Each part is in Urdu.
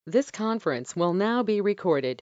This conference will now be recorded.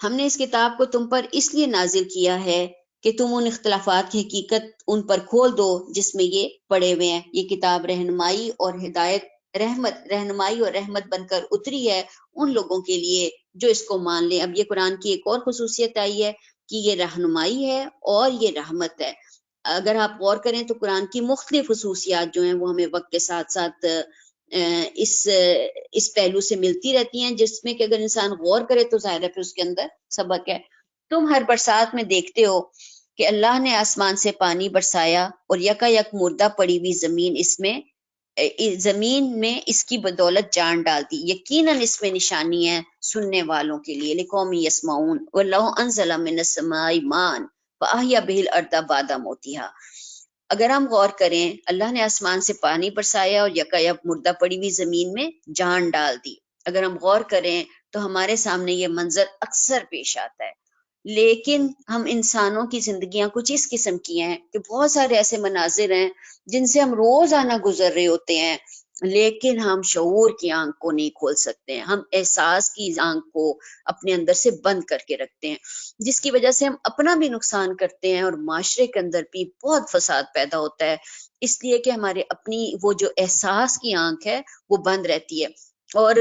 ہم نے اس کتاب کو تم پر اس لیے نازل کیا ہے کہ تم ان اختلافات کی حقیقت ان پر کھول دو جس میں یہ پڑے ہوئے ہیں۔ یہ کتاب رہنمائی اور ہدایت، رہنمائی اور رحمت بن کر اتری ہے ان لوگوں کے لیے جو اس کو مان لیں۔ اب یہ قرآن کی ایک اور خصوصیت آئی ہے کہ یہ رہنمائی ہے اور یہ رحمت ہے۔ اگر آپ غور کریں تو قرآن کی مختلف خصوصیات جو ہیں وہ ہمیں وقت کے ساتھ ساتھ اس پہلو سے ملتی رہتی ہیں، جس میں کہ اگر انسان غور کرے تو ظاہر ہے پھر اس کے اندر سبق ہے۔ تم ہر برسات میں دیکھتے ہو کہ اللہ نے آسمان سے پانی برسایا اور یکا یک مردہ پڑی ہوئی زمین میں اس کی بدولت جان ڈال دی۔ یقیناً اس میں نشانی ہے سننے والوں کے لیے، لقوم یسمعون واللہ انزل من السماء ماء فاحیا به الارض بعد موتها۔ اگر ہم غور کریں، اللہ نے آسمان سے پانی برسایا اور یکا یک مردہ پڑی ہوئی زمین میں جان ڈال دی۔ اگر ہم غور کریں تو ہمارے سامنے یہ منظر اکثر پیش آتا ہے، لیکن ہم انسانوں کی زندگیاں کچھ اس قسم کی ہیں کہ بہت سارے ایسے مناظر ہیں جن سے ہم روزانہ گزر رہے ہوتے ہیں، لیکن ہم شعور کی آنکھ کو نہیں کھول سکتے ہیں، ہم احساس کی آنکھ کو اپنے اندر سے بند کر کے رکھتے ہیں، جس کی وجہ سے ہم اپنا بھی نقصان کرتے ہیں اور معاشرے کے اندر بھی بہت فساد پیدا ہوتا ہے، اس لیے کہ ہمارے اپنی وہ جو احساس کی آنکھ ہے وہ بند رہتی ہے، اور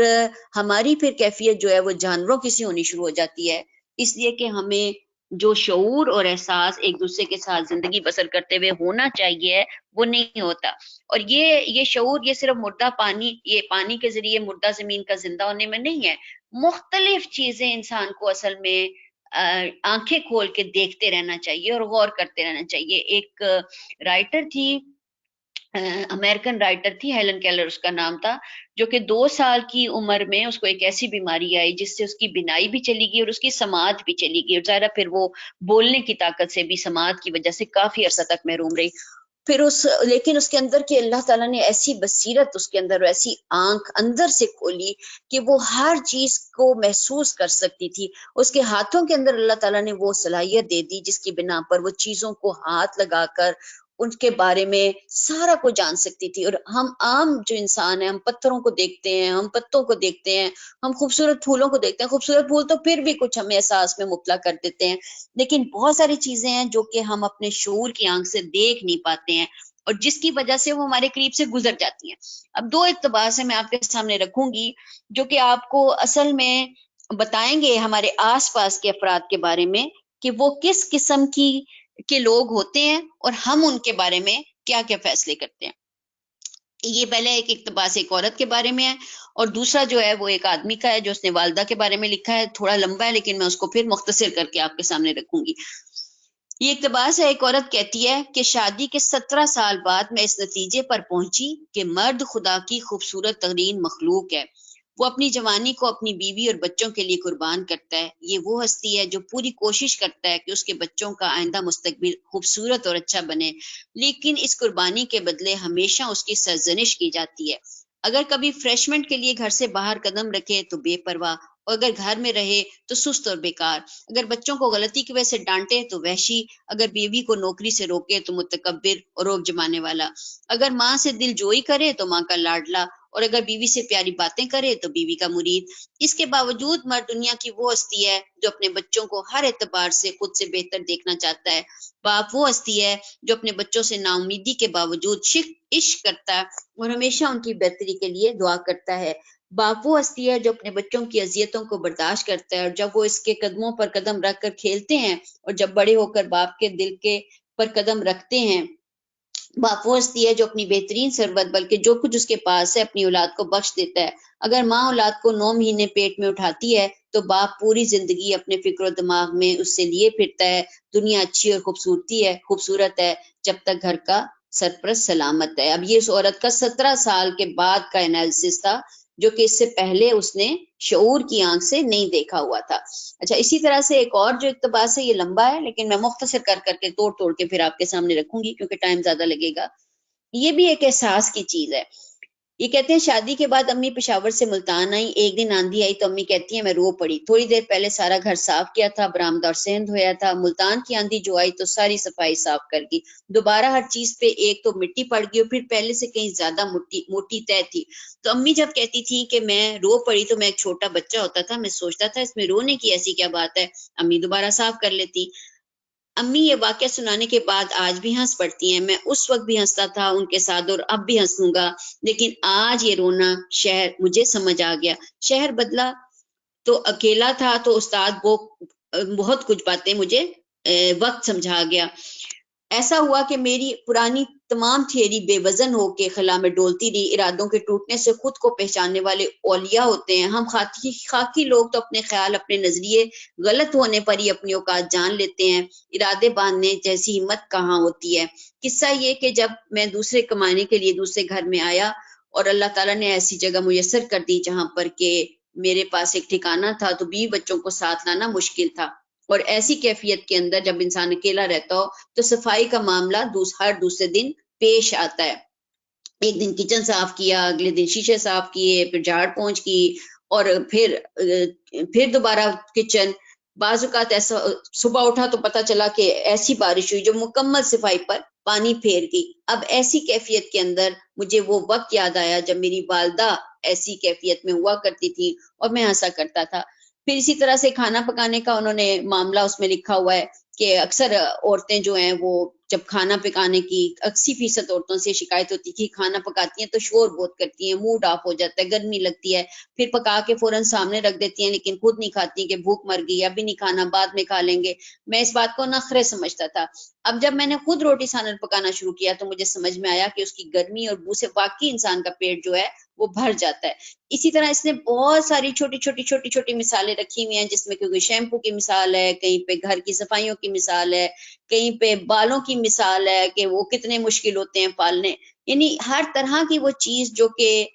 ہماری پھر کیفیت جو ہے وہ جانوروں کی سی ہونی شروع ہو جاتی ہے، اس لیے کہ ہمیں جو شعور اور احساس ایک دوسرے کے ساتھ زندگی بسر کرتے ہوئے ہونا چاہیے وہ نہیں ہوتا۔ اور یہ شعور یہ صرف مردہ پانی، یہ پانی کے ذریعے مردہ زمین کا زندہ ہونے میں نہیں ہے، مختلف چیزیں انسان کو اصل میں آنکھیں کھول کے دیکھتے رہنا چاہیے اور غور کرتے رہنا چاہیے۔ ایک رائٹر تھی، امریکن رائٹر تھی، ہیلن کیلر اس کا نام تھا، جو کہ 2 سال کی عمر میں اس کو ایک ایسی بیماری آئی جس سے اس کی بینائی بھی چلی گئی اور اس کی سماعت بھی چلی گئی، اور ظاہرہ پھر وہ بولنے کی طاقت سے بھی سماعت کی وجہ سے کافی عرصہ تک محروم رہی۔ پھر لیکن اس کے اندر کہ اللہ تعالیٰ نے ایسی بصیرت اس کے اندر، ایسی آنکھ اندر سے کھولی کہ وہ ہر چیز کو محسوس کر سکتی تھی، اس کے ہاتھوں کے اندر اللہ تعالیٰ نے وہ صلاحیت دے دی جس کی بنا پر وہ چیزوں کو ہاتھ لگا کر ان کے بارے میں سارا کو جان سکتی تھی۔ اور ہم عام جو انسان ہیں، ہم پتھروں کو دیکھتے ہیں، ہم پتوں کو دیکھتے ہیں، ہم خوبصورت پھولوں کو دیکھتے ہیں، خوبصورت پھول تو پھر بھی کچھ ہمیں احساس میں مبتلا کر دیتے ہیں، لیکن بہت ساری چیزیں ہیں جو کہ ہم اپنے شعور کی آنکھ سے دیکھ نہیں پاتے ہیں اور جس کی وجہ سے وہ ہمارے قریب سے گزر جاتی ہیں۔ اب 2 اقتباس میں آپ کے سامنے رکھوں گی جو کہ آپ کو اصل میں بتائیں گے ہمارے آس پاس کے افراد کے بارے میں کہ وہ کس قسم کے لوگ ہوتے ہیں اور ہم ان کے بارے میں کیا کیا فیصلے کرتے ہیں۔ یہ پہلے ایک اقتباس ایک عورت کے بارے میں ہے، اور دوسرا جو ہے وہ ایک آدمی کا ہے جو اس نے والدہ کے بارے میں لکھا ہے، تھوڑا لمبا ہے لیکن میں اس کو پھر مختصر کر کے آپ کے سامنے رکھوں گی۔ یہ اقتباس ہے، ایک عورت کہتی ہے کہ شادی کے 17 سال بعد میں اس نتیجے پر پہنچی کہ مرد خدا کی خوبصورت ترین مخلوق ہے، وہ اپنی جوانی کو اپنی بیوی اور بچوں کے لیے قربان کرتا ہے۔ یہ وہ ہستی ہے جو پوری کوشش کرتا ہے کہ اس کے بچوں کا آئندہ مستقبل خوبصورت اور اچھا بنے، لیکن اس قربانی کے بدلے ہمیشہ اس کی سرزنش کی جاتی ہے۔ اگر کبھی ریفریشمنٹ کے لیے گھر سے باہر قدم رکھے تو بے پرواہ، اور اگر گھر میں رہے تو سست اور بیکار، اگر بچوں کو غلطی کی وجہ سے ڈانٹے تو وحشی، اگر بیوی کو نوکری سے روکے تو متکبر اور روک جمانے والا، اگر ماں سے دل جوئی کرے تو ماں کا لاڈلا، اور اگر بیوی سے پیاری باتیں کرے تو بیوی کا مرید۔ اس کے باوجود مرد دنیا کی وہ ہستی ہے جو اپنے بچوں کو ہر اعتبار سے خود سے بہتر دیکھنا چاہتا ہے۔ باپ وہ ہستی ہے جو اپنے بچوں سے نا امیدی کے باوجود عشق کرتا ہے اور ہمیشہ ان کی بہتری کے لیے دعا کرتا ہے۔ باپ وہ ہستی ہے جو اپنے بچوں کی اذیتوں کو برداشت کرتا ہے، اور جب وہ اس کے قدموں پر قدم رکھ کر کھیلتے ہیں اور جب بڑے ہو کر باپ کے دل کے پر قدم رکھتے ہیں۔ باپ وہ ہستی ہے جو اپنی بہترین ثروت بلکہ جو کچھ اس کے پاس ہے اپنی اولاد کو بخش دیتا ہے۔ اگر ماں اولاد کو 9 مہینے پیٹ میں اٹھاتی ہے تو باپ پوری زندگی اپنے فکر و دماغ میں اس سے لیے پھرتا ہے دنیا اچھی اور خوبصورت ہے جب تک گھر کا سرپرست سلامت ہے۔ اب یہ اس عورت کا 17 سال کے بعد کا انالیسس تھا جو کہ اس سے پہلے اس نے شعور کی آنکھ سے نہیں دیکھا ہوا تھا۔ اچھا، اسی طرح سے ایک اور جو اقتباس ہے، یہ لمبا ہے لیکن میں مختصر کر کے توڑ کے پھر آپ کے سامنے رکھوں گی کیونکہ ٹائم زیادہ لگے گا۔ یہ بھی ایک احساس کی چیز ہے۔ یہ کہتے ہیں شادی کے بعد امی پشاور سے ملتان آئی، ایک دن آندھی آئی تو امی کہتی ہیں میں رو پڑی، تھوڑی دیر پہلے سارا گھر صاف کیا تھا، برآمدہ اور صحن دھویا تھا، ملتان کی آندھی جو آئی تو ساری صفائی صاف کر گئی، دوبارہ ہر چیز پہ ایک تو مٹی پڑ گئی اور پھر پہلے سے کہیں زیادہ موٹی طے تھی۔ تو امی جب کہتی تھی کہ میں رو پڑی تو میں ایک چھوٹا بچہ ہوتا تھا، میں سوچتا تھا اس میں رونے کی ایسی کیا بات ہے، امی دوبارہ صاف کر لیتی۔ امی یہ واقعہ سنانے کے بعد آج بھی ہنس پڑتی ہیں، میں اس وقت بھی ہنستا تھا ان کے ساتھ اور اب بھی ہنسوں گا، لیکن آج یہ رونا شہر مجھے سمجھ آ گیا، شہر بدلا تو اکیلا تھا تو استاد وہ بہت کچھ باتیں مجھے وقت سمجھا گیا۔ ایسا ہوا کہ میری پرانی تمام تھیوری بے وزن ہو کے خلا میں ڈولتی رہی، ارادوں کے ٹوٹنے سے خود کو پہچاننے والے اولیاء ہوتے ہیں، ہم خاکی لوگ تو اپنے خیال اپنے نظریے غلط ہونے پر ہی اپنی اوقات جان لیتے ہیں، ارادے باندھنے جیسی ہمت کہاں ہوتی ہے۔ قصہ یہ کہ جب میں دوسرے کمانے کے لیے دوسرے گھر میں آیا اور اللہ تعالیٰ نے ایسی جگہ میسر کر دی جہاں پر کہ میرے پاس ایک ٹھکانہ تھا تو 20 بچوں کو ساتھ لانا مشکل تھا، اور ایسی کیفیت کے اندر جب انسان اکیلا رہتا ہو تو صفائی کا معاملہ ہر دوسرے دن پیش آتا ہے۔ ایک دن کچن صاف کیا، اگلے دن شیشے صاف کیے، پھر جھاڑ پونچھ کی، اور پھر دوبارہ کچن۔ بعض اوقات ایسا صبح اٹھا تو پتا چلا کہ ایسی بارش ہوئی جو مکمل صفائی پر پانی پھیر گئی۔ اب ایسی کیفیت کے اندر مجھے وہ وقت یاد آیا جب میری والدہ ایسی کیفیت میں ہوا کرتی تھی اور میں ہنسا کرتا تھا۔ پھر اسی طرح سے کھانا پکانے کا انہوں نے معاملہ اس میں لکھا ہوا ہے کہ اکثر عورتیں جو ہیں وہ جب کھانا پکانے کی 80% عورتوں سے شکایت ہوتی تھی، کھانا پکاتی ہیں تو شور بہت کرتی ہیں، موڈ آف ہو جاتا ہے، گرمی لگتی ہے، پھر پکا کے فوراً سامنے رکھ دیتی ہیں لیکن خود نہیں کھاتی کہ بھوک مر گئی، ابھی نہیں کھانا بعد میں کھا لیں گے۔ میں اس بات کو نخرے سمجھتا تھا۔ اب جب میں نے خود روٹی سالن پکانا شروع کیا تو مجھے سمجھ میں آیا کہ اس کی گرمی اور بو سے واقعی انسان کا پیٹ جو ہے وہ بھر جاتا ہے۔ اسی طرح اس نے بہت ساری چھوٹی چھوٹی مثالیں رکھی ہوئی ہیں، جس میں کیونکہ شیمپو کی مثال ہے، کہیں پہ گھر کی صفائیوں کی مثال ہے، کہیں پہ بالوں کی مثال ہے کہ وہ کتنے مشکل ہوتے ہیں پالنے، یعنی ہر طرح کی وہ چیز جو کہ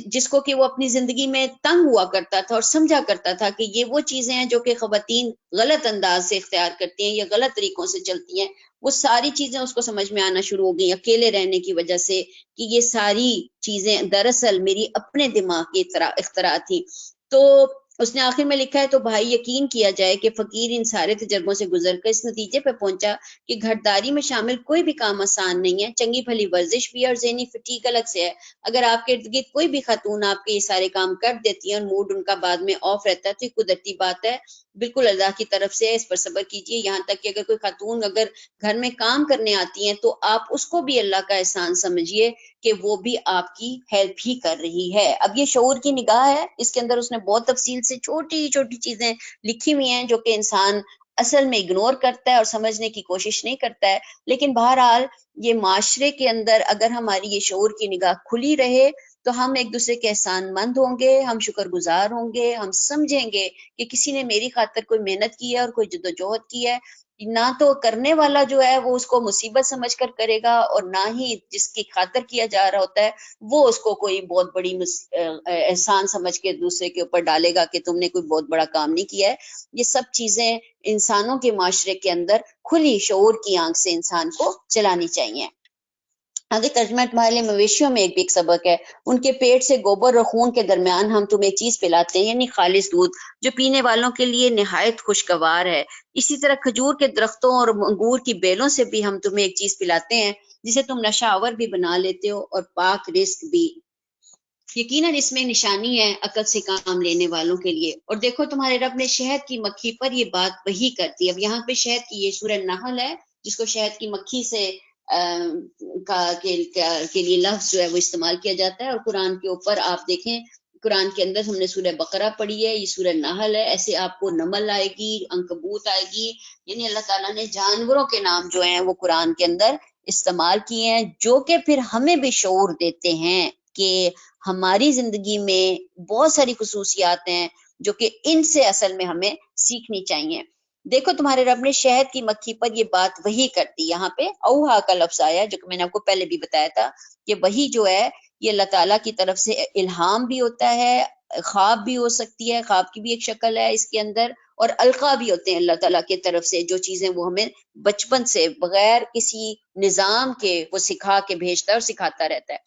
جس کو کہ وہ اپنی زندگی میں تنگ ہوا کرتا تھا اور سمجھا کرتا تھا کہ یہ وہ چیزیں ہیں جو کہ خواتین غلط انداز سے اختیار کرتی ہیں یا غلط طریقوں سے چلتی ہیں، وہ ساری چیزیں اس کو سمجھ میں آنا شروع ہو گئی اکیلے رہنے کی وجہ سے، کہ یہ ساری چیزیں دراصل میری اپنے دماغ کی اختراع تھی۔ تو اس نے آخر میں لکھا ہے تو بھائی یقین کیا جائے کہ فقیر ان سارے تجربوں سے گزر کر اس نتیجے پہ پہنچا کہ گھرداری میں شامل کوئی بھی کام آسان نہیں ہے، چنگی بھلی ورزش بھی اور ذہنی فٹیک الگ سے ہے۔ اگر آپ کے ارد گرد کوئی بھی خاتون آپ کے یہ سارے کام کر دیتی ہیں اور موڈ ان کا بعد میں آف رہتا ہے تو یہ قدرتی بات ہے، بالکل اللہ کی طرف سے، اس پر صبر کیجیے۔ یہاں تک کہ اگر کوئی خاتون اگر گھر میں کام کرنے آتی ہیں تو آپ اس کو بھی اللہ کا احسان سمجھیے کہ وہ بھی آپ کی ہیلپ ہی کر رہی ہے۔ اب یہ شعور کی نگاہ ہے، اس کے اندر اس نے بہت تفصیل سے چھوٹی چھوٹی چیزیں لکھی ہوئی ہیں جو کہ انسان اصل میں اگنور کرتا ہے اور سمجھنے کی کوشش نہیں کرتا ہے، لیکن بہرحال یہ معاشرے کے اندر اگر ہماری یہ شعور کی نگاہ کھلی رہے تو ہم ایک دوسرے کے احسان مند ہوں گے، ہم شکر گزار ہوں گے، ہم سمجھیں گے کہ کسی نے میری خاطر کوئی محنت کی ہے اور کوئی جدوجہد کی ہے، نہ تو کرنے والا جو ہے وہ اس کو مصیبت سمجھ کر کرے گا اور نہ ہی جس کی خاطر کیا جا رہا ہوتا ہے وہ اس کو کوئی بہت بڑی احسان سمجھ کے دوسرے کے اوپر ڈالے گا کہ تم نے کوئی بہت بڑا کام نہیں کیا ہے۔ یہ سب چیزیں انسانوں کے معاشرے کے اندر کھلی شعور کی آنکھ سے انسان کو چلانی چاہیے۔ آگے ترجمہ تمہارے مویشیوں میں ایک سبق ہے، ان کے پیٹ سے گوبر اور خون کے درمیان ہم تمہیں چیز پلاتے ہیں، یعنی خالص دودھ جو پینے والوں کے لیے نہایت خوشگوار ہے۔ اسی طرح کھجور کے درختوں اور انگور کی بیلوں سے بھی ہم تمہیں ایک چیز پلاتے ہیں جسے تم نشہ آور بھی بنا لیتے ہو اور پاک رزق بھی۔ یقیناً اس میں نشانی ہے عقل سے کام لینے والوں کے لیے۔ اور دیکھو تمہارے رب نے شہد کی مکھی پر یہ بات وہی کرتی ہے۔ اب یہاں پہ شہد کی یہ سورہ نحل ہے جس کو شہد کی مکھی سے کے لیے لفظ جو ہے وہ استعمال کیا جاتا ہے، اور قرآن کے اوپر آپ دیکھیں قرآن کے اندر ہم نے سورہ بقرہ پڑھی ہے، یہ سورہ نحل ہے، ایسے آپ کو نمل آئے گی، عنکبوت آئے گی، یعنی اللہ تعالیٰ نے جانوروں کے نام جو ہیں وہ قرآن کے اندر استعمال کیے ہیں جو کہ پھر ہمیں بھی شعور دیتے ہیں کہ ہماری زندگی میں بہت ساری خصوصیات ہیں جو کہ ان سے اصل میں ہمیں سیکھنی چاہیے۔ دیکھو تمہارے رب نے شہد کی مکھی پر یہ بات وہی کرتی، یہاں پہ اوہا کا لفظ آیا جو کہ میں نے آپ کو پہلے بھی بتایا تھا کہ وہی جو ہے یہ اللہ تعالیٰ کی طرف سے الہام بھی ہوتا ہے، خواب بھی ہو سکتی ہے، خواب کی بھی ایک شکل ہے اس کے اندر، اور القاء بھی ہوتے ہیں اللہ تعالیٰ کی طرف سے، جو چیزیں وہ ہمیں بچپن سے بغیر کسی نظام کے وہ سکھا کے بھیجتا ہے اور سکھاتا رہتا ہے۔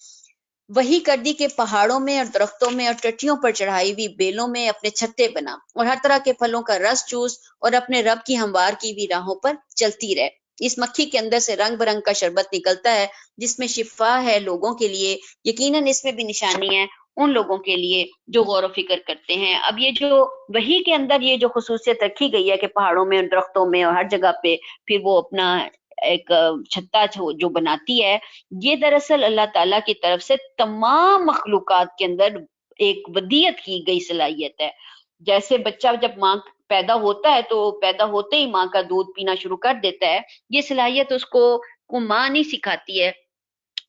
وہی کر دی کہ پہاڑوں میں اور درختوں میں اور ٹٹیوں پر چڑھائی ہوئی بیلوں میں اپنے چھتے بنا، اور ہر طرح کے پھلوں کا رس چوس اور اپنے رب کی ہموار کی ہوئی راہوں پر چلتی رہے۔ اس مکھی کے اندر سے رنگ برنگ کا شربت نکلتا ہے جس میں شفا ہے لوگوں کے لیے، یقیناً اس میں بھی نشانی ہے ان لوگوں کے لیے جو غور و فکر کرتے ہیں۔ اب یہ جو وحی کے اندر یہ جو خصوصیت رکھی گئی ہے کہ پہاڑوں میں اور درختوں میں اور ہر جگہ پہ پھر وہ اپنا ایک چھتا جو بناتی ہے، یہ دراصل اللہ تعالیٰ کی طرف سے تمام مخلوقات کے اندر ایک ودیت کی گئی صلاحیت ہے۔ جیسے بچہ جب ماں پیدا ہوتا ہے تو پیدا ہوتے ہی ماں کا دودھ پینا شروع کر دیتا ہے، یہ صلاحیت اس کو ماں نہیں سکھاتی ہے،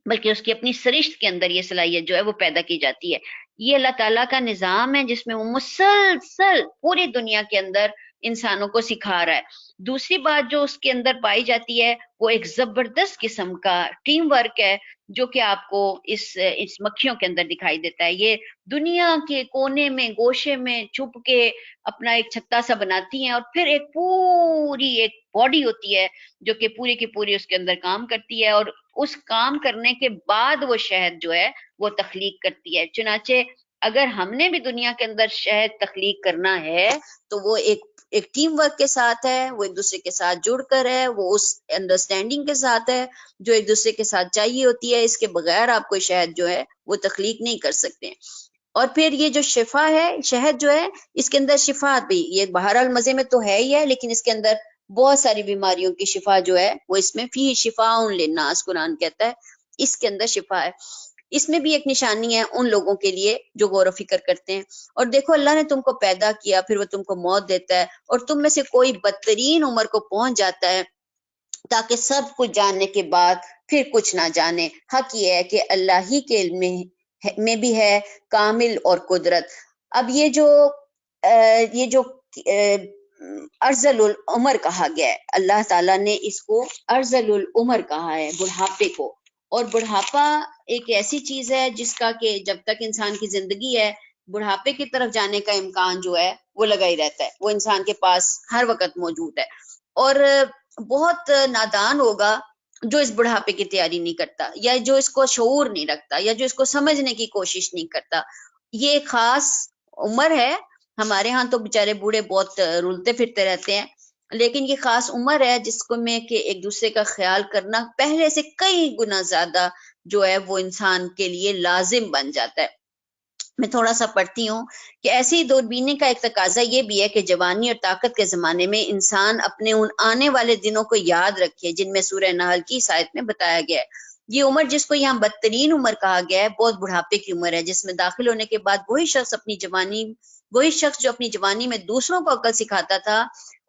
بلکہ اس کی اپنی سرشت کے اندر یہ صلاحیت جو ہے وہ پیدا کی جاتی ہے۔ یہ اللہ تعالیٰ کا نظام ہے جس میں وہ مسلسل پوری دنیا کے اندر انسانوں کو سکھا رہا ہے۔ دوسری بات جو اس کے اندر پائی جاتی ہے وہ ایک زبردست قسم کا ٹیم ورک ہے جو کہ آپ کو اس مکھیوں کے اندر دکھائی دیتا ہے۔ یہ دنیا کے کونے میں گوشے میں چھپ کے اپنا ایک چھتا سا بناتی ہیں، اور پھر ایک پوری ایک باڈی ہوتی ہے جو کہ پوری کی پوری اس کے اندر کام کرتی ہے، اور اس کام کرنے کے بعد وہ شہد جو ہے وہ تخلیق کرتی ہے۔ چنانچہ اگر ہم نے بھی دنیا کے اندر شہد تخلیق کرنا ہے تو وہ ایک ٹیم ورک کے ساتھ ہے، وہ ایک دوسرے کے ساتھ جڑ کر ہے، وہ اس انڈرسٹینڈنگ کے ساتھ ہے جو ایک دوسرے کے ساتھ چاہیے ہوتی ہے۔ اس کے بغیر آپ کوئی شہد جو ہے وہ تخلیق نہیں کر سکتے۔ اور پھر یہ جو شفا ہے، شہد جو ہے اس کے اندر شفا بھی، یہ بہرحال مزے میں تو ہے ہی ہے، لیکن اس کے اندر بہت ساری بیماریوں کی شفا جو ہے وہ اس میں فی شفاء للناس قرآن کہتا ہے، اس کے اندر شفا ہے۔ اس میں بھی ایک نشانی ہے ان لوگوں کے لیے جو غور و فکر کرتے ہیں۔ اور دیکھو اللہ نے تم کو پیدا کیا، پھر وہ تم کو موت دیتا ہے، اور تم میں سے کوئی بدترین عمر کو پہنچ جاتا ہے تاکہ سب کچھ جاننے کے بعد پھر کچھ نہ جانے۔ حق یہ ہے کہ اللہ ہی کے علم میں بھی ہے کامل اور قدرت۔ اب یہ جو ارذل العمر کہا گیا ہے، اللہ تعالیٰ نے اس کو ارذل العمر کہا ہے، بڑھاپے کو۔ اور بڑھاپا ایک ایسی چیز ہے جس کا کہ جب تک انسان کی زندگی ہے بڑھاپے کی طرف جانے کا امکان جو ہے وہ لگا ہی رہتا ہے، وہ انسان کے پاس ہر وقت موجود ہے۔ اور بہت نادان ہوگا جو اس بڑھاپے کی تیاری نہیں کرتا، یا جو اس کو شعور نہیں رکھتا، یا جو اس کو سمجھنے کی کوشش نہیں کرتا۔ یہ ایک خاص عمر ہے، ہمارے ہاں تو بیچارے بوڑھے بہت رولتے پھرتے رہتے ہیں، لیکن یہ خاص عمر ہے جس کو میں کہ ایک دوسرے کا خیال کرنا پہلے سے کئی گنا زیادہ جو ہے وہ انسان کے لیے لازم بن جاتا ہے۔ میں تھوڑا سا پڑھتی ہوں کہ ایسی دوربینی کا ایک تقاضا یہ بھی ہے کہ جوانی اور طاقت کے زمانے میں انسان اپنے ان آنے والے دنوں کو یاد رکھے جن میں سورہ نحل کی اس آیت میں بتایا گیا ہے۔ یہ عمر جس کو یہاں بدترین عمر کہا گیا ہے بہت بڑھاپے کی عمر ہے، جس میں داخل ہونے کے بعد وہی شخص جو اپنی جوانی میں دوسروں کو عقل سکھاتا تھا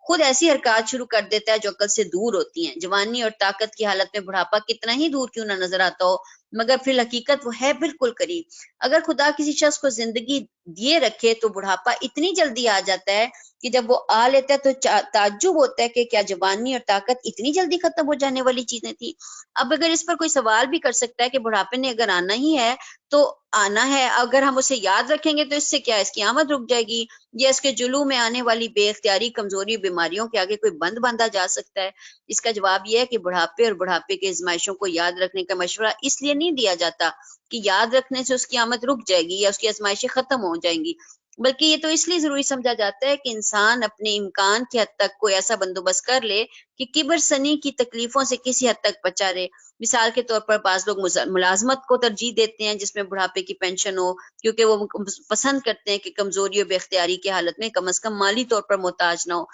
خود ایسی حرکات شروع کر دیتا ہے جو عقل سے دور ہوتی ہیں۔ جوانی اور طاقت کی حالت میں بڑھاپا کتنا ہی دور کیوں نہ نظر آتا ہو، مگر فی الحقیقت وہ ہے بالکل قریب۔ اگر خدا کسی شخص کو زندگی دیے رکھے تو بڑھاپا اتنی جلدی آ جاتا ہے کہ جب وہ آ لیتا ہے تو تعجب ہوتا ہے کہ کیا جوانی اور طاقت اتنی جلدی ختم ہو جانے والی چیزیں تھی۔ اب اگر اس پر کوئی سوال بھی کر سکتا ہے کہ بڑھاپے نے اگر آنا ہی ہے تو آنا ہے، اگر ہم اسے یاد رکھیں گے تو اس سے کیا اس کی آمد رک جائے گی، یا اس کے جلو میں آنے والی بے اختیاری کمزوری بیماریوں کے آگے کوئی بند باندھا جا سکتا ہے؟ اس کا جواب یہ ہے کہ بڑھاپے اور بڑھاپے کے آزمائشوں کو یاد رکھنے کا مشورہ اس لیے نہیں دیا جاتا کہ یاد رکھنے سے اس کی آمد رک جائے گی یا اس کی آزمائشیں ختم ہو جائیں گی، بلکہ یہ تو اس لیے ضروری سمجھا جاتا ہے کہ انسان اپنے امکان کی حد تک کوئی ایسا بندوبست کر لے کہ کبر سنی کی تکلیفوں سے کسی حد تک بچا رہے۔ مثال کے طور پر بعض لوگ ملازمت کو ترجیح دیتے ہیں جس میں بڑھاپے کی پینشن ہو، کیونکہ وہ پسند کرتے ہیں کہ کمزوری اور بے اختیاری کی حالت میں کم از کم مالی طور پر محتاج نہ ہو،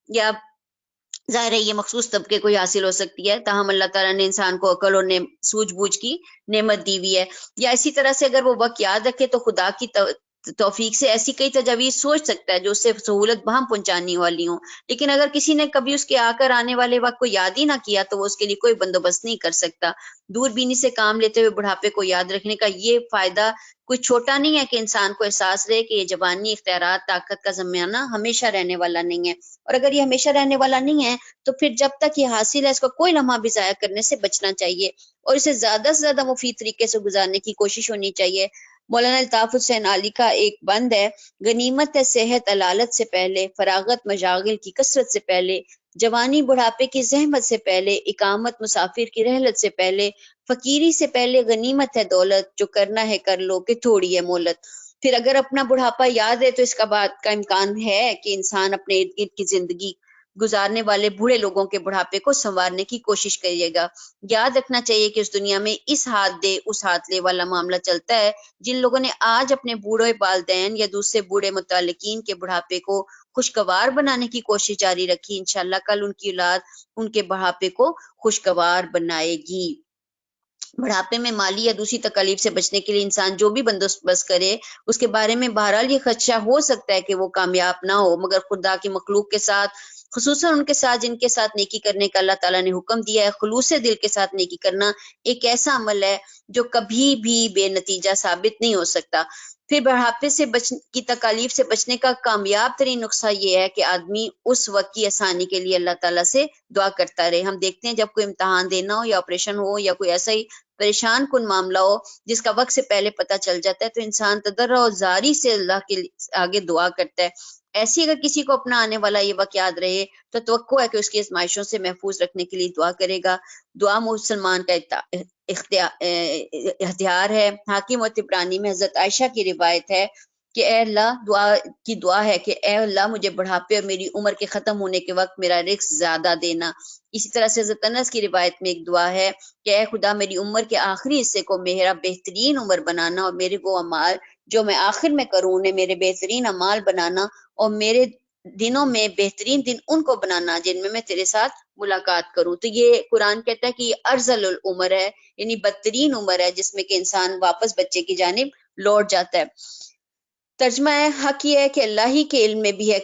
یا ظاہر ہے یہ مخصوص طبقے کو ہی حاصل ہو سکتی ہے، تاہم اللہ تعالیٰ نے انسان کو عقل اور سوجھ بوجھ کی نعمت دی ہوئی ہے۔ یا اسی طرح سے اگر وہ وقت یاد رکھے تو خدا کی توفیق سے ایسی کئی تجاویز سوچ سکتا ہے جو اس سے سہولت بہم پہنچانے والی ہوں، لیکن اگر کسی نے کبھی اس کے آ کر آنے والے وقت کو یاد ہی نہ کیا تو وہ اس کے لیے کوئی بندوبست نہیں کر سکتا۔ دور بینی سے کام لیتے ہوئے بڑھاپے کو یاد رکھنے کا یہ فائدہ کوئی چھوٹا نہیں ہے کہ انسان کو احساس رہے کہ یہ جوانی، اختیارات، طاقت کا زمانہ ہمیشہ رہنے والا نہیں ہے، اور اگر یہ ہمیشہ رہنے والا نہیں ہے تو پھر جب تک یہ حاصل ہے اس کو کوئی لمحہ بھی ضائع کرنے سے بچنا چاہیے اور اسے زیادہ سے زیادہ مفید طریقے سے گزارنے کی کوشش ہونی چاہیے۔ مولانا الطاف حسین علی کا ایک بند ہے، غنیمت ہے صحت علالت سے پہلے، فراغت مشاغل کی کثرت سے پہلے، جوانی بڑھاپے کی زحمت سے پہلے، اقامت مسافر کی رحلت سے پہلے، فقیری سے پہلے غنیمت ہے دولت، جو کرنا ہے کر لو کہ تھوڑی ہے مہلت۔ پھر اگر اپنا بڑھاپا یاد ہے تو اس کا بات کا امکان ہے کہ انسان اپنے ارد گرد کی زندگی گزارنے والے بوڑھے لوگوں کے بڑھاپے کو سنوارنے کی کوشش کریے گا۔ یاد رکھنا چاہیے کہ اس دنیا میں اس ہاتھ دے اس ہاتھ لے والا معاملہ چلتا ہے۔ جن لوگوں نے آج اپنے بوڑھے والدین یا دوسرے بوڑھے متعلقین کے بڑھاپے کو خوشگوار بنانے کی کوشش جاری رکھی، انشاءاللہ کل ان کی اولاد ان کے بڑھاپے کو خوشگوار بنائے گی۔ بڑھاپے میں مالی یا دوسری تکالیف سے بچنے کے لیے انسان جو بھی بندوبست کرے، اس کے بارے میں بہرحال یہ خدشہ ہو سکتا ہے کہ وہ کامیاب نہ ہو، مگر خدا کی مخلوق کے ساتھ، خصوصاً ان کے ساتھ جن کے ساتھ نیکی کرنے کا اللہ تعالیٰ نے حکم دیا ہے، خلوص دل کے ساتھ نیکی کرنا ایک ایسا عمل ہے جو کبھی بھی بے نتیجہ ثابت نہیں ہو سکتا۔ پھر بڑھاپے سے کی تکالیف سے بچنے کا کامیاب ترین نسخہ یہ ہے کہ آدمی اس وقت کی آسانی کے لیے اللہ تعالیٰ سے دعا کرتا رہے۔ ہم دیکھتے ہیں جب کوئی امتحان دینا ہو یا آپریشن ہو یا کوئی ایسا ہی پریشان کن معاملہ ہو جس کا وقت سے پہلے پتہ چل جاتا ہے، تو انسان تضرع و زاری سے اللہ کے آگے دعا کرتا ہے۔ ایسی اگر کسی کو اپنا آنے والا یہ وقت یاد رہے تو توقع ہے کہ اس کی آزمائشوں سے محفوظ رکھنے کے لیے دعا کرے گا۔ دعا مسلمان کا اختیار ہے۔ حاکم و طبرانی میں حضرت عائشہ کی روایت ہے کہ اے اللہ دعا ہے کہ اے اللہ مجھے بڑھاپے اور میری عمر کے ختم ہونے کے وقت میرا رزق زیادہ دینا۔ اسی طرح سے حضرت انس کی روایت میں ایک دعا ہے کہ اے خدا میری عمر کے آخری حصے کو میرا بہترین عمر بنانا، اور میرے وہ اعمال جو میں آخر میں کروں انہیں میرے بہترین اعمال بنانا، اور میرے دنوں میں بہترین دن ان کو بنانا جن میں تیرے ساتھ ملاقات کروں۔ تو یہ قرآن کہتا ہے کہ یہ ارذل العمر ہے، یعنی بدترین عمر ہے جس میں کہ انسان واپس بچے کی جانب لوٹ جاتا ہے۔ ترجمہ حق یہ ہے کہ اللہ ہی کے علم میں بھی ہے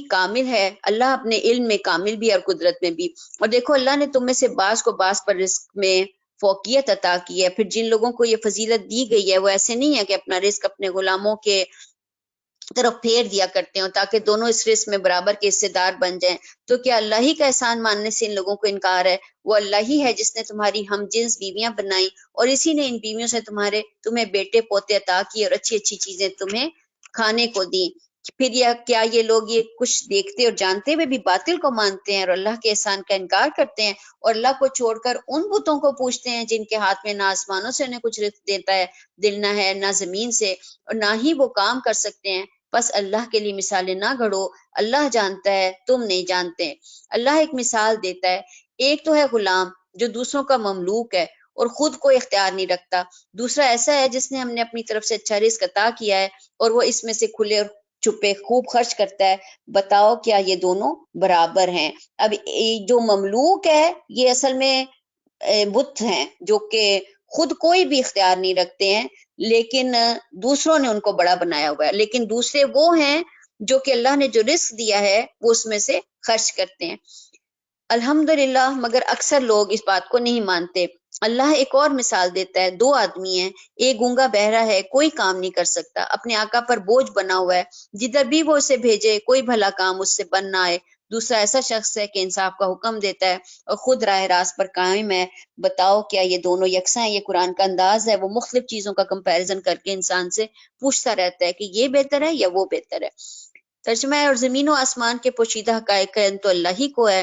کامل ہے، اللہ اپنے علم میں کامل بھی ہے اور قدرت میں بھی۔ اور دیکھو اللہ نے تم میں سے بعض کو بعض پر رزق میں فوقیت عطا کی ہے۔ پھر جن لوگوں کو یہ فضیلت دی گئی ہے وہ ایسے نہیں ہے کہ اپنا رزق اپنے غلاموں کے طرف پھیر دیا کرتے ہیں تاکہ دونوں اس رزق میں برابر کے حصے دار بن جائیں۔ تو کیا اللہ ہی کا احسان ماننے سے ان لوگوں کو انکار ہے؟ وہ اللہ ہی ہے جس نے تمہاری ہم جنس بیویاں بنائی، اور اسی نے ان بیویوں سے تمہیں بیٹے پوتے عطا کیے اور اچھی اچھی چیزیں تمہیں کھانے کو دیں۔ پھر کیا یہ لوگ یہ کچھ دیکھتے اور جانتے ہوئے بھی باطل کو مانتے ہیں اور اللہ کے احسان کا انکار کرتے ہیں، اور اللہ کو چھوڑ کر ان بتوں کو پوجتے ہیں جن کے ہاتھ میں نہ آسمانوں سے انہیں کچھ رزق دیتا ہے دلنا ہے، نہ زمین سے، اور نہ ہی وہ کام کر سکتے ہیں۔ بس اللہ کے لیے مثالیں نہ گھڑو، اللہ جانتا ہے تم نہیں جانتے۔ اللہ ایک مثال دیتا ہے، ایک تو ہے غلام جو دوسروں کا مملوک ہے اور خود کو اختیار نہیں رکھتا، دوسرا ایسا ہے جس نے ہم نے اپنی طرف سے اچھا رزق عطا کیا ہے اور وہ اس میں سے کھلے اور چھپے خوب خرچ کرتا ہے۔ بتاؤ کیا یہ دونوں برابر ہیں؟ اب جو مملوک ہے یہ اصل میں بت ہیں جو کہ خود کوئی بھی اختیار نہیں رکھتے ہیں، لیکن دوسروں نے ان کو بڑا بنایا ہوا ہے۔ لیکن دوسرے وہ ہیں جو کہ اللہ نے جو رزق دیا ہے وہ اس میں سے خرچ کرتے ہیں۔ الحمدللہ، مگر اکثر لوگ اس بات کو نہیں مانتے۔ اللہ ایک اور مثال دیتا ہے، دو آدمی ہیں، ایک گونگا بہرا ہے، کوئی کام نہیں کر سکتا، اپنے آقا پر بوجھ بنا ہوا ہے، جدھر بھی وہ اسے بھیجے کوئی بھلا کام اس سے بن نہ آئے۔ دوسرا ایسا شخص ہے کہ انصاف کا حکم دیتا ہے اور خود راہ راست پر قائم ہے۔ بتاؤ کیا یہ دونوں یکساں ہیں؟ یہ قرآن کا انداز ہے، وہ مختلف چیزوں کا کمپیریزن کر کے انسان سے پوچھتا رہتا ہے کہ یہ بہتر ہے یا وہ بہتر ہے۔ ترجمہ ہے، اور زمین و آسمان کے پوشیدہ حقائق کا علم تو اللہ ہی کو ہے،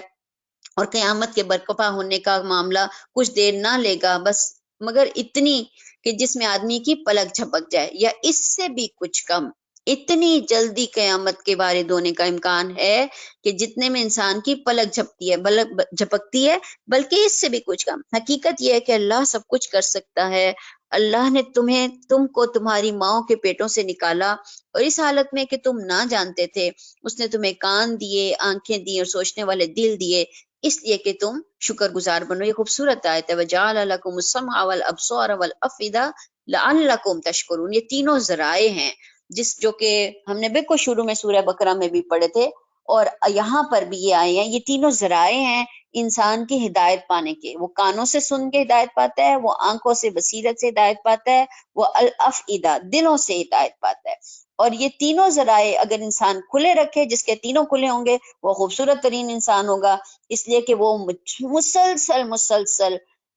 اور قیامت کے برپا ہونے کا معاملہ کچھ دیر نہ لے گا، بس مگر اتنی کہ جس میں آدمی کی پلک جھپک جائے یا اس سے بھی کچھ کم۔ اتنی جلدی قیامت کے وارد ہونے کا امکان ہے کہ جتنے میں انسان کی پلک جھپکتی ہے، بلکہ اس سے بھی کچھ کم۔ حقیقت یہ ہے کہ اللہ سب کچھ کر سکتا ہے۔ اللہ نے تم کو تمہاری ماؤں کے پیٹوں سے نکالا اور اس حالت میں کہ تم نہ جانتے تھے، اس نے تمہیں کان دیے، آنکھیں دی اور سوچنے والے دل دیے، اس لیے کہ تم شکر گزار بنو۔ یہ خوبصورت آیت ہے، وَجَعَلَ لَكُمُ السَّمْعَ وَالْأَبْصَارَ وَالْأَفْئِدَةَ لَعَلَّكُمْ تَشْكُرُونَ۔ یہ تینوں ذرائع ہیں جو کہ ہم نے بالکل شروع میں سورہ بقرہ میں بھی پڑھے تھے، اور یہاں پر بھی یہ آئے ہیں۔ یہ تینوں ذرائع ہیں انسان کی ہدایت پانے کے۔ وہ کانوں سے سن کے ہدایت پاتا ہے، وہ آنکھوں سے بصیرت سے ہدایت پاتا ہے، وہ الافئدہ دلوں سے ہدایت پاتا ہے۔ اور یہ تینوں ذرائع اگر انسان کھلے رکھے، جس کے تینوں کھلے ہوں گے وہ خوبصورت ترین انسان ہوگا، اس لیے کہ وہ مسلسل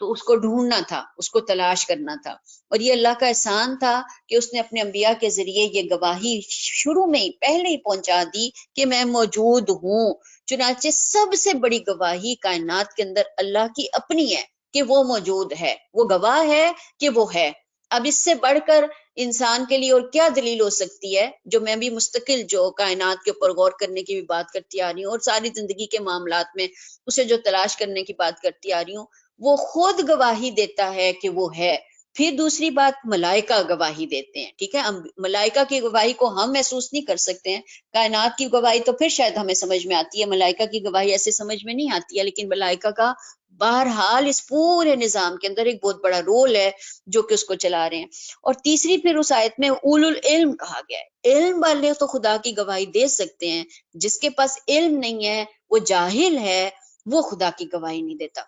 تو اس کو ڈھونڈنا تھا، اس کو تلاش کرنا تھا، اور یہ اللہ کا احسان تھا کہ اس نے اپنے انبیاء کے ذریعے یہ گواہی شروع میں ہی پہلے ہی پہنچا دی کہ میں موجود ہوں۔ چنانچہ سب سے بڑی گواہی کائنات کے اندر اللہ کی اپنی ہے کہ وہ موجود ہے، وہ گواہ ہے کہ وہ ہے۔ اب اس سے بڑھ کر انسان کے لیے اور کیا دلیل ہو سکتی ہے، جو میں بھی مستقل جو کائنات کے اوپر غور کرنے کی بھی بات کرتی آ رہی ہوں اور ساری زندگی کے معاملات میں اسے جو تلاش کرنے کی بات کرتی آ رہی ہوں، وہ خود گواہی دیتا ہے کہ وہ ہے۔ پھر دوسری بات، ملائکہ گواہی دیتے ہیں، ٹھیک ہے، ملائکہ کی گواہی کو ہم محسوس نہیں کر سکتے ہیں، کائنات کی گواہی تو پھر شاید ہمیں سمجھ میں آتی ہے، ملائکہ کی گواہی ایسے سمجھ میں نہیں آتی ہے، لیکن ملائکہ کا بہرحال اس پورے نظام کے اندر ایک بہت بڑا رول ہے جو کہ اس کو چلا رہے ہیں۔ اور تیسری پھر اس آیت میں اولو العلم کہا گیا ہے، علم والے تو خدا کی گواہی دے سکتے ہیں، جس کے پاس علم نہیں ہے، وہ جاہل ہے، وہ خدا کی گواہی نہیں دیتا۔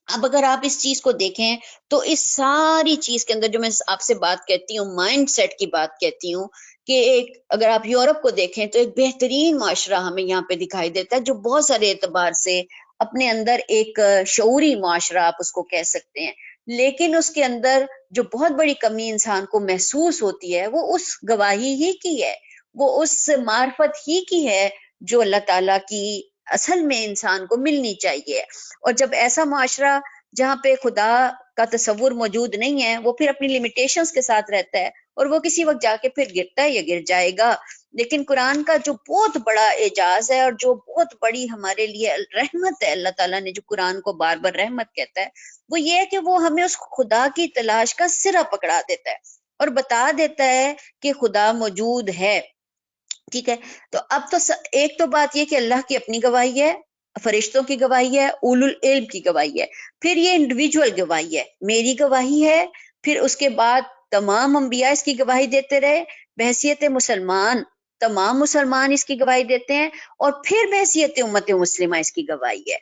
اب اگر آپ اس چیز کو دیکھیں تو اس ساری چیز کے اندر جو میں آپ سے بات کہتی ہوں، مائنڈ سیٹ کی بات کہتی ہوں، کہ ایک اگر آپ یورپ کو دیکھیں تو ایک بہترین معاشرہ ہمیں یہاں پہ دکھائی دیتا ہے، جو بہت سارے اعتبار سے اپنے اندر ایک شعوری معاشرہ آپ اس کو کہہ سکتے ہیں، لیکن اس کے اندر جو بہت بڑی کمی انسان کو محسوس ہوتی ہے وہ اس گواہی ہی کی ہے، وہ اس معرفت ہی کی ہے جو اللہ تعالیٰ کی اصل میں انسان کو ملنی چاہیے۔ اور جب ایسا معاشرہ جہاں پہ خدا کا تصور موجود نہیں ہے، وہ پھر اپنی لمیٹیشنز کے ساتھ رہتا ہے اور وہ کسی وقت جا کے پھر گرتا ہے یا گر جائے گا۔ لیکن قرآن کا جو بہت بڑا اعجاز ہے اور جو بہت بڑی ہمارے لیے رحمت ہے، اللہ تعالیٰ نے جو قرآن کو بار بار رحمت کہتا ہے، وہ یہ ہے کہ وہ ہمیں اس خدا کی تلاش کا سرا پکڑا دیتا ہے اور بتا دیتا ہے کہ خدا موجود ہے، ٹھیک ہے۔ تو اب تو ایک تو بات یہ کہ اللہ کی اپنی گواہی ہے، فرشتوں کی گواہی ہے، اولو العلم کی گواہی ہے، پھر یہ انڈیویجول گواہی ہے، میری گواہی ہے، پھر اس کے بعد تمام انبیاء اس کی گواہی دیتے رہے، بحیثیت مسلمان تمام مسلمان اس کی گواہی دیتے ہیں، اور پھر بحیثیت امت مسلمہ اس کی گواہی ہے۔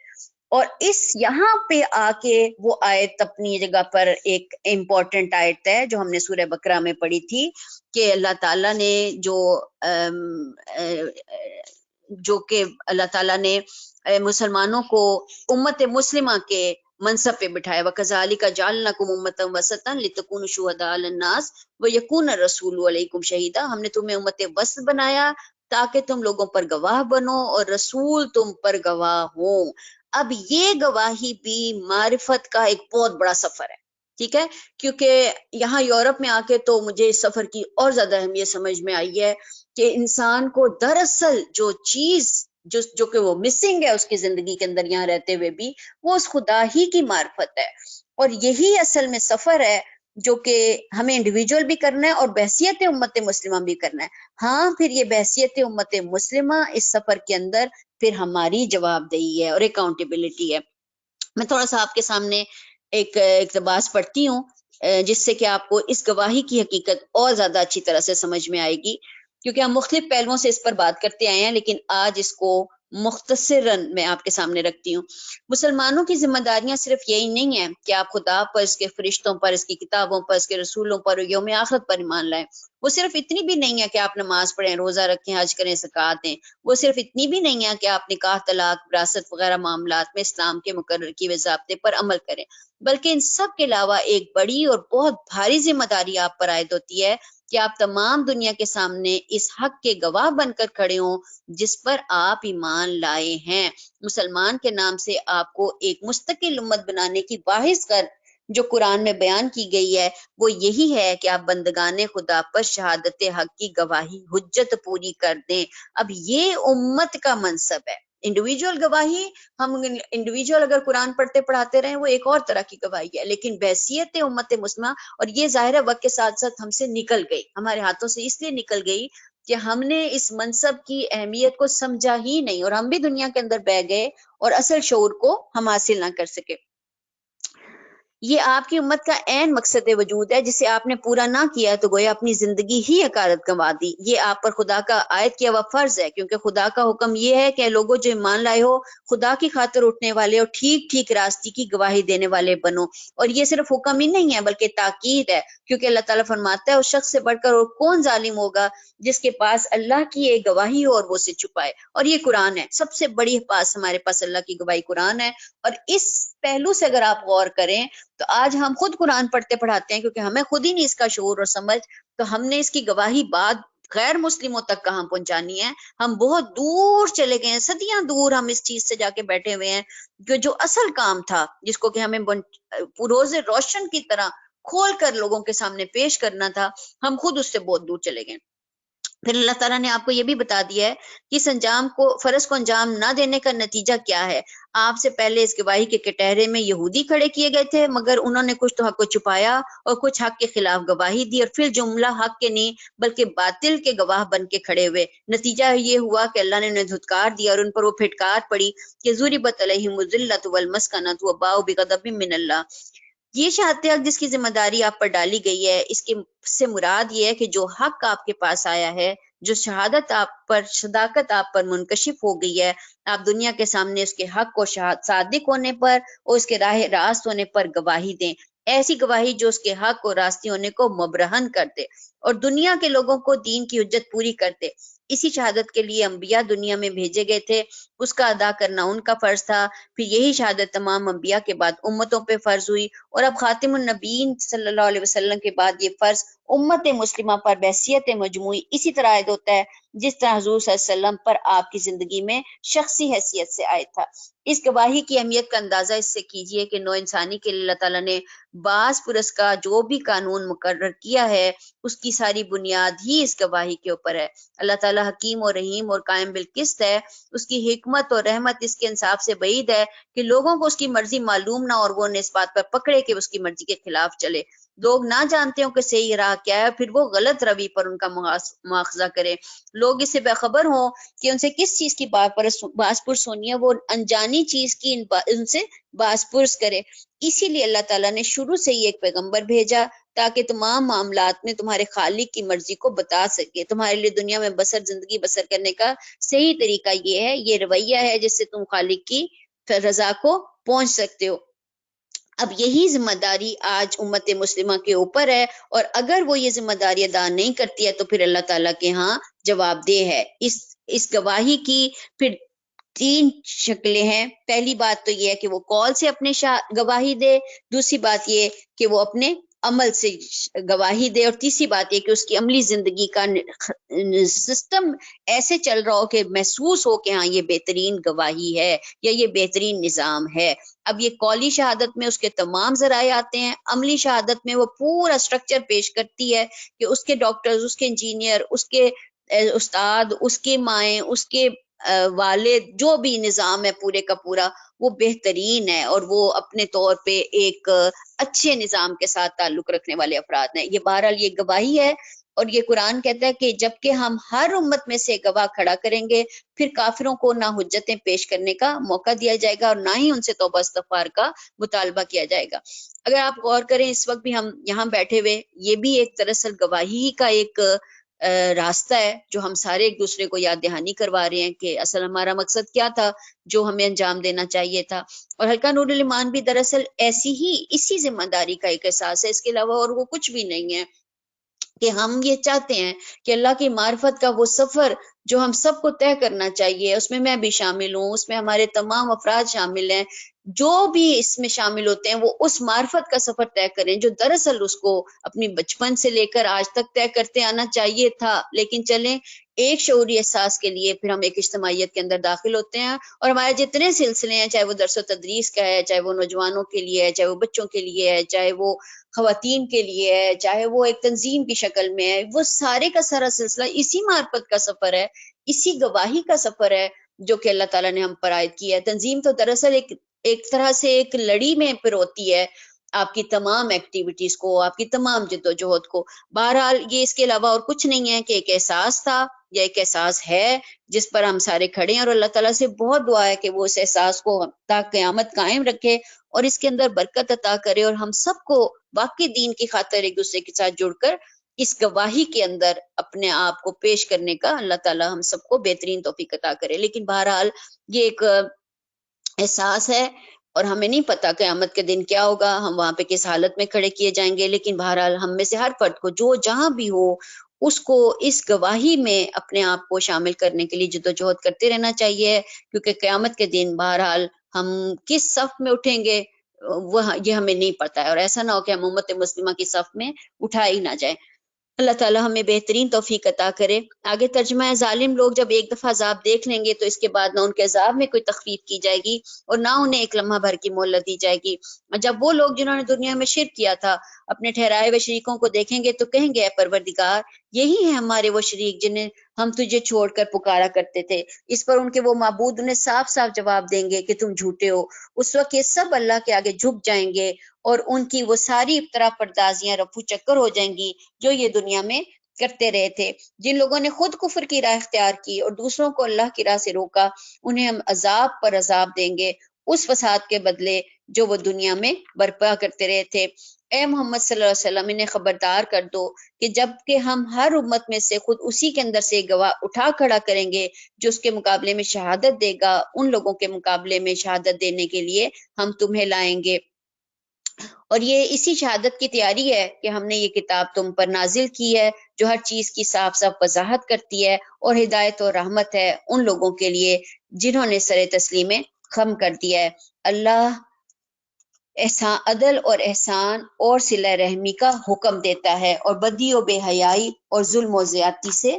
اور اس یہاں پہ آ کے وہ آیت اپنی جگہ پر ایک امپورٹنٹ آیت ہے جو ہم نے سورہ بقرہ میں پڑھی تھی، کہ اللہ تعالیٰ نے جو کہ اللہ تعالیٰ نے مسلمانوں کو امت مسلمہ کے منصب پہ بٹھایا، وَكَذَلِكَ جَعَلْنَاكُمْ أُمَّةً وَسَطًا لِتَكُونُوا شُهَدَاءَ عَلَى النَّاسِ وَيَكُونَ الرَّسُولُ عَلَيْكُمْ شَهِيدًا، ہم نے تمہیں امت وسط بنایا تاکہ تم لوگوں پر گواہ بنو اور رسول تم پر گواہ ہوں۔ اب یہ گواہی بھی معرفت کا ایک بہت بڑا سفر ہے، ٹھیک ہے، کیونکہ یہاں یورپ میں آ کے تو مجھے اس سفر کی اور زیادہ اہمیت سمجھ میں آئی ہے کہ انسان کو دراصل جو چیز جو کہ وہ مسنگ ہے اس کی زندگی کے اندر یہاں رہتے ہوئے بھی، وہ اس خدا ہی کی معرفت ہے، اور یہی اصل میں سفر ہے جو کہ ہمیں انڈیویجول بھی کرنا ہے اور بحیثیت امت مسلمہ بھی کرنا ہے۔ ہاں، پھر یہ بحیثیت امت مسلمہ اس سفر کے اندر پھر ہماری جواب دہی ہے اور اکاؤنٹیبلٹی ہے۔ میں تھوڑا سا آپ کے سامنے ایک اقتباس پڑھتی ہوں جس سے کہ آپ کو اس گواہی کی حقیقت اور زیادہ اچھی طرح سے سمجھ میں آئے گی، کیونکہ ہم مختلف پہلوؤں سے اس پر بات کرتے آئے ہیں، لیکن آج اس کو مختصراً میں آپ کے سامنے رکھتی ہوں۔ مسلمانوں کی ذمہ داریاں صرف یہی نہیں ہیں کہ آپ خدا پر، اس کے فرشتوں پر، اس کی کتابوں پر، اس کے رسولوں پر، یوم آخرت پر ایمان لائیں۔ وہ صرف اتنی بھی نہیں ہے کہ آپ نماز پڑھیں، روزہ رکھیں، حج کریں، زکوٰۃ دیں۔ وہ صرف اتنی بھی نہیں ہے کہ آپ نکاح، طلاق، وراثت وغیرہ معاملات میں اسلام کے مقرر کیے ضابطے پر عمل کریں، بلکہ ان سب کے علاوہ ایک بڑی اور بہت بھاری ذمہ داری آپ پر عائد ہوتی ہے کہ آپ تمام دنیا کے سامنے اس حق کے گواہ بن کر کھڑے ہوں جس پر آپ ایمان لائے ہیں۔ مسلمان کے نام سے آپ کو ایک مستقل امت بنانے کی باعث کر جو قرآن میں بیان کی گئی ہے وہ یہی ہے کہ آپ بندگان خدا پر شہادت حق کی گواہی حجت پوری کر دیں۔ اب یہ امت کا منصب ہے۔ انڈیویجول گواہی، ہم انڈیویجول اگر قرآن پڑھتے پڑھاتے رہیں وہ ایک اور طرح کی گواہی ہے، لیکن بحیثیت امت مسلمہ، اور یہ ظاہر وقت کے ساتھ ساتھ ہم سے نکل گئی، ہمارے ہاتھوں سے اس لیے نکل گئی کہ ہم نے اس منصب کی اہمیت کو سمجھا ہی نہیں، اور ہم بھی دنیا کے اندر بہ گئے اور اصل شعور کو ہم حاصل نہ کر سکے۔ یہ آپ کی امت کا عین مقصد وجود ہے جسے آپ نے پورا نہ کیا تو گویا اپنی زندگی ہی حقارت گنوا دی۔ یہ آپ پر خدا کا عائد کیا ہوا فرض ہے، کیونکہ خدا کا حکم یہ ہے کہ لوگوں جو ایمان لائے ہو خدا کی خاطر اٹھنے والے اور ٹھیک ٹھیک راستے کی گواہی دینے والے بنو۔ اور یہ صرف حکم ہی نہیں ہے بلکہ تاکید ہے، کیونکہ اللہ تعالیٰ فرماتا ہے اس شخص سے بڑھ کر اور کون ظالم ہوگا جس کے پاس اللہ کی ایک گواہی ہو اور وہ اسے چھپائے، اور یہ قرآن ہے۔ سب سے بڑی پاس ہمارے پاس اللہ کی گواہی قرآن ہے، اور اس پہلو سے اگر آپ غور کریں تو آج ہم خود قرآن پڑھتے پڑھاتے ہیں کیونکہ ہمیں خود ہی نہیں اس کا شعور اور سمجھ، تو ہم نے اس کی گواہی بعد غیر مسلموں تک کہاں پہنچانی ہے؟ ہم بہت دور چلے گئے ہیں، صدیاں دور ہم اس چیز سے جا کے بیٹھے ہوئے ہیں کہ جو اصل کام تھا جس کو کہ ہمیں روز روشن کی طرح کھول کر لوگوں کے سامنے پیش کرنا تھا، ہم خود اس سے بہت دور چلے گئے۔ پھر اللہ تعالیٰ نے آپ کو یہ بھی بتا دیا ہے کہ اس انجام کو، فرض کو انجام نہ دینے کا نتیجہ کیا ہے۔ آپ سے پہلے اس گواہی کے کٹہرے میں یہودی کھڑے کیے گئے تھے، مگر انہوں نے کچھ تو حق کو چھپایا اور کچھ حق کے خلاف گواہی دی، اور پھر جملہ حق کے نہیں بلکہ باطل کے گواہ بن کے کھڑے ہوئے۔ نتیجہ یہ ہوا کہ اللہ نے انہیں دھتکار دیا اور ان پر وہ پھٹکار پڑی کہ ضربت علیہم الذلۃ والمسکنۃ وباؤوا بغضب من اللہ۔ یہ شہادت حق جس کی ذمہ داری آپ پر ڈالی گئی ہے، اس کے سے مراد یہ ہے کہ جو حق آپ کے پاس آیا ہے، جو شہادت آپ پر، صداقت آپ پر منکشف ہو گئی ہے، آپ دنیا کے سامنے اس کے حق کو صادق ہونے پر اور اس کے راہ راست ہونے پر گواہی دیں، ایسی گواہی جو اس کے حق اور راستی ہونے کو مبرہن کر دے اور دنیا کے لوگوں کو دین کی حجت پوری کر دے۔ اسی شہادت کے لیے انبیاء دنیا میں بھیجے گئے تھے، اس کا ادا کرنا ان کا فرض تھا۔ پھر یہی شہادت تمام انبیاء کے بعد امتوں پہ فرض ہوئی، اور اب خاتم النبیین صلی اللہ علیہ وسلم کے بعد یہ فرض امت مسلمہ پر بحیثیت مجموعی اسی طرح عائد ہوتا ہے جس طرح حضور صلی اللہ علیہ وسلم پر آپ کی زندگی میں شخصی حیثیت سے عائد تھا۔ اس گواہی کی اہمیت کا اندازہ اس سے کیجئے کہ نوع انسانی کے لیے اللہ تعالیٰ نے بعض پرس کا جو بھی قانون مقرر کیا ہے، اس کی ساری بنیاد ہی اس گواہی کے اوپر ہے۔ اللہ تعالیٰ حکیم اور رحیم اور قائم بالقسط ہے، اس کی حکمت اور رحمت اس کے انصاف سے بعید ہے کہ لوگوں کو اس کی مرضی معلوم نہ اور وہ انہیں اس بات پر پکڑے کہ اس کی مرضی کے خلاف چلے۔ لوگ نہ جانتے ہوں کہ صحیح راہ کیا ہے، پھر وہ غلط روی پر ان کا مواخذہ کرے۔ لوگ اس سے بےخبر ہوں کہ ان سے کس چیز کی باز پرس ہونی ہے، وہ انجانی چیز کی ان سے باز پرس کرے۔ اسی لیے اللہ تعالیٰ نے شروع سے ہی ایک پیغمبر بھیجا تاکہ تمام معاملات میں تمہارے خالق کی مرضی کو بتا سکے۔ تمہارے لیے دنیا میں زندگی بسر کرنے کا صحیح طریقہ یہ ہے، یہ رویہ ہے جس سے تم خالق کی رضا کو پہنچ سکتے ہو۔ اب یہی ذمہ داری آج امت مسلمہ کے اوپر ہے، اور اگر وہ یہ ذمہ داری ادا نہیں کرتی ہے تو پھر اللہ تعالیٰ کے ہاں جواب دہ ہے۔ اس گواہی کی پھر 3 شکلیں ہیں۔ پہلی بات تو یہ ہے کہ وہ قول سے اپنے گواہی دے، دوسری بات یہ کہ وہ اپنے عمل سے گواہی دے، اور تیسری بات یہ کہ اس کی عملی زندگی کا سسٹم ایسے چل رہا ہو کہ محسوس ہو کہ ہاں یہ بہترین گواہی ہے یا یہ بہترین نظام ہے۔ اب یہ قولی شہادت میں اس کے تمام ذرائع آتے ہیں، عملی شہادت میں وہ پورا سٹرکچر پیش کرتی ہے کہ اس کے ڈاکٹرز، اس کے انجینئر، اس کے استاد، اس کے مائیں، اس کے والد، جو بھی نظام ہے پورے کا پورا وہ بہترین ہے، اور وہ اپنے طور پہ ایک اچھے نظام کے ساتھ تعلق رکھنے والے افراد ہیں۔ یہ بہرحال یہ گواہی ہے، اور یہ قرآن کہتا ہے کہ جبکہ ہم ہر امت میں سے گواہ کھڑا کریں گے، پھر کافروں کو نہ حجتیں پیش کرنے کا موقع دیا جائے گا اور نہ ہی ان سے توبہ استغفار کا مطالبہ کیا جائے گا۔ اگر آپ غور کریں، اس وقت بھی ہم یہاں بیٹھے ہوئے، یہ بھی ایک دراصل گواہی کا ایک راستہ ہے جو ہم سارے ایک دوسرے کو یاد دہانی کروا رہے ہیں کہ اصل ہمارا مقصد کیا تھا جو ہمیں انجام دینا چاہیے تھا۔ اور حلقہ نور الایمان بھی دراصل ایسی ہی اسی ذمہ داری کا ایک احساس ہے، اس کے علاوہ اور وہ کچھ بھی نہیں ہے، کہ ہم یہ چاہتے ہیں کہ اللہ کی معرفت کا وہ سفر جو ہم سب کو طے کرنا چاہیے، اس میں میں بھی شامل ہوں، اس میں ہمارے تمام افراد شامل ہیں، جو بھی اس میں شامل ہوتے ہیں وہ اس معرفت کا سفر طے کریں جو دراصل اس کو اپنی بچپن سے لے کر آج تک طے کرتے آنا چاہیے تھا۔ لیکن چلیں، ایک شعوری احساس کے لیے پھر ہم ایک اجتماعیت کے اندر داخل ہوتے ہیں، اور ہمارے جتنے سلسلے ہیں، چاہے وہ درس و تدریس کا ہے، چاہے وہ نوجوانوں کے لیے ہے، چاہے وہ بچوں کے لیے ہے، چاہے وہ خواتین کے لیے ہے، چاہے وہ ایک تنظیم کی شکل میں ہے، وہ سارے کا سارا سلسلہ اسی معرفت کا سفر ہے، اسی گواہی کا سفر ہے جو کہ اللہ تعالیٰ نے ہم پر عائد کیا ہے۔ تنظیم تو دراصل ایک طرح سے ایک لڑی میں پروتی ہے آپ کی تمام ایکٹیویٹیز کو، آپ کی تمام جدوجہد کو۔ بہرحال یہ اس کے علاوہ اور کچھ نہیں ہے کہ ایک احساس تھا یا ایک احساس ہے جس پر ہم سارے کھڑے ہیں، اور اللہ تعالیٰ سے بہت دعا ہے کہ وہ اس احساس کو تا قیامت قائم رکھے اور اس کے اندر برکت عطا کرے، اور ہم سب کو واقعی دین کی خاطر ایک دوسرے کے ساتھ جڑ کر اس گواہی کے اندر اپنے آپ کو پیش کرنے کا اللہ تعالیٰ ہم سب کو بہترین توفیق عطا کرے۔ لیکن بہرحال یہ ایک احساس ہے، اور ہمیں نہیں پتا قیامت کے دن کیا ہوگا، ہم وہاں پہ کس حالت میں کھڑے کیے جائیں گے، لیکن بہرحال ہم میں سے ہر فرد کو جو جہاں بھی ہو اس کو اس گواہی میں اپنے آپ کو شامل کرنے کے لیے جدوجہد کرتے رہنا چاہیے، کیونکہ قیامت کے دن بہرحال ہم کس صف میں اٹھیں گے وہ یہ ہمیں نہیں پتا ہے، اور ایسا نہ ہو کہ ہم امت مسلمہ کی صف میں اٹھائے ہی نہ جائیں۔ اللہ تعالیٰ ہمیں بہترین توفیق عطا کرے۔ آگے ترجمہ ہے، ظالم لوگ جب ایک دفعہ عذاب دیکھ لیں گے تو اس کے بعد نہ ان کے عذاب میں کوئی تخفیف کی جائے گی اور نہ انہیں ایک لمحہ بھر کی مہلت دی جائے گی۔ جب وہ لوگ جنہوں نے دنیا میں شرک کیا تھا اپنے ٹھہرائے ہوئے شریکوں کو دیکھیں گے تو کہیں گے، اے پروردگار، یہی ہیں ہمارے وہ شریک جنہیں ہم تجھے چھوڑ کر پکارا کرتے تھے۔ اس پر ان کے وہ معبود انہیں صاف صاف جواب دیں گے کہ تم جھوٹے ہو۔ اس وقت یہ سب اللہ کے آگے جھک جائیں گے اور ان کی وہ ساری افطرا پردازیاں رفو چکر ہو جائیں گی جو یہ دنیا میں کرتے رہے تھے۔ جن لوگوں نے خود کفر کی راہ اختیار کی اور دوسروں کو اللہ کی راہ سے روکا، انہیں ہم عذاب پر عذاب دیں گے اس فساد کے بدلے جو وہ دنیا میں برپا کرتے رہے تھے۔ اے محمد صلی اللہ علیہ وسلم، انہیں خبردار کر دو کہ جب کہ ہم ہر امت میں سے خود اسی کے اندر سے گواہ اٹھا کھڑا کریں گے جو اس کے مقابلے میں شہادت دے گا، ان لوگوں کے مقابلے میں شہادت دینے کے لیے ہم تمہیں لائیں گے۔ اور یہ اسی شہادت کی تیاری ہے کہ ہم نے یہ کتاب تم پر نازل کی ہے جو ہر چیز کی صاف صاف وضاحت کرتی ہے اور ہدایت اور رحمت ہے ان لوگوں کے لیے جنہوں نے سر تسلیم خم کر دیا ہے۔ اللہ احسان، عدل اور احسان اور صلہ رحمی کا حکم دیتا ہے اور بدی و بے حیائی اور ظلم و زیادتی سے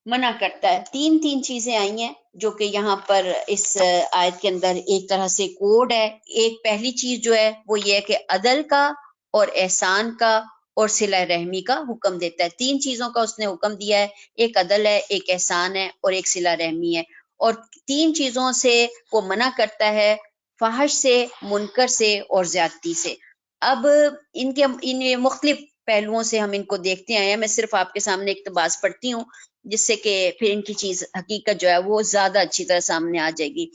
منع کرتا ہے۔ تین چیزیں آئی ہیں جو کہ یہاں پر اس آیت کے اندر ایک طرح سے کوڈ ہے۔ ایک پہلی چیز جو ہے وہ یہ ہے کہ عدل کا اور احسان کا اور صلہ رحمی کا حکم دیتا ہے۔ تین چیزوں کا اس نے حکم دیا ہے، ایک عدل ہے، ایک احسان ہے اور ایک صلہ رحمی ہے، اور تین چیزوں سے وہ منع کرتا ہے، فحش سے، منکر سے اور زیادتی سے۔ اب ان مختلف پہلوؤں سے ہم ان کو دیکھتے آئے ہیں۔ میں صرف آپ کے سامنے اقتباس پڑھتی ہوں جس سے کہ پھر ان کی چیز حقیقت جو ہے وہ زیادہ اچھی طرح سامنے آ جائے گی۔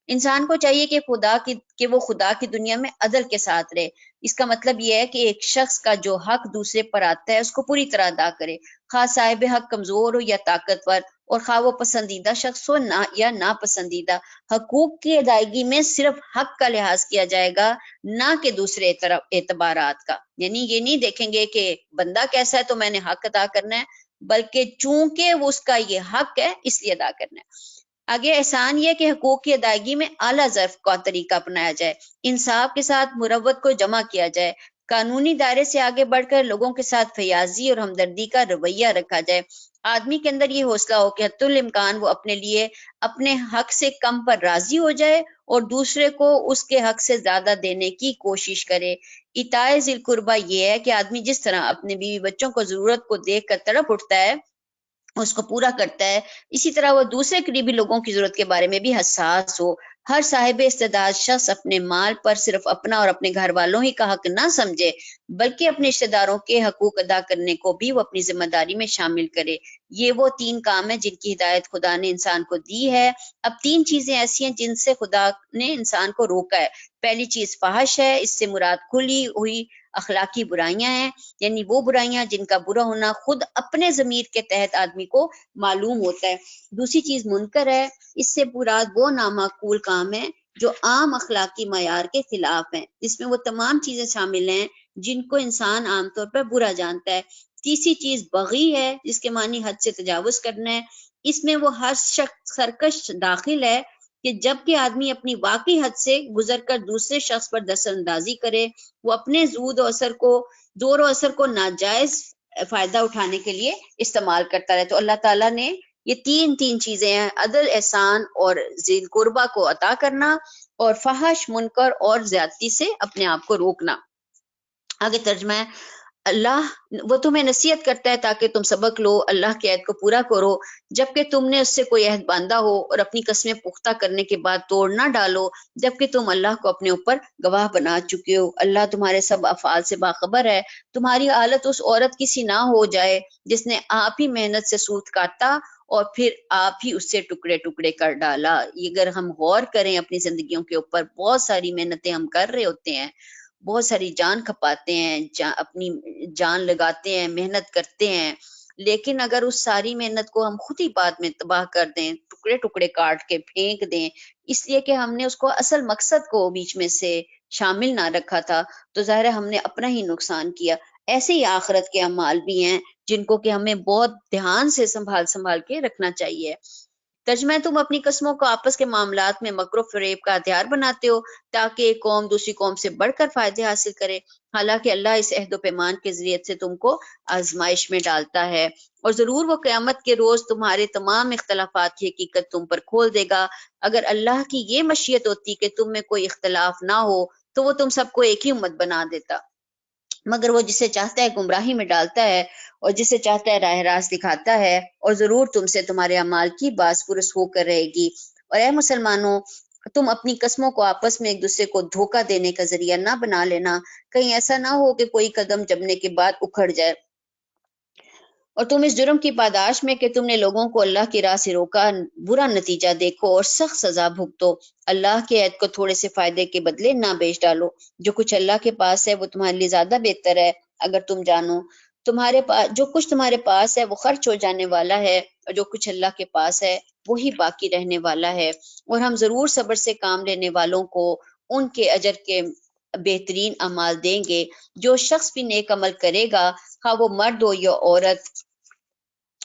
انسان کو چاہیے کہ وہ خدا کی دنیا میں عدل کے ساتھ رہے۔ اس کا مطلب یہ ہے کہ ایک شخص کا جو حق دوسرے پر آتا ہے اس کو پوری طرح ادا کرے، خواہ صاحب حق کمزور ہو یا طاقتور، اور خواہ وہ پسندیدہ شخص ہو یا ناپسندیدہ۔ حقوق کی ادائیگی میں صرف حق کا لحاظ کیا جائے گا، نہ کہ دوسرے اعتبارات کا۔ یعنی یہ نہیں دیکھیں گے کہ بندہ کیسا ہے تو میں نے حق ادا کرنا ہے، بلکہ چونکہ وہ اس کا یہ حق ہے اس لیے ادا کرنا ہے۔ آگے احسان یہ کہ حقوق کی ادائیگی میں اعلیٰ ظرف کا طریقہ اپنایا جائے، انصاف کے ساتھ مروت کو جمع کیا جائے، قانونی دائرے سے آگے بڑھ کر لوگوں کے ساتھ فیاضی اور ہمدردی کا رویہ رکھا جائے۔ آدمی کے اندر یہ حوصلہ ہو کہ حتی الامکان وہ اپنے لیے اپنے حق سے کم پر راضی ہو جائے اور دوسرے کو اس کے حق سے زیادہ دینے کی کوشش کرے۔ اطاعت ذی القربہ یہ ہے کہ آدمی جس طرح اپنے بیوی بچوں کو ضرورت کو دیکھ کر تڑپ اٹھتا ہے، اس کو پورا کرتا ہے، اسی طرح وہ دوسرے قریبی لوگوں کی ضرورت کے بارے میں بھی حساس ہو۔ ہر صاحب استعداد شخص اپنے مال پر صرف اپنا اور اپنے گھر والوں ہی کا حق نہ سمجھے، بلکہ اپنے رشتہ داروں کے حقوق ادا کرنے کو بھی وہ اپنی ذمہ داری میں شامل کرے۔ یہ وہ تین کام ہیں جن کی ہدایت خدا نے انسان کو دی ہے۔ اب تین چیزیں ایسی ہیں جن سے خدا نے انسان کو روکا ہے۔ پہلی چیز فحش ہے، اس سے مراد کھلی ہوئی اخلاقی برائیاں ہیں، یعنی وہ برائیاں جن کا برا ہونا خود اپنے ضمیر کے تحت آدمی کو معلوم ہوتا ہے۔ دوسری چیز منکر ہے، اس سے مراد وہ نامعقول کام ہے جو عام اخلاقی معیار کے خلاف ہیں، جس میں وہ تمام چیزیں شامل ہیں جن کو انسان عام طور پر برا جانتا ہے۔ تیسری چیز بغی ہے، جس کے معنی حد سے تجاوز کرنا ہے۔ اس میں وہ ہر شخص سرکش داخل ہے کہ جب کہ آدمی اپنی واقعی حد سے گزر کر دوسرے شخص پر دست اندازی کرے، وہ اپنے زور و اثر کو ناجائز فائدہ اٹھانے کے لیے استعمال کرتا رہے۔ تو اللہ تعالیٰ نے یہ تین چیزیں ہیں، عدل، احسان اور ذی القربہ کو عطا کرنا، اور فحش، منکر اور زیادتی سے اپنے آپ کو روکنا۔ آگے ترجمہ ہے، اللہ وہ تمہیں نصیحت کرتا ہے تاکہ تم سبق لو، اللہ کے عہد کو پورا کرو جبکہ تم نے اس سے کوئی عہد باندھا ہو، اور اپنی قسمیں پختہ کرنے کے بعد توڑ نہ ڈالو جبکہ تم اللہ کو اپنے اوپر گواہ بنا چکے ہو۔ اللہ تمہارے سب افعال سے باخبر ہے۔ تمہاری حالت اس عورت کی سی نہ ہو جائے جس نے آپ ہی محنت سے سوت کاٹا اور پھر آپ ہی اس سے ٹکڑے ٹکڑے کر ڈالا۔ اگر ہم غور کریں اپنی زندگیوں کے اوپر، بہت ساری محنتیں ہم کر رہے ہوتے ہیں، بہت ساری جان کھپاتے ہیں، اپنی جان لگاتے ہیں، محنت کرتے ہیں، لیکن اگر اس ساری محنت کو ہم خود ہی بعد میں تباہ کر دیں، ٹکڑے ٹکڑے کاٹ کے پھینک دیں، اس لیے کہ ہم نے اس کو اصل مقصد کو بیچ میں سے شامل نہ رکھا تھا، تو ظاہر ہے ہم نے اپنا ہی نقصان کیا۔ ایسے ہی آخرت کے اعمال بھی ہیں جن کو کہ ہمیں بہت دھیان سے سنبھال کے رکھنا چاہیے۔ ترجمہ ہے، تم اپنی قسموں کو آپس کے معاملات میں مکر و فریب کا ہتھیار بناتے ہو تاکہ ایک قوم دوسری قوم سے بڑھ کر فائدے حاصل کرے، حالانکہ اللہ اس عہد و پیمان کے ذریعے سے تم کو آزمائش میں ڈالتا ہے، اور ضرور وہ قیامت کے روز تمہارے تمام اختلافات کی حقیقت تم پر کھول دے گا۔ اگر اللہ کی یہ مشیت ہوتی کہ تم میں کوئی اختلاف نہ ہو تو وہ تم سب کو ایک ہی امت بنا دیتا، مگر وہ جسے چاہتا ہے گمراہی میں ڈالتا ہے اور جسے چاہتا ہے راہ راست دکھاتا ہے، اور ضرور تم سے تمہارے اعمال کی باز پرس ہو کر رہے گی۔ اور اے مسلمانوں، تم اپنی قسموں کو آپس میں ایک دوسرے کو دھوکہ دینے کا ذریعہ نہ بنا لینا، کہیں ایسا نہ ہو کہ کوئی قدم جمنے کے بعد اکھڑ جائے، اور تم اس جرم کی پاداش میں کہ تم نے لوگوں کو اللہ کی راہ سے روکا برا نتیجہ دیکھو اور سخت سزا بھگتو۔ اللہ کے عہد کو تھوڑے سے فائدے کے بدلے نہ بیچ ڈالو، جو کچھ اللہ کے پاس ہے وہ تمہارے لیے زیادہ بہتر ہے اگر تم جانو۔ تمہارے پاس جو کچھ تمہارے پاس ہے وہ خرچ ہو جانے والا ہے، اور جو کچھ اللہ کے پاس ہے وہی باقی رہنے والا ہے، اور ہم ضرور صبر سے کام لینے والوں کو ان کے اجر کے بہترین اعمال دیں گے۔ جو شخص بھی نیک عمل کرے گا، خواہ وہ مرد ہو یا عورت،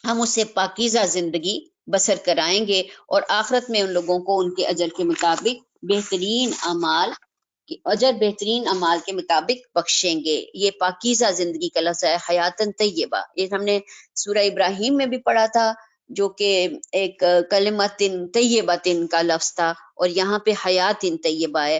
ہم اسے پاکیزہ زندگی بسر کرائیں گے، اور آخرت میں ان لوگوں کو ان کے اجر کے مطابق بہترین اعمال کے مطابق بخشیں گے۔ یہ پاکیزہ زندگی کا لفظ ہے، حیاتن طیبہ، یہ ہم نے سورہ ابراہیم میں بھی پڑھا تھا، جو کہ ایک کلمتن طیبتن کا لفظ تھا، اور یہاں پہ حیاتن طیبہ ہے۔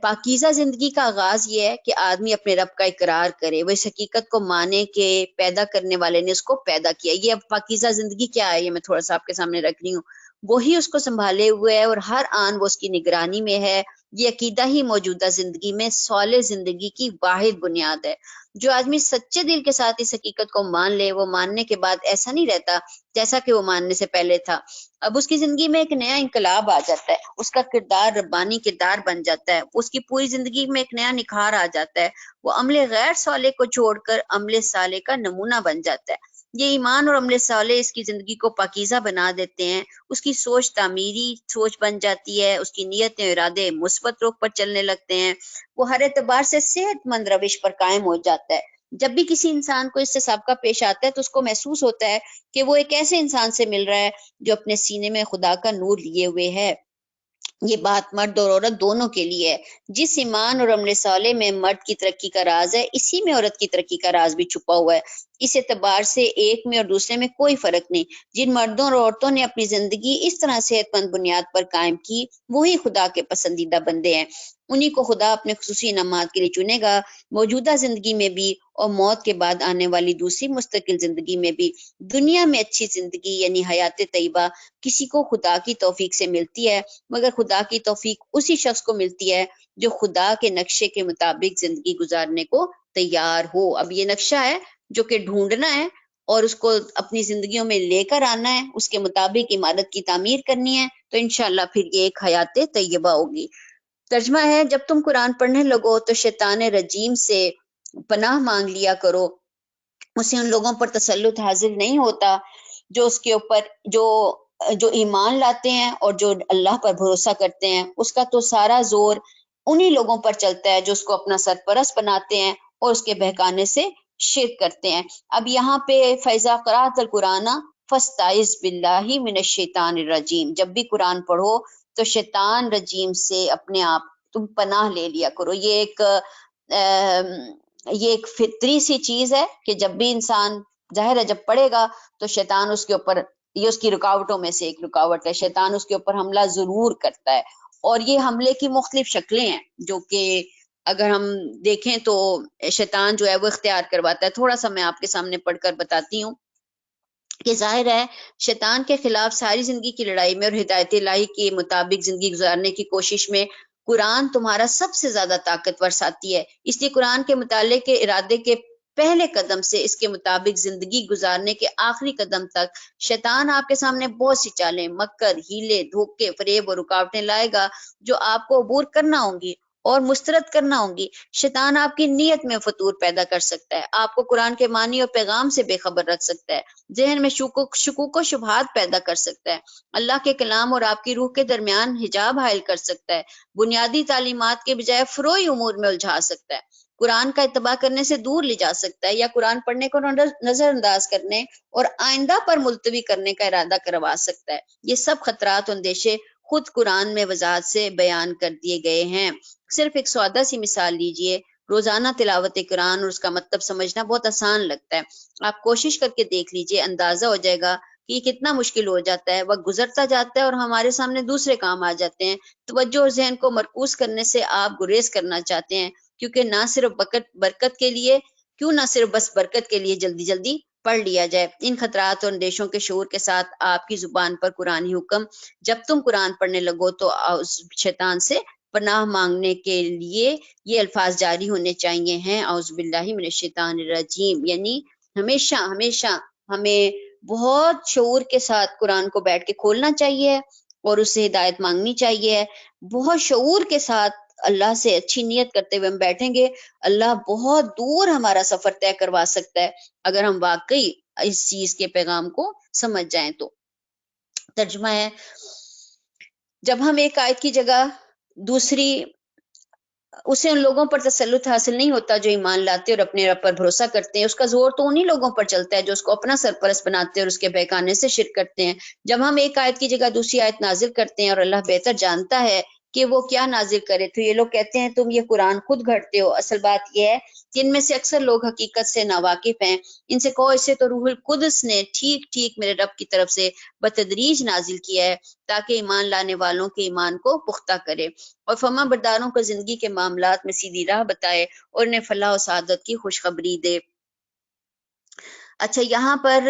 پاکیزہ زندگی کا آغاز یہ ہے کہ آدمی اپنے رب کا اقرار کرے، وہ اس حقیقت کو مانے کہ پیدا کرنے والے نے اس کو پیدا کیا۔ یہ اب پاکیزہ زندگی کیا ہے، یہ میں تھوڑا سا آپ کے سامنے رکھ رہی ہوں۔ وہی اس کو سنبھالے ہوئے ہے اور ہر آن وہ اس کی نگرانی میں ہے۔ یہ عقیدہ ہی موجودہ زندگی میں صالح زندگی کی واحد بنیاد ہے۔ جو آدمی سچے دل کے ساتھ اس حقیقت کو مان لے، وہ ماننے کے بعد ایسا نہیں رہتا جیسا کہ وہ ماننے سے پہلے تھا۔ اب اس کی زندگی میں ایک نیا انقلاب آ جاتا ہے، اس کا کردار ربانی کردار بن جاتا ہے، اس کی پوری زندگی میں ایک نیا نکھار آ جاتا ہے، وہ عمل غیر صالح کو چھوڑ کر عمل صالح کا نمونہ بن جاتا ہے۔ یہ ایمان اور عمل صالح اس کی زندگی کو پاکیزہ بنا دیتے ہیں، اس کی سوچ تعمیری سوچ بن جاتی ہے، اس کی نیتیں ارادے مثبت رخ پر چلنے لگتے ہیں، وہ ہر اعتبار سے صحت مند روش پر قائم ہو جاتا ہے۔ جب بھی کسی انسان کو اس سے سابقہ پیش آتا ہے تو اس کو محسوس ہوتا ہے کہ وہ ایک ایسے انسان سے مل رہا ہے جو اپنے سینے میں خدا کا نور لیے ہوئے ہے۔ یہ بات مرد اور عورت دونوں کے لیے ہے۔ جس ایمان اور عمل صالح میں مرد کی ترقی کا راز ہے، اسی میں عورت کی ترقی کا راز بھی چھپا ہوا ہے۔ اس اعتبار سے ایک میں اور دوسرے میں کوئی فرق نہیں۔ جن مردوں اور عورتوں نے اپنی زندگی اس طرح صحت مند بنیاد پر قائم کی، وہی خدا کے پسندیدہ بندے ہیں، انہی کو خدا اپنے خصوصی انعامات کے لیے چنے گا، موجودہ زندگی میں بھی اور موت کے بعد آنے والی دوسری مستقل زندگی میں بھی۔ دنیا میں اچھی زندگی یعنی حیات طیبہ کسی کو خدا کی توفیق سے ملتی ہے، مگر خدا کی توفیق اسی شخص کو ملتی ہے جو خدا کے نقشے کے مطابق زندگی گزارنے کو تیار ہو۔ اب یہ نقشہ ہے جو کہ ڈھونڈنا ہے اور اس کو اپنی زندگیوں میں لے کر آنا ہے، اس کے مطابق عمارت کی تعمیر کرنی ہے، تو انشاءاللہ پھر یہ ایک حیات طیبہ ہوگی۔ ترجمہ ہے، جب تم قرآن پڑھنے لگو تو شیطان رجیم سے پناہ مانگ لیا کرو، اسے ان لوگوں پر تسلط حاصل نہیں ہوتا جو اس کے اوپر جو ایمان لاتے ہیں اور جو اللہ پر بھروسہ کرتے ہیں، اس کا تو سارا زور انہی لوگوں پر چلتا ہے جو اس کو اپنا سرپرست بناتے ہیں اور اس کے بہکانے سے شرک کرتے ہیں۔ اب یہاں پہ فَإِذَا قَرَأْتَ الْقُرْآنَ فَاسْتَعِذْ بِاللَّهِ مِنَ الشَّيْطَانِ الرَّجِيمِ، جب بھی قرآن پڑھو تو شیطان رجیم سے اپنے آپ تم پناہ لے لیا کرو۔ یہ ایک فطری سی چیز ہے کہ جب بھی انسان ظاہر ہے جب پڑھے گا تو شیطان اس کے اوپر، یہ اس کی رکاوٹوں میں سے ایک رکاوٹ ہے، شیطان اس کے اوپر حملہ ضرور کرتا ہے، اور یہ حملے کی مختلف شکلیں ہیں جو کہ اگر ہم دیکھیں تو شیطان جو ہے وہ اختیار کرواتا ہے۔ تھوڑا سا میں آپ کے سامنے پڑھ کر بتاتی ہوں کہ ظاہر ہے شیطان کے خلاف ساری زندگی کی لڑائی میں اور ہدایت الہی کے مطابق زندگی گزارنے کی کوشش میں قرآن تمہارا سب سے زیادہ طاقتور ساتھی ہے۔ اس لیے قرآن کے مطالعے کے ارادے کے پہلے قدم سے اس کے مطابق زندگی گزارنے کے آخری قدم تک شیطان آپ کے سامنے بہت سی چالیں، مکر، ہیلے، دھوکے، فریب اور رکاوٹیں لائے گا جو آپ کو عبور کرنا ہوں گی اور مسترد کرنا ہوں گی۔ شیطان آپ کی نیت میں فطور پیدا کر سکتا ہے، آپ کو قرآن کے معنی اور پیغام سے بے خبر رکھ سکتا ہے، ذہن میں شکوک و شبہات پیدا کر سکتا ہے، اللہ کے کلام اور آپ کی روح کے درمیان حجاب حائل کر سکتا ہے، بنیادی تعلیمات کے بجائے فروعی امور میں الجھا سکتا ہے، قرآن کا اتباع کرنے سے دور لے جا سکتا ہے، یا قرآن پڑھنے کو نظر انداز کرنے اور آئندہ پر ملتوی کرنے کا ارادہ کروا سکتا ہے۔ یہ سب خطرات و اندیشے خود قرآن میں وضاحت سے بیان کر دیے گئے ہیں۔ صرف ایک سادہ سی مثال لیجئے، روزانہ تلاوت قرآن اور اس کا مطلب سمجھنا بہت آسان لگتا ہے، آپ کوشش کر کے دیکھ لیجئے، اندازہ ہو جائے گا کہ یہ کتنا مشکل ہو جاتا ہے۔ وقت گزرتا جاتا ہے اور ہمارے سامنے دوسرے کام آ جاتے ہیں، توجہ اور ذہن کو مرکوز کرنے سے آپ گریز کرنا چاہتے ہیں، کیونکہ نہ صرف برکت کے لیے، کیوں نہ صرف بس برکت کے لیے جلدی جلدی پڑھ لیا جائے۔ ان خطرات اور اندیشوں کے شعور کے ساتھ آپ کی زبان پر قرآنی حکم، جب تم قرآن پڑھنے لگو تو شیطان سے پناہ مانگنے کے لیے یہ الفاظ جاری ہونے چاہیے ہیں، اعوذ باللہ من الشیطان الرجیم، یعنی ہمیشہ ہمیشہ ہمیں بہت شعور کے ساتھ قرآن کو بیٹھ کے کھولنا چاہیے اور اس سے ہدایت مانگنی چاہیے۔ بہت شعور کے ساتھ اللہ سے اچھی نیت کرتے ہوئے ہم بیٹھیں گے، اللہ بہت دور ہمارا سفر طے کروا سکتا ہے اگر ہم واقعی اس چیز کے پیغام کو سمجھ جائیں تو۔ ترجمہ ہے، جب ہم ایک آیت کی جگہ دوسری، اسے ان لوگوں پر تسلط حاصل نہیں ہوتا جو ایمان لاتے اور اپنے رب پر بھروسہ کرتے ہیں، اس کا زور تو انہی لوگوں پر چلتا ہے جو اس کو اپنا سرپرست بناتے ہیں اور اس کے بہکانے سے شرک کرتے ہیں۔ جب ہم ایک آیت کی جگہ دوسری آیت نازل کرتے ہیں اور اللہ بہتر جانتا ہے کہ وہ کیا نازل کرے، تو یہ لوگ کہتے ہیں تم یہ قرآن خود گھڑتے ہو۔ اصل بات یہ ہے کہ ان میں سے اکثر لوگ حقیقت سے ناواقف ہیں۔ ان سے کہو اسے تو روح القدس نے ٹھیک ٹھیک میرے رب کی طرف سے بتدریج نازل کیا ہے تاکہ ایمان لانے والوں کے ایمان کو پختہ کرے اور فرما برداروں کو زندگی کے معاملات میں سیدھی راہ بتائے اور انہیں فلاح و سعادت کی خوشخبری دے۔ اچھا، یہاں پر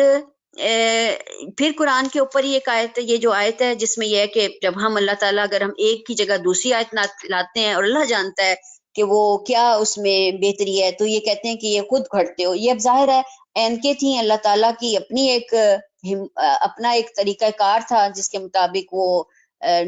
پھر قرآن کے اوپر یہ ایک آیت، یہ جو آیت ہے جس میں یہ ہے کہ جب ہم اللہ تعالیٰ، اگر ہم ایک کی جگہ دوسری آیت لاتے ہیں اور اللہ جانتا ہے کہ وہ کیا اس میں بہتری ہے، تو یہ کہتے ہیں کہ یہ خود گھڑتے ہو۔ یہ اب ظاہر ہے اینکیں تھیں، اللہ تعالیٰ کی اپنی اپنا ایک طریقہ کار تھا جس کے مطابق وہ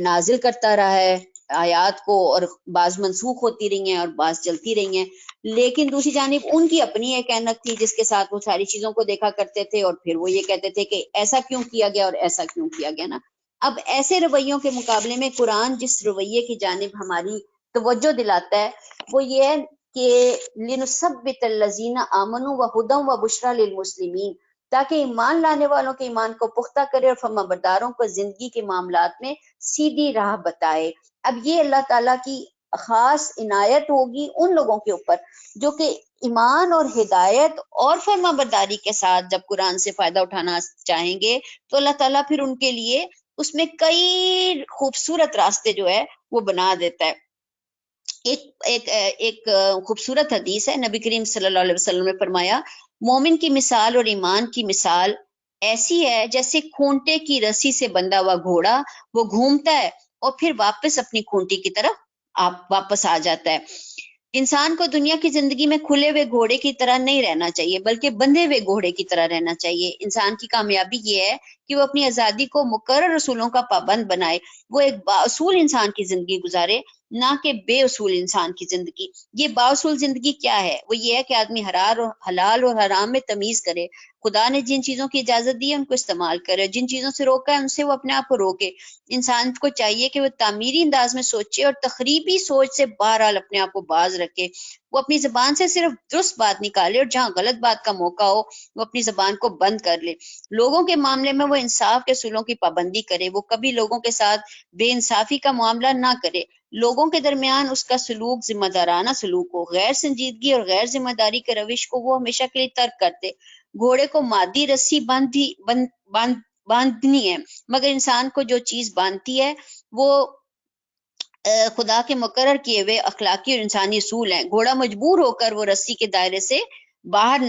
نازل کرتا رہا ہے آیات کو، اور بعض منسوخ ہوتی رہی ہیں اور بعض چلتی رہی ہیں، لیکن دوسری جانب ان کی اپنی ایک اینک تھی جس کے ساتھ وہ ساری چیزوں کو دیکھا کرتے تھے اور پھر وہ یہ کہتے تھے کہ ایسا کیوں کیا گیا اور ایسا کیوں کیا گیا نا۔ اب ایسے رویوں کے مقابلے میں قرآن جس رویے کی جانب ہماری توجہ دلاتا ہے وہ یہ ہے کہ لِنُثَبِّتَ الَّذِينَ آمَنُوا وَهُدًى وَبُشْرَى لِلْمُسْلِمِينَ، تاکہ ایمان لانے والوں کے ایمان کو پختہ کرے اور فرما برداروں کو زندگی کے معاملات میں سیدھی راہ بتائے۔ اب یہ اللہ تعالیٰ کی خاص عنایت ہوگی ان لوگوں کے اوپر جو کہ ایمان اور ہدایت اور فرما برداری کے ساتھ جب قرآن سے فائدہ اٹھانا چاہیں گے تو اللہ تعالیٰ پھر ان کے لیے اس میں کئی خوبصورت راستے جو ہے وہ بنا دیتا ہے۔ ایک خوبصورت حدیث ہے، نبی کریم صلی اللہ علیہ وسلم نے فرمایا، مومن کی مثال اور ایمان کی مثال ایسی ہے جیسے کھونٹے کی رسی سے بندھا ہوا گھوڑا، وہ گھومتا ہے اور پھر واپس اپنی کھونٹی کی طرف واپس آ جاتا ہے۔ انسان کو دنیا کی زندگی میں کھلے ہوئے گھوڑے کی طرح نہیں رہنا چاہیے بلکہ بندھے ہوئے گھوڑے کی طرح رہنا چاہیے۔ انسان کی کامیابی یہ ہے کہ وہ اپنی آزادی کو مقرر اصولوں کا پابند بنائے، وہ ایک بااصول انسان کی زندگی گزارے، نہ کہ بے اصول انسان کی زندگی۔ یہ بااصول زندگی کیا ہے؟ وہ یہ ہے کہ آدمی حلال اور حرام میں تمیز کرے، خدا نے جن چیزوں کی اجازت دی ہے ان کو استعمال کرے، جن چیزوں سے روکا ہے ان سے وہ اپنے آپ کو روکے۔ انسان کو چاہیے کہ وہ تعمیری انداز میں سوچے اور تخریبی سوچ سے بہرحال اپنے آپ کو باز رکھے۔ وہ اپنی زبان سے صرف درست بات نکالے اور جہاں غلط بات کا موقع ہو وہ اپنی زبان کو بند کر لے۔ لوگوں کے معاملے میں وہ انصاف کے اصولوں کی پابندی کرے، وہ کبھی لوگوں کے ساتھ بے انصافی کا معاملہ نہ کرے، لوگوں کے درمیان اس کا سلوک ذمہ دارانہ سلوک ہو، غیر سنجیدگی اور غیر ذمہ داری کے روش کو وہ ہمیشہ کے لیے ترک کر دے۔ گھوڑے کو مادی رسی باندھنی ہے، مگر انسان کو جو چیز باندھتی ہے وہ خدا کے مقرر کیے ہوئے اخلاقی اور انسانی اصول ہیں۔ گھوڑا مجبور ہو کر وہ رسی کے دائرے سے باہر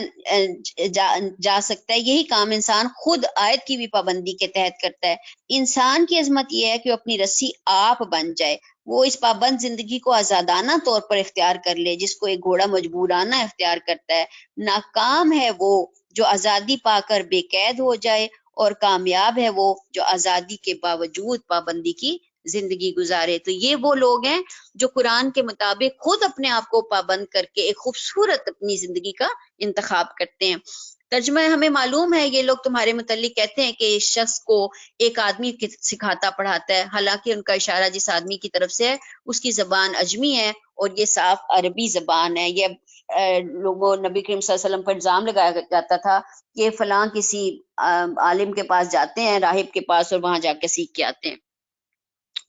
جا سکتا ہے، یہی کام انسان خود آیت کی بھی پابندی کے تحت کرتا ہے۔ انسان کی عظمت یہ ہے کہ وہ اپنی رسی آپ بن جائے، وہ اس پابند زندگی کو آزادانہ طور پر اختیار کر لے جس کو ایک گھوڑا مجبورانہ اختیار کرتا ہے۔ ناکام ہے وہ جو آزادی پا کر بے قید ہو جائے اور کامیاب ہے وہ جو آزادی کے باوجود پابندی کی زندگی گزارے۔ تو یہ وہ لوگ ہیں جو قرآن کے مطابق خود اپنے آپ کو پابند کر کے ایک خوبصورت اپنی زندگی کا انتخاب کرتے ہیں۔ ترجمہ ہے ہمیں معلوم ہے یہ لوگ تمہارے متعلق کہتے ہیں کہ اس شخص کو ایک آدمی سکھاتا پڑھاتا ہے، حالانکہ ان کا اشارہ جس آدمی کی طرف سے ہے اس کی زبان عجمی ہے اور یہ صاف عربی زبان ہے۔ یہ لوگوں نبی کریم صلی اللہ علیہ وسلم پر الزام لگایا جاتا تھا کہ فلاں کسی عالم کے پاس جاتے ہیں، راہب کے پاس، اور وہاں جا کے سیکھ کے آتے ہیں۔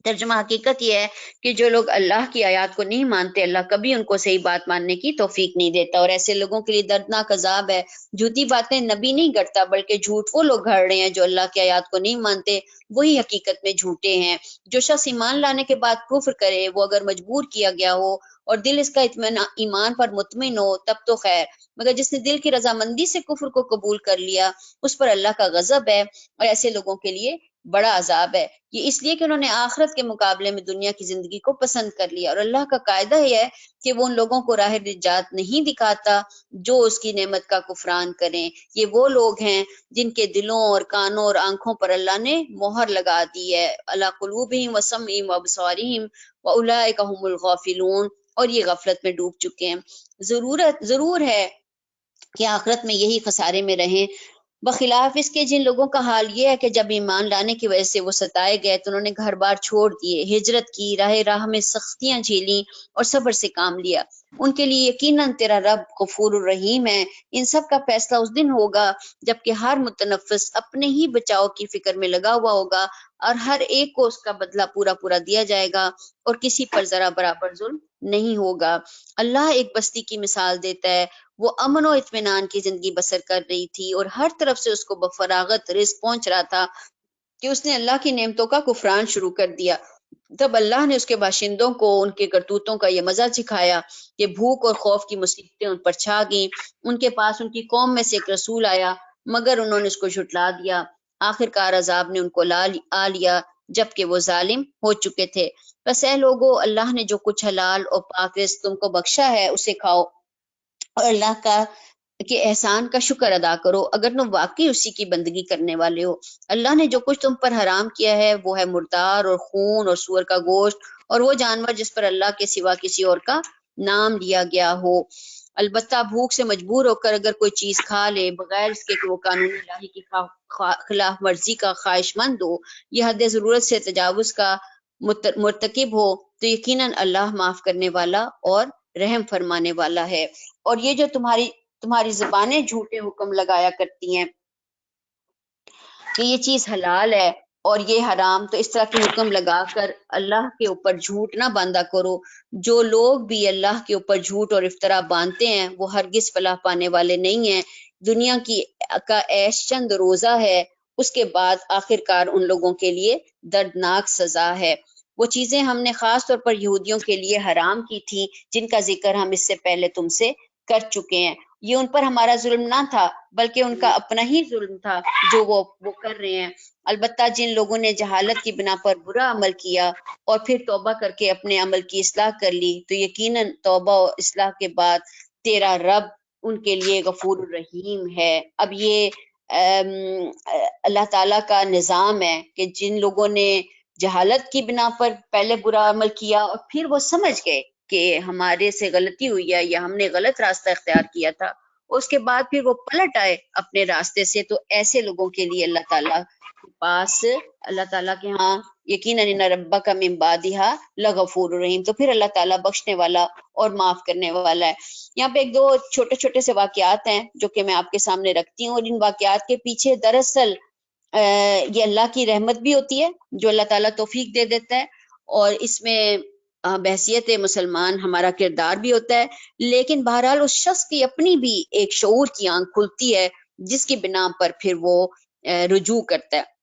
ترجمہ حقیقت یہ ہے کہ جو لوگ اللہ کی آیات کو نہیں مانتے، اللہ کبھی ان کو صحیح بات ماننے کی توفیق نہیں دیتا، اور ایسے لوگوں کے لیے دردناک عذاب ہے۔ جھوٹی باتیں نبی نہیں گھڑتا، بلکہ جھوٹ وہ لوگ گھڑ رہے ہیں جو اللہ کی آیات کو نہیں مانتے، وہی حقیقت میں جھوٹے ہیں۔ جو شخص ایمان لانے کے بعد کفر کرے، وہ اگر مجبور کیا گیا ہو اور دل اس کا ایمان پر مطمئن ہو تب تو خیر، مگر جس نے دل کی رضامندی سے کفر کو قبول کر لیا اس پر اللہ کا غضب ہے، اور ایسے لوگوں کے لیے بڑا عذاب ہے۔ یہ اس لیے کہ انہوں نے آخرت کے مقابلے میں دنیا کی زندگی کو پسند کر لیا، اور اللہ کا قاعدہ یہ ہے کہ وہ ان لوگوں کو راہ نجات نہیں دکھاتا جو اس کی نعمت کا کفران کریں۔ یہ وہ لوگ ہیں جن کے دلوں اور کانوں اور آنکھوں پر اللہ نے مہر لگا دی ہے، علی قلوبہم وسمعہم وابصارہم واولئک هم الغافلون، اور یہ غفلت میں ڈوب چکے ہیں۔ ضرور ہے کہ آخرت میں یہی خسارے میں رہیں، بخلاف اس کے جن لوگوں کا حال یہ ہے کہ جب ایمان لانے کی وجہ سے وہ ستائے گئے تو انہوں نے گھر بار چھوڑ دیے، ہجرت کی، راہ میں سختیاں جھیلیں اور صبر سے کام لیا۔ ان کے لیے یقیناً تیرا رب غفور الرحیم ہے۔ ان سب کا فیصلہ اس دن ہوگا جبکہ ہر متنفس اپنے ہی بچاؤ کی فکر میں لگا ہوا ہوگا، اور ہر ایک کو اس کا بدلہ پورا پورا دیا جائے گا، اور کسی پر ذرا برابر ظلم نہیں ہوگا۔ اللہ ایک بستی کی مثال دیتا ہے، وہ امن و اطمینان کی زندگی بسر کر رہی تھی اور ہر طرف سے اس کو بفراغت رزق پہنچ رہا تھا کہ اس نے اللہ کی نعمتوں کا کفران شروع کر دیا۔ تب اللہ نے اس کے باشندوں کو ان کے کرتوتوں کا یہ مزہ چکھایا کہ بھوک اور خوف کی مصیبتیں ان پر چھا گئیں۔ ان کے پاس ان کی قوم میں سے ایک رسول آیا مگر انہوں نے اس کو جھٹلا دیا، آخر کار عذاب نے ان کو آ لیا جبکہ وہ ظالم ہو چکے تھے۔ بس اے لوگو، اللہ نے جو کچھ حلال اور پاک رزق تم کو بخشا ہے اسے کھاؤ اور اللہ کا کہ احسان کا شکر ادا کرو اگر تم واقعی اسی کی بندگی کرنے والے ہو۔ اللہ نے جو کچھ تم پر حرام کیا ہے وہ ہے مردار اور خون اور سور کا گوشت اور وہ جانور جس پر اللہ کے سوا کسی اور کا نام لیا گیا ہو۔ البتہ بھوک سے مجبور ہو کر اگر کوئی چیز کھا لے بغیر اس کے کہ وہ قانون الہی کی خلاف ورزی کا خواہش مند ہو، یہ حد ضرورت سے تجاوز کا مرتکب ہو، تو یقیناً اللہ معاف کرنے والا اور رحم فرمانے والا ہے۔ اور یہ جو تمہاری زبانیں جھوٹے حکم لگایا کرتی ہیں کہ یہ چیز حلال ہے اور یہ حرام، تو اس طرح کے حکم لگا کر اللہ کے اوپر جھوٹ نہ باندھا کرو۔ جو لوگ بھی اللہ کے اوپر جھوٹ اور افطرا باندھتے ہیں وہ ہرگز فلاح پانے والے نہیں ہیں۔ دنیا کا عیش چند روزہ ہے، اس کے بعد آخر کار ان لوگوں کے لیے دردناک سزا ہے۔ وہ چیزیں ہم نے خاص طور پر یہودیوں کے لیے حرام کی تھی جن کا ذکر ہم اس سے پہلے تم سے کر چکے ہیں۔ یہ ان پر ہمارا ظلم نہ تھا بلکہ ان کا اپنا ہی ظلم تھا جو وہ کر رہے ہیں۔ البتہ جن لوگوں نے جہالت کی بنا پر برا عمل کیا اور پھر توبہ کر کے اپنے عمل کی اصلاح کر لی تو یقیناً توبہ و اصلاح کے بعد تیرا رب ان کے لیے غفور الرحیم ہے۔ اب یہ اللہ تعالیٰ کا نظام ہے کہ جن لوگوں نے جہالت کی بنا پر پہلے برا عمل کیا اور پھر وہ سمجھ گئے کہ ہمارے سے غلطی ہوئی ہے یا ہم نے غلط راستہ اختیار کیا تھا، اس کے بعد پھر وہ پلٹ آئے اپنے راستے سے، تو ایسے لوگوں کے لیے اللہ تعالیٰ کے پاس، اللہ تعالیٰ کے ہاں یقیناً ان ربک من بعدہا لغفور الرحیم، تو پھر اللہ تعالیٰ بخشنے والا اور معاف کرنے والا ہے۔ یہاں پہ ایک دو چھوٹے چھوٹے سے واقعات ہیں جو کہ میں آپ کے سامنے رکھتی ہوں، اور ان واقعات کے پیچھے دراصل یہ اللہ کی رحمت بھی ہوتی ہے جو اللہ تعالیٰ توفیق دے دیتا ہے، اور اس میں بحثیت مسلمان ہمارا کردار بھی ہوتا ہے، لیکن بہرحال اس شخص کی اپنی بھی ایک شعور کی آنکھ کھلتی ہے جس کی بنا پر پھر وہ رجوع کرتا ہے۔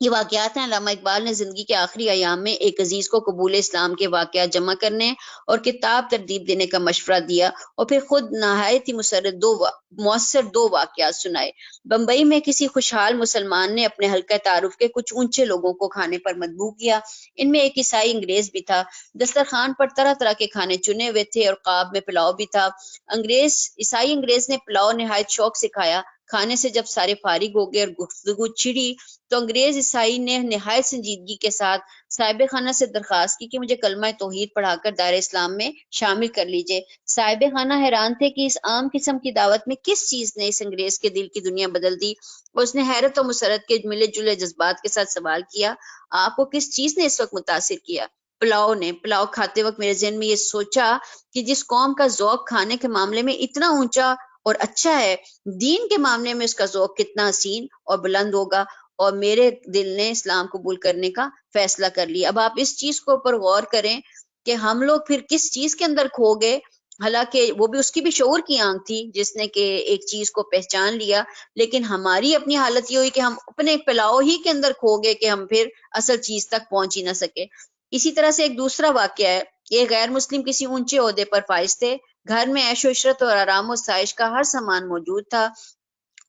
یہ واقعات ہیں علامہ اقبال نے زندگی کے آخری ایام میں ایک عزیز کو قبول اسلام کے واقعات جمع کرنے اور کتاب ترتیب دینے کا مشورہ دیا اور پھر خود نہایت ہی مؤثر دو واقعات سنائے۔ بمبئی میں کسی خوشحال مسلمان نے اپنے حلقہ تعارف کے کچھ اونچے لوگوں کو کھانے پر مدعو کیا، ان میں ایک عیسائی انگریز بھی تھا۔ دسترخوان پر طرح طرح کے کھانے چنے ہوئے تھے اور قاب میں پلاؤ بھی تھا۔ عیسائی انگریز نے پلاؤ نہایت شوق سے کھایا، کھانے سے جب سارے فارغ ہو گئے اور گفتگو چھڑی تو انگریز عیسائی نے نہایت سنجیدگی کے ساتھ صاحب خانہ سے درخواست کی کہ مجھے کلمہ توحید پڑھا کر دائرہ اسلام میں شامل کر لیجئے۔ صاحب خانہ حیران تھے کہ اس عام قسم کی دعوت میں کس چیز نے اس انگریز کے دل کی دنیا بدل دی۔ اس نے حیرت و مسرت کے ملے جلے جذبات کے ساتھ سوال کیا، آپ کو کس چیز نے اس وقت متاثر کیا؟ پلاؤ نے۔ پلاؤ کھاتے وقت میرے ذہن میں یہ سوچا کہ جس قوم کا ذوق کھانے کے معاملے میں اتنا اونچا اور اچھا ہے، دین کے معاملے میں اس کا ذوق کتنا حسین اور بلند ہوگا، اور میرے دل نے اسلام قبول کرنے کا فیصلہ کر لیا۔ اب آپ اس چیز کو پر غور کریں کہ ہم لوگ پھر کس چیز کے اندر کھو گئے، حالانکہ وہ بھی اس کی بھی شعور کی آنکھ تھی جس نے کہ ایک چیز کو پہچان لیا، لیکن ہماری اپنی حالت یہ ہوئی کہ ہم اپنے پلاؤ ہی کے اندر کھو گئے کہ ہم پھر اصل چیز تک پہنچ ہی نہ سکے۔ اسی طرح سے ایک دوسرا واقعہ ہے، ایک غیر مسلم کسی اونچے عہدے پر فائز تھے، گھر میں عیش و عشرت اور آرام و سائش کا ہر سامان موجود تھا،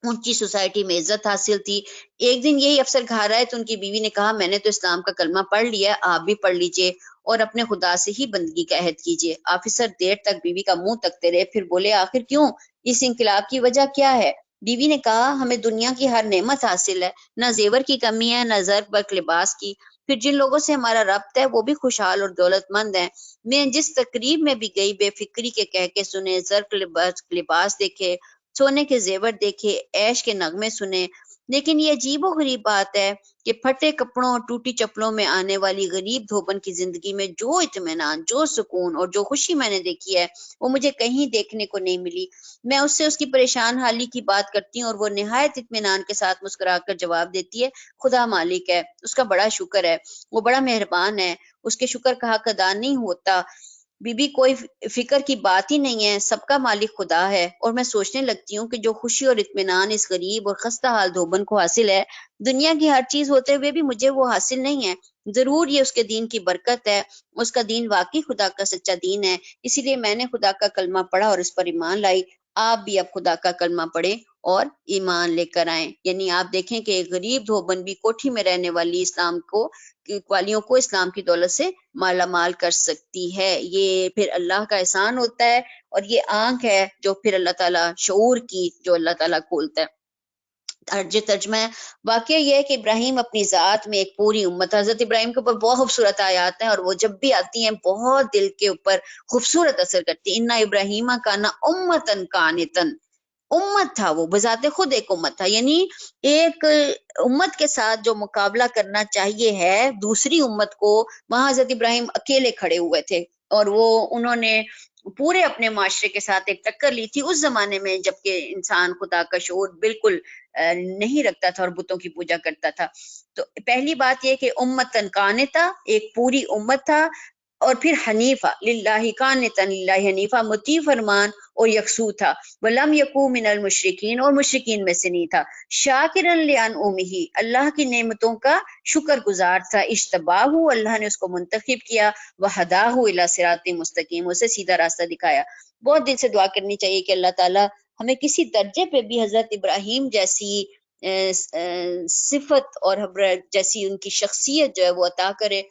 اونچی سوسائٹی میں عزت حاصل تھی۔ ایک دن یہی افسر گھر آئے تو ان کی بیوی نے کہا، میں نے تو اسلام کا کلمہ پڑھ لیا ہے، آپ بھی پڑھ لیجئے اور اپنے خدا سے ہی بندگی کا عہد کیجئے۔ آفیسر دیر تک بیوی کا منہ تکتے رہے، پھر بولے، آخر کیوں؟ اس انقلاب کی وجہ کیا ہے؟ بیوی نے کہا، ہمیں دنیا کی ہر نعمت حاصل ہے، نہ زیور کی کمی ہے، نہ زر برق لباس کی، پھر جن لوگوں سے ہمارا ربط ہے وہ بھی خوشحال اور دولت مند ہیں۔ میں جس تقریب میں بھی گئی، بے فکری کے کہہ کے سنے، زر لباس دیکھے، سونے کے زیور دیکھے، عیش کے نغمے سنے، لیکن یہ عجیب و غریب بات ہے کہ پھٹے کپڑوں اور ٹوٹی چپلوں میں آنے والی غریب دھوبن کی زندگی میں جو اطمینان، جو سکون اور جو خوشی میں نے دیکھی ہے وہ مجھے کہیں دیکھنے کو نہیں ملی۔ میں اس سے اس کی پریشان حالی کی بات کرتی ہوں اور وہ نہایت اطمینان کے ساتھ مسکرا کر جواب دیتی ہے، خدا مالک ہے، اس کا بڑا شکر ہے، وہ بڑا مہربان ہے، اس کے شکر کا حق ادا نہیں ہوتا۔ بی بی کوئی فکر کی بات ہی نہیں ہے، سب کا مالک خدا ہے۔ اور میں سوچنے لگتی ہوں کہ جو خوشی اور اطمینان اس غریب اور خستہ حال دھوبن کو حاصل ہے، دنیا کی ہر چیز ہوتے ہوئے بھی مجھے وہ حاصل نہیں ہے۔ ضرور یہ اس کے دین کی برکت ہے، اس کا دین واقعی خدا کا سچا دین ہے، اسی لیے میں نے خدا کا کلمہ پڑھا اور اس پر ایمان لائی۔ آپ بھی اب خدا کا کلمہ پڑھیں اور ایمان لے کر آئیں۔ یعنی آپ دیکھیں کہ ایک غریب دھوبن بھی کوٹھی میں رہنے والیوں کو اسلام کی دولت سے مالا مال کر سکتی ہے۔ یہ پھر اللہ کا احسان ہوتا ہے، اور یہ آنکھ ہے جو پھر اللہ تعالیٰ شعور کی جو اللہ تعالیٰ کھولتا ہے۔ ترجمہ ہے، واقعہ یہ ہے کہ ابراہیم اپنی ذات میں ایک پوری امت، حضرت ابراہیم کے اوپر بہت خوبصورت آیات ہیں اور وہ جب بھی آتی ہیں بہت دل کے اوپر خوبصورت اثر کرتی ہیں۔ اِنَّ ابراہیم کان امتًا قانتاً، امت تھا، وہ بذات خود ایک امت تھا، یعنی ایک امت کے ساتھ جو مقابلہ کرنا چاہیے ہے دوسری امت کو، وہاں حضرت ابراہیم اکیلے کھڑے ہوئے تھے، اور انہوں نے پورے اپنے معاشرے کے ساتھ ایک ٹکر لی تھی اس زمانے میں جبکہ انسان خدا کا شعور بالکل نہیں رکھتا تھا اور بتوں کی پوجا کرتا تھا۔ تو پہلی بات یہ کہ امتن قانتا، ایک پوری امت تھا، اور پھر حنیفہ، للہ قانتاً للہ حنیفہ، مطیع فرمان اور یکسو تھا، ولم یکو من المشرکین، اور مشرکین میں سے نہیں تھا، شاکرا لانعمہ، اللہ کی نعمتوں کا شکر گزار تھا، اجتباہ، اللہ نے اس کو منتخب کیا، وہداہ الی صراط مستقیم، اسے سیدھا راستہ دکھایا۔ بہت دل سے دعا کرنی چاہیے کہ اللہ تعالیٰ ہمیں کسی درجے پہ بھی حضرت ابراہیم جیسی صفت اور جیسی ان کی شخصیت جو ہے وہ عطا کرے۔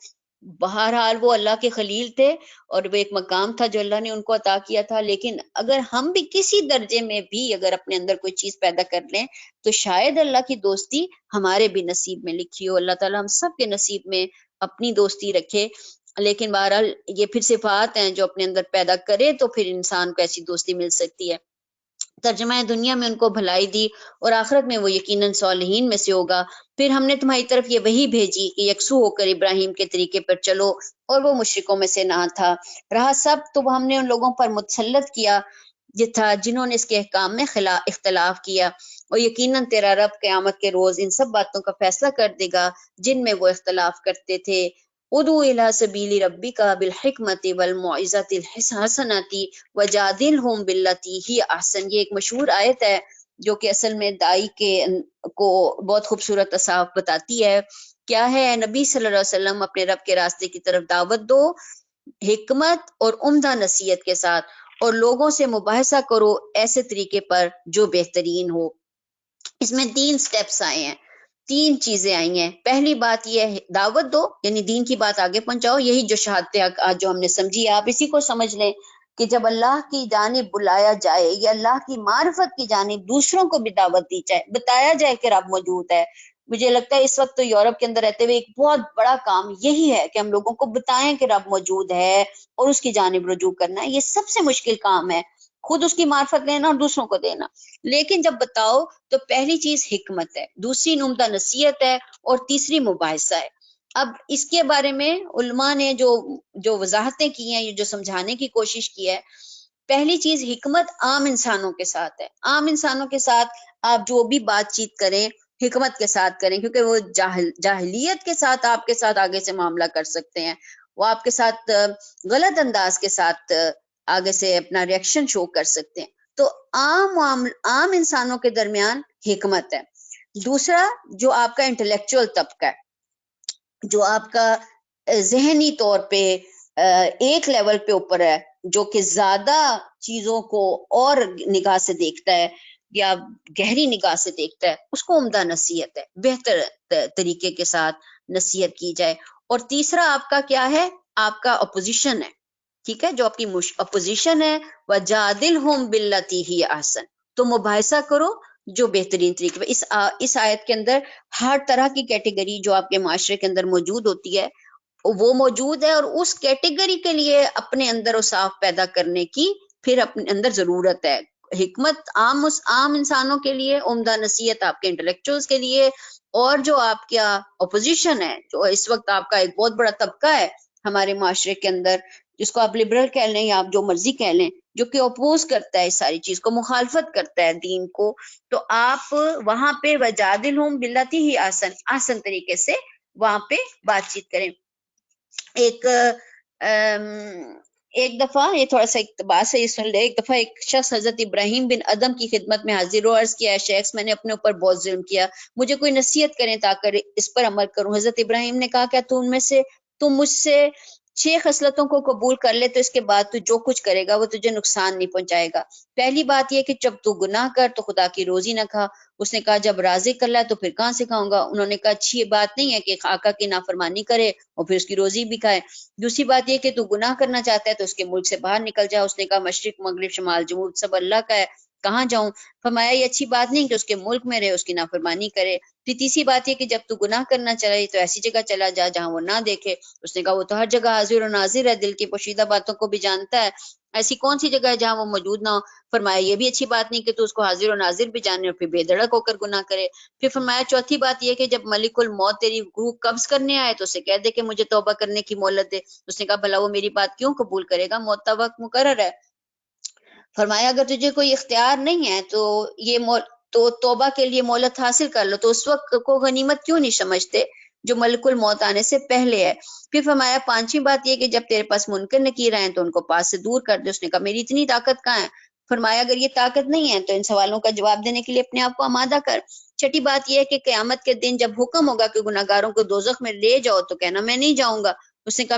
بہرحال وہ اللہ کے خلیل تھے اور وہ ایک مقام تھا جو اللہ نے ان کو عطا کیا تھا، لیکن اگر ہم بھی کسی درجے میں بھی اگر اپنے اندر کوئی چیز پیدا کر لیں تو شاید اللہ کی دوستی ہمارے بھی نصیب میں لکھی ہو۔ اللہ تعالیٰ ہم سب کے نصیب میں اپنی دوستی رکھے، لیکن بہرحال یہ پھر صفات ہیں جو اپنے اندر پیدا کرے تو پھر انسان کو ایسی دوستی مل سکتی ہے۔ ترجمہ ہے، دنیا میں ان کو بھلائی دی اور آخرت میں وہ یقیناً صالحین میں سے ہوگا۔ پھر ہم نے تمہاری طرف یہ وحی بھیجی کہ یکسو ہو کر ابراہیم کے طریقے پر چلو، اور وہ مشرکوں میں سے نہ تھا۔ رہا سب تو ہم نے ان لوگوں پر مسلط کیا جنہوں نے اس کے احکام میں اختلاف کیا، اور یقیناً تیرا رب قیامت کے روز ان سب باتوں کا فیصلہ کر دے گا جن میں وہ اختلاف کرتے تھے۔ ادعو الی سبیل ربک بالحکمت والموعظۃ الحسنۃ وجادلہم باللتی ہی احسن۔ یہ ایک مشہور آیت ہے جو کہ اصل میں دائی کو بہت خوبصورت صاف بتاتی ہے۔ کیا ہے؟ نبی صلی اللہ علیہ وسلم اپنے رب کے راستے کی طرف دعوت دو حکمت اور عمدہ نصیحت کے ساتھ، اور لوگوں سے مباحثہ کرو ایسے طریقے پر جو بہترین ہو۔ اس میں 3 سٹیپس آئے ہیں، 3 چیزیں آئی ہیں۔ پہلی بات یہ ہے دعوت دو، یعنی دین کی بات آگے پہنچاؤ، یہی جو شہادت حق آج جو ہم نے سمجھی آپ اسی کو سمجھ لیں۔ کہ جب اللہ کی جانب بلایا جائے یا اللہ کی معرفت کی جانب دوسروں کو بھی دعوت دی جائے, بتایا جائے کہ رب موجود ہے. مجھے لگتا ہے اس وقت تو یورپ کے اندر رہتے ہوئے ایک بہت بڑا کام یہی ہے کہ ہم لوگوں کو بتائیں کہ رب موجود ہے اور اس کی جانب رجوع کرنا ہے. یہ سب سے مشکل کام ہے, خود اس کی معرفت لینا اور دوسروں کو دینا. لیکن جب بتاؤ تو پہلی چیز حکمت ہے, دوسری نمدہ نصیحت ہے, اور تیسری مباحثہ ہے. اب اس کے بارے میں علماء نے جو وضاحتیں کی ہیں, یہ جو سمجھانے کی کوشش کی ہے, پہلی چیز حکمت عام انسانوں کے ساتھ ہے. عام انسانوں کے ساتھ آپ جو بھی بات چیت کریں حکمت کے ساتھ کریں, کیونکہ وہ جاہلیت کے ساتھ آپ کے ساتھ آگے سے معاملہ کر سکتے ہیں, وہ آپ کے ساتھ غلط انداز کے ساتھ آگے سے اپنا ریئیکشن شو کر سکتے ہیں. تو عام انسانوں کے درمیان حکمت ہے. دوسرا جو آپ کا انٹلیکچوئل طبقہ ہے, جو آپ کا ذہنی طور پہ ایک لیول پہ اوپر ہے, جو کہ زیادہ چیزوں کو اور نگاہ سے دیکھتا ہے یا گہری نگاہ سے دیکھتا ہے, اس کو عمدہ نصیحت ہے, بہتر طریقے کے ساتھ نصیحت کی جائے. اور تیسرا آپ کا کیا ہے, آپ کا اپوزیشن ہے, ٹھیک ہے, جو آپ کی اپوزیشن ہے, وَجَادِلْهُمْ بِالَّتِي هِيَ أَحْسَنُ, تو مباحثہ کرو جو بہترین طریقے پہ. اس آیت کے اندر ہر طرح کی کیٹیگری جو آپ کے معاشرے کے اندر موجود ہوتی ہے وہ موجود ہے, اور اس کیٹیگری کے لیے اپنے اندر صاف پیدا کرنے کی پھر اپنے اندر ضرورت ہے. حکمت عام انسانوں کے لیے, عمدہ نصیحت آپ کے انٹلیکچوئلز کے لیے, اور جو آپ کا اپوزیشن ہے, جو اس وقت آپ کا ایک بہت بڑا طبقہ ہے ہمارے معاشرے کے اندر, جس کو آپ لبرل کہہ لیں یا آپ جو مرضی کہہ لیں, جو کہ اپوز کرتا ہے اس ساری چیز کو, مخالفت کرتا ہے دین کو, تو آپ وہاں پہ وَجَادِلْهُمْ بِالَّتِي هِيَ أَحْسَنُ, آسان طریقے سے وہاں پہ بات چیت کریں. ایک دفعہ یہ تھوڑا سا اقتباس ہے, یہ سن لے. ایک دفعہ ایک شخص حضرت ابراہیم بن ادم کی خدمت میں حاضر و عرض کیا, شیخ میں نے اپنے اوپر بہت ظلم کیا, مجھے کوئی نصیحت کریں تاکہ اس پر عمل کروں. حضرت ابراہیم نے کہا, کیا تم مجھ سے 6 خصلتوں کو قبول کر لے تو اس کے بعد تو جو کچھ کرے گا وہ تجھے نقصان نہیں پہنچائے گا. پہلی بات یہ کہ جب تو گناہ کر تو خدا کی روزی نہ کھا. اس نے کہا, جب رازق اللہ ہے تو پھر کہاں سے کھاؤں گا. انہوں نے کہا, اچھی بات نہیں ہے کہ آقا کی نافرمانی کرے اور پھر اس کی روزی بھی کھائے. دوسری بات یہ کہ تو گناہ کرنا چاہتا ہے تو اس کے ملک سے باہر نکل جا. اس نے کہا, مشرق مغرب شمال جنوب سب اللہ کا ہے, کہاں جاؤں. فرمایا, یہ اچھی بات نہیں کہ اس کے ملک میں رہے, اس کی نافرمانی کرے. پھر تیسری بات یہ کہ جب تو گناہ کرنا چاہے تو ایسی جگہ چلا جا جہاں وہ نہ دیکھے. اس نے کہا, وہ تو ہر جگہ حاضر و ناظر ہے, دل کی پوشیدہ باتوں کو بھی جانتا ہے, ایسی کون سی جگہ ہے جہاں وہ موجود نہ ہو. فرمایا, یہ بھی اچھی بات نہیں کہ تو اس کو حاضر و ناظر بھی جانے اور پھر بے دھڑک ہو کر گناہ کرے. پھر فرمایا, چوتھی بات یہ کہ جب ملک الموت تیری روح قبض کرنے آئے تو اسے کہہ دے کہ مجھے توبہ کرنے کی مہلت دے. اس نے کہا, بھلا وہ میری بات کیوں قبول کرے گا, موت کا وقت مقرر ہے. فرمایا, اگر تجھے کوئی اختیار نہیں ہے تو توبہ کے لیے مہلت حاصل کر لو, تو اس وقت کو غنیمت کیوں نہیں سمجھتے جو ملک الموت آنے سے پہلے ہے. پھر فرمایا, پانچویں بات یہ کہ جب تیرے پاس منکر نکیر آئے تو ان کو پاس سے دور کر دے. اس نے کہا, میری اتنی طاقت کہاں ہے. فرمایا, اگر یہ طاقت نہیں ہے تو ان سوالوں کا جواب دینے کے لیے اپنے آپ کو آمادہ کر. چھٹی بات یہ ہے کہ قیامت کے دن جب حکم ہوگا کہ گناہگاروں کو دوزخ میں لے جاؤ تو کہنا, میں نہیں جاؤں گا. اس نے کہا,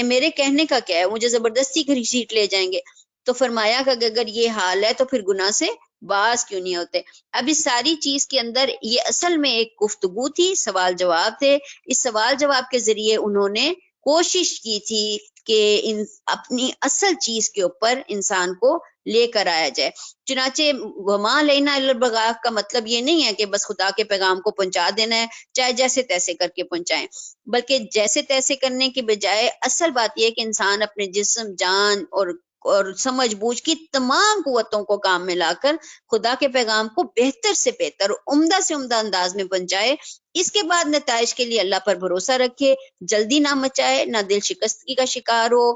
میرے کہنے کا کیا ہے, مجھے زبردستی گھسیٹ لے جائیں گے. تو فرمایا کہ اگر یہ حال ہے تو پھر گناہ سے باز کیوں نہیں ہوتے. اب اس ساری چیز کے اندر یہ اصل میں ایک گفتگو تھی, سوال جواب تھے. اس سوال جواب کے ذریعے انہوں نے کوشش کی تھی کہ اپنی اصل چیز کے اوپر انسان کو لے کر آیا جائے. چنانچہ وما لینا الا البلاغ کا مطلب یہ نہیں ہے کہ بس خدا کے پیغام کو پہنچا دینا ہے, چاہے جیسے تیسے کر کے پہنچائیں, بلکہ جیسے تیسے کرنے کے بجائے اصل بات یہ ہے کہ انسان اپنے جسم, جان اور سمجھ بوجھ کی تمام قوتوں کو کام میں لا کر خدا کے پیغام کو بہتر سے بہتر, عمدہ سے عمدہ انداز میں پہنچائے. اس کے بعد نتائج کے لیے اللہ پر بھروسہ رکھے, جلدی نہ مچائے, نہ دل شکستگی کا شکار ہو.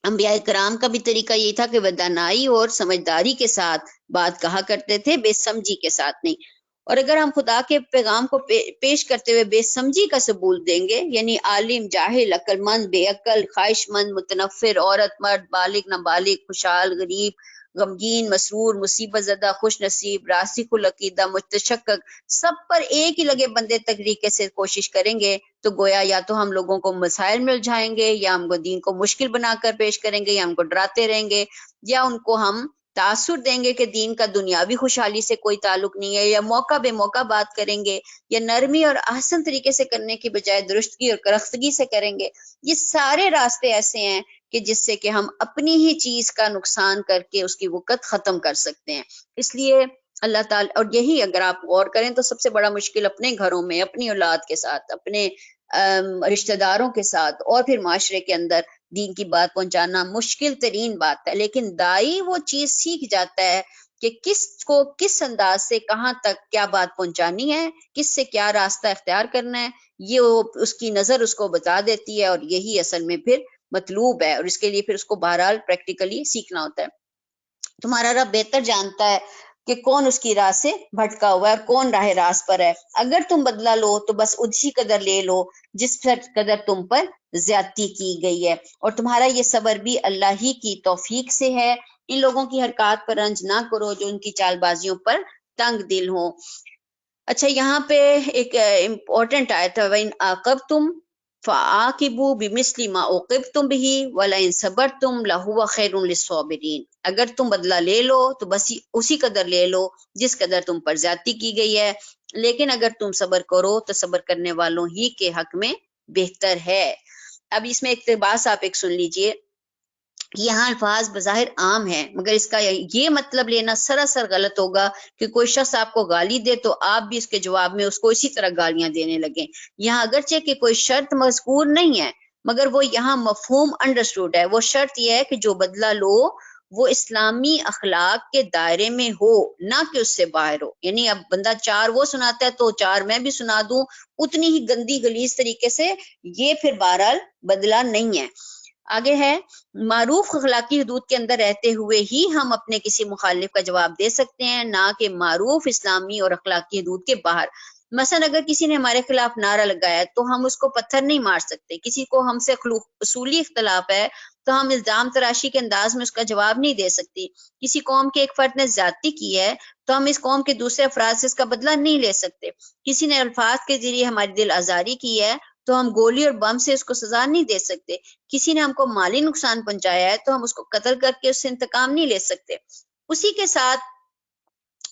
انبیاء کرام کا بھی طریقہ یہی تھا کہ وہ دانائی اور سمجھداری کے ساتھ بات کہا کرتے تھے, بے سمجھی کے ساتھ نہیں. اور اگر ہم خدا کے پیغام کو پیش کرتے ہوئے بے سمجھی کا ثبوت دیں گے, یعنی عالم, جاہل, عقل مند, بے عقل, خواہش مند, متنفر, عورت, مرد, بالغ, نابالغ, خوشحال, غریب, غمگین, مسرور, مصیبت زدہ, خوش نصیب, راسخ العقیدہ, متشکک, سب پر ایک ہی لگے بندے طریقے سے کوشش کریں گے تو گویا یا تو ہم لوگوں کو مسائل میں الجھائیں گے, یا ہم کو دین کو مشکل بنا کر پیش کریں گے, یا ہم کو ڈراتے رہیں گے, یا ان کو ہم تاثر دیں گے کہ دین کا دنیاوی خوشحالی سے کوئی تعلق نہیں ہے, یا موقع بے موقع بات کریں گے, یا نرمی اور احسن طریقے سے کرنے کی بجائے درستگی اور کرختگی سے کریں گے. یہ سارے راستے ایسے ہیں کہ جس سے کہ ہم اپنی ہی چیز کا نقصان کر کے اس کی وقت ختم کر سکتے ہیں. اس لیے اللہ تعالیٰ، اور یہی اگر آپ غور کریں تو سب سے بڑا مشکل اپنے گھروں میں، اپنی اولاد کے ساتھ، اپنے رشتہ داروں کے ساتھ، اور پھر معاشرے کے اندر دین کی بات پہنچانا مشکل ترین بات ہے. لیکن دائی وہ چیز سیکھ جاتا ہے کہ کس کو کس انداز سے کہاں تک کیا بات پہنچانی ہے، کس سے کیا راستہ اختیار کرنا ہے. یہ اس کی نظر اس کو بتا دیتی ہے، اور یہی اصل میں پھر مطلوب ہے، اور اس کے لیے پھر اس کو بہرحال پریکٹیکلی سیکھنا ہوتا ہے. تمہارا رب بہتر جانتا ہے کہ کون اس کی راہ سے بھٹکا ہوا ہے اور کون راہ راست پر ہے. اگر تم بدلہ لو تو بس اسی قدر لے لو جس قدر تم پر زیادتی کی گئی ہے، اور تمہارا یہ صبر بھی اللہ ہی کی توفیق سے ہے. ان لوگوں کی حرکات پر رنج نہ کرو جو ان کی چال بازیوں پر تنگ دل ہوں. اچھا، یہاں پہ ایک امپورٹنٹ آیت ہے، وَإِنْ عَاقَبْتُمْ فَعَاقِبُوا بِمِثْلِ مَا عُوقِبْتُمْ بِهِ وَلَئِنْ صَبَرْتُمْ لَهُوَ خَيْرٌ لِلصَّابِرِينَ. اگر تم بدلہ لے لو تو بس اسی قدر لے لو جس قدر تم پر زیادتی کی گئی ہے، لیکن اگر تم صبر کرو تو صبر کرنے والوں ہی کے حق میں بہتر ہے. اب اس میں اقتباس آپ ایک سن لیجئے. یہاں الفاظ بظاہر عام ہیں، مگر اس کا یہ مطلب لینا سراسر غلط ہوگا کہ کوئی شخص آپ کو گالی دے تو آپ بھی اس کے جواب میں اس کو اسی طرح گالیاں دینے لگیں. یہاں اگرچہ کہ کوئی شرط مذکور نہیں ہے، مگر وہ یہاں مفہوم انڈرسٹوڈ ہے. وہ شرط یہ ہے کہ جو بدلہ لو وہ اسلامی اخلاق کے دائرے میں ہو، نہ کہ اس سے باہر ہو. یعنی اب بندہ چار وہ سناتا ہے تو چار میں بھی سنا دوں اتنی ہی گندی غلیظ طریقے سے، یہ پھر بہرحال بدلہ نہیں ہے. آگے ہے، معروف اخلاقی حدود کے اندر رہتے ہوئے ہی ہم اپنے کسی مخالف کا جواب دے سکتے ہیں، نہ کہ معروف اسلامی اور اخلاقی حدود کے باہر. مثلا اگر کسی نے ہمارے خلاف نعرہ لگایا تو ہم اس کو پتھر نہیں مار سکتے. کسی کو ہم سے اصولی اختلاف ہے تو ہم الزام تراشی کے انداز میں اس کا جواب نہیں دے سکتی. کسی قوم کے ایک فرد نے زیادتی کی ہے تو ہم اس قوم کے دوسرے افراد سے اس کا بدلہ نہیں لے سکتے. کسی نے الفاظ کے ذریعے ہماری دل آزاری کی ہے تو ہم گولی اور بم سے اس کو سزا نہیں دے سکتے. کسی نے ہم کو مالی نقصان پہنچایا ہے تو ہم اس کو قتل کر کے اس سے انتقام نہیں لے سکتے. اسی کے ساتھ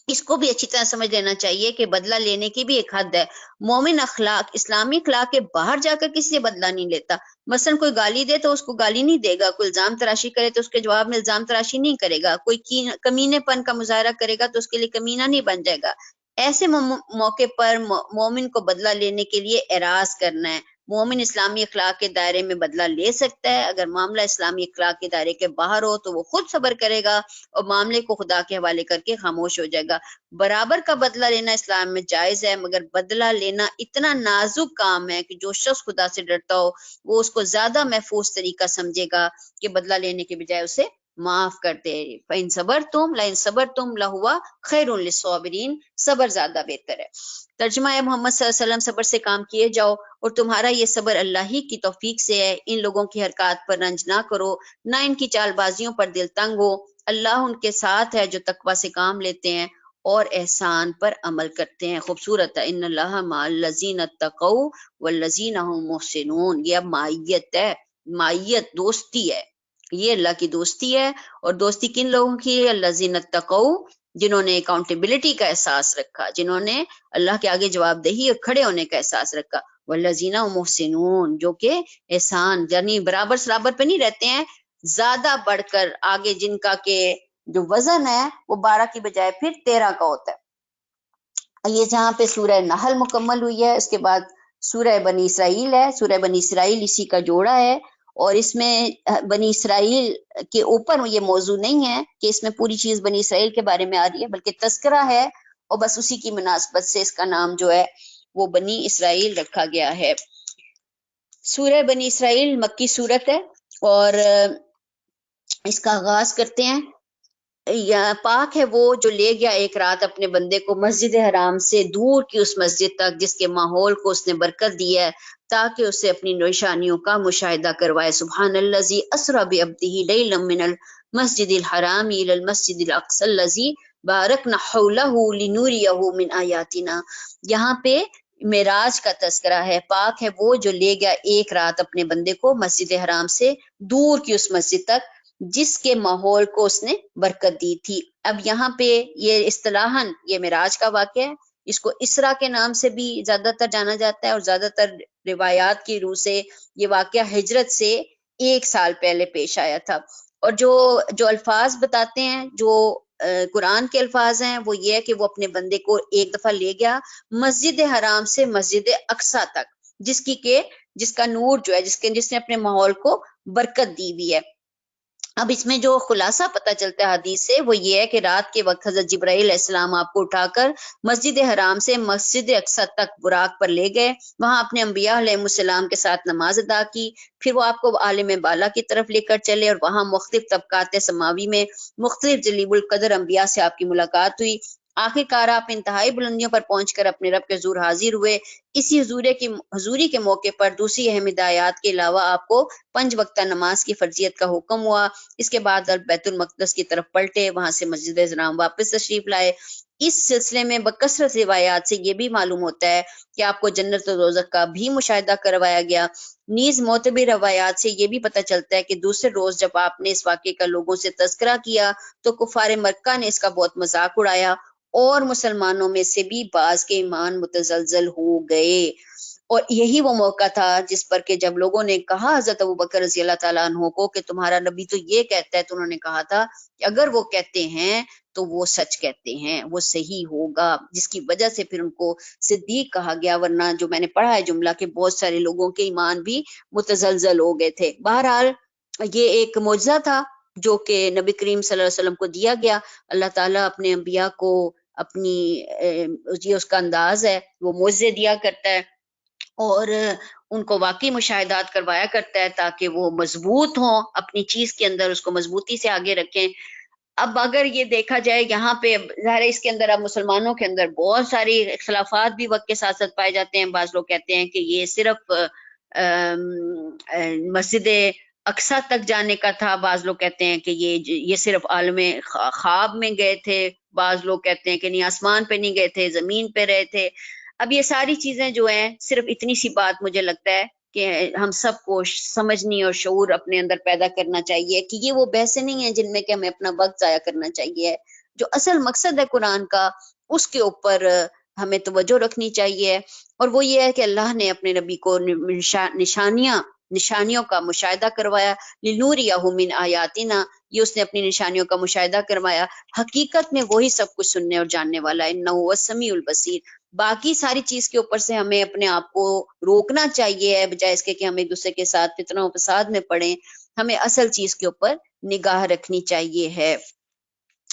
اس کو بھی اچھی طرح سمجھ لینا چاہیے کہ بدلہ لینے کی بھی ایک حد ہے. مومن اخلاق اسلامی اخلاق کے باہر جا کر کسی سے بدلہ نہیں لیتا. مثلا کوئی گالی دے تو اس کو گالی نہیں دے گا، کوئی الزام تراشی کرے تو اس کے جواب میں الزام تراشی نہیں کرے گا، کوئی کمینے پن کا مظاہرہ کرے گا تو اس کے لیے کمینہ نہیں بن جائے گا. ایسے موقع پر مومن کو بدلہ لینے کے لیے اعراض کرنا ہے. مومن اسلامی اخلاق کے دائرے میں بدلہ لے سکتا ہے. اگر معاملہ اسلامی اخلاق کے دائرے کے باہر ہو تو وہ خود صبر کرے گا اور معاملے کو خدا کے حوالے کر کے خاموش ہو جائے گا. برابر کا بدلہ لینا اسلام میں جائز ہے، مگر بدلہ لینا اتنا نازک کام ہے کہ جو شخص خدا سے ڈرتا ہو وہ اس کو زیادہ محفوظ طریقہ سمجھے گا کہ بدلہ لینے کے بجائے اسے معاف کر دے. فَإِن صَبَرْتُمْ لَئِن صَبَرْتُمْ لَهُوَ خَيْرٌ لِلصَّابِرِينَ. صبر زیادہ بہتر ہے. ترجمہ ہے، محمد صلی اللہ علیہ وسلم صبر سے کام کیے جاؤ اور تمہارا یہ صبر اللہ ہی کی توفیق سے ہے. ان لوگوں کی حرکات پر رنج نہ کرو، نہ ان کی چال بازیوں پر دل تنگ ہو. اللہ ان کے ساتھ ہے جو تقوی سے کام لیتے ہیں اور احسان پر عمل کرتے ہیں. خوبصورت ہے، ان اللہ مع الذین اتقوا والذین هم محسنون. یہ اب معیت ہے، معیت دوستی ہے، یہ اللہ کی دوستی ہے. اور دوستی کن لوگوں کی ہے؟ الذین اتقوا، جنہوں نے اکاؤنٹیبلٹی کا احساس رکھا، جنہوں نے اللہ کے آگے جواب دہی اور کھڑے ہونے کا احساس رکھا. والذین هم محسنون، جو کہ احسان یعنی برابر سرابر پہ نہیں رہتے ہیں، زیادہ بڑھ کر آگے جن کا کہ جو وزن ہے وہ 12 کی بجائے پھر 13 کا ہوتا ہے. یہ جہاں پہ سورہ نحل مکمل ہوئی ہے، اس کے بعد سورہ بنی اسرائیل ہے. سورہ بنی اسرائیل اسی کا جوڑا ہے، اور اس میں بنی اسرائیل کے اوپر یہ موضوع نہیں ہے کہ اس میں پوری چیز بنی اسرائیل کے بارے میں آ رہی ہے، بلکہ تذکرہ ہے، اور بس اسی کی مناسبت سے اس کا نام جو ہے وہ بنی اسرائیل رکھا گیا ہے. سورہ بنی اسرائیل مکی سورت ہے، اور اس کا آغاز کرتے ہیں. یا پاک ہے وہ جو لے گیا ایک رات اپنے بندے کو مسجد حرام سے دور کی اس مسجد تک جس کے ماحول کو اس نے برکت دی ہے تاکہ اسے اپنی نشانیوں کا مشاہدہ کروائے. سبحان الذی اسری بعبدہ لیلا من المسجد الحرام الی المسجد الاقصی الذی بارکنا حولہ لنوریہ من آیاتنا. یہاں پہ معراج کا تذکرہ ہے. پاک ہے وہ جو لے گیا ایک رات اپنے بندے کو مسجد حرام سے دور کی اس مسجد تک جس کے ماحول کو اس نے برکت دی تھی. اب یہاں پہ یہ اصطلاحاً یہ معراج کا واقعہ ہے. اس کو اسرا کے نام سے بھی زیادہ تر جانا جاتا ہے، اور زیادہ تر روایات کی روح سے یہ واقعہ ہجرت سے 1 سال پہلے پیش آیا تھا۔ اور جو الفاظ بتاتے ہیں، جو قرآن کے الفاظ ہیں، وہ یہ ہے کہ وہ اپنے بندے کو ایک دفعہ لے گیا مسجد حرام سے مسجد اقصی تک، جس کا نور جو ہے، جس نے اپنے ماحول کو برکت دی ہوئی ہے۔ اب اس میں جو خلاصہ پتہ چلتا ہے حدیث سے، وہ یہ ہے کہ رات کے وقت حضرت جبرائیل علیہ السلام آپ کو اٹھا کر مسجد حرام سے مسجد اقصی تک براق پر لے گئے، وہاں اپنے انبیاء علیہ السلام کے ساتھ نماز ادا کی، پھر وہ آپ کو عالم بالا کی طرف لے کر چلے، اور وہاں مختلف طبقات سماوی میں مختلف جلیل القدر انبیاء سے آپ کی ملاقات ہوئی۔ آخر کار آپ انتہائی بلندیوں پر پہنچ کر اپنے رب کے حضور حاضر ہوئے۔ اسی حضوری کے موقع پر دوسری اہم ہدایات کے علاوہ آپ کو 5 وقتہ نماز کی فرضیت کا حکم ہوا۔ اس کے بعد آپ بیت المقدس کی طرف پلٹے، وہاں سے مسجد حرام واپس تشریف لائے۔ اس سلسلے میں بکثرت روایات سے یہ بھی معلوم ہوتا ہے کہ آپ کو جنت و دوزخ کا بھی مشاہدہ کروایا گیا۔ نیز معتبر روایات سے یہ بھی پتہ چلتا ہے کہ دوسرے روز جب آپ نے اس واقعے کا لوگوں سے تذکرہ کیا تو کفار مکہ نے اس کا بہت مذاق اڑایا، اور مسلمانوں میں سے بھی بعض کے ایمان متزلزل ہو گئے۔ اور یہی وہ موقع تھا جس پر کہ جب لوگوں نے کہا حضرت ابوبکر رضی اللہ تعالیٰ عنہ کو کہ تمہارا نبی تو یہ کہتا ہے، تو انہوں نے کہا تھا کہ اگر وہ کہتے ہیں تو وہ سچ کہتے ہیں، وہ صحیح ہوگا، جس کی وجہ سے پھر ان کو صدیق کہا گیا، ورنہ جو میں نے پڑھا ہے جملہ کہ بہت سارے لوگوں کے ایمان بھی متزلزل ہو گئے تھے۔ بہرحال یہ ایک معجزہ تھا جو کہ نبی کریم صلی اللہ علیہ وسلم کو دیا گیا۔ اللہ تعالیٰ اپنے انبیاء کو اپنی یہ اس کا انداز ہے، وہ معجزے دیا کرتا ہے اور ان کو واقعی مشاہدات کروایا کرتا ہے تاکہ وہ مضبوط ہوں اپنی چیز کے اندر، اس کو مضبوطی سے آگے رکھیں۔ اب اگر یہ دیکھا جائے یہاں پہ ظاہر ہے اس کے اندر اب مسلمانوں کے اندر بہت ساری اختلافات بھی وقت کے ساتھ ساتھ پائے جاتے ہیں۔ بعض لوگ کہتے ہیں کہ یہ صرف مسجد اقصی تک جانے کا تھا، بعض لوگ کہتے ہیں کہ یہ صرف عالم خواب میں گئے تھے، بعض لوگ کہتے ہیں کہ نہیں آسمان پہ نہیں گئے تھے، زمین پہ رہے تھے۔ اب یہ ساری چیزیں جو ہیں، صرف اتنی سی بات مجھے لگتا ہے کہ ہم سب کو سمجھنی اور شعور اپنے اندر پیدا کرنا چاہیے کہ یہ وہ بحثیں نہیں ہیں جن میں کہ ہمیں اپنا وقت ضائع کرنا چاہیے۔ جو اصل مقصد ہے قرآن کا، اس کے اوپر ہمیں توجہ رکھنی چاہیے، اور وہ یہ ہے کہ اللہ نے اپنے نبی کو نشانیوں کا مشاہدہ کروایا۔ لِنُورِیَہُ مِنْ آیاتنا، یہ اس نے اپنی نشانیوں کا مشاہدہ کروایا۔ حقیقت میں وہی سب کچھ سننے اور جاننے والا ہے، اِنَّهُ هُوَ السَّمِيعُ الْبَصِيرُ۔ باقی ساری چیز کے اوپر سے ہمیں اپنے آپ کو روکنا چاہیے، بجائے اس کے کہ ہم ایک دوسرے کے ساتھ فتنہ و فساد میں پڑیں۔ ہمیں اصل چیز کے اوپر نگاہ رکھنی چاہیے ہے۔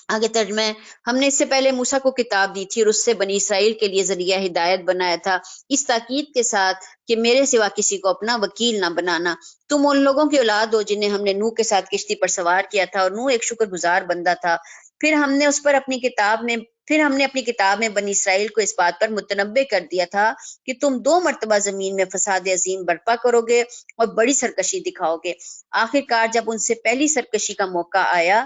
آگے ترجمہ ہے، ہم نے اس سے پہلے موسیٰ کو کتاب دی تھی اور اس سے بنی اسرائیل کے لیے ذریعہ ہدایت بنایا تھا، اس تاکید کے ساتھ کہ میرے سوا کسی کو اپنا وکیل نہ بنانا۔ تم ان لوگوں کی اولاد ہو جنہیں ہم نے نوح کے ساتھ کشتی پر سوار کیا تھا، اور نوح ایک شکر گزار بندہ تھا۔ پھر ہم نے اپنی کتاب میں بنی اسرائیل کو اس بات پر متنبع کر دیا تھا کہ تم 2 مرتبہ زمین میں فساد عظیم برپا کرو گے اور بڑی سرکشی دکھاؤ گے۔ آخر کار جب ان سے پہلی سرکشی کا موقع آیا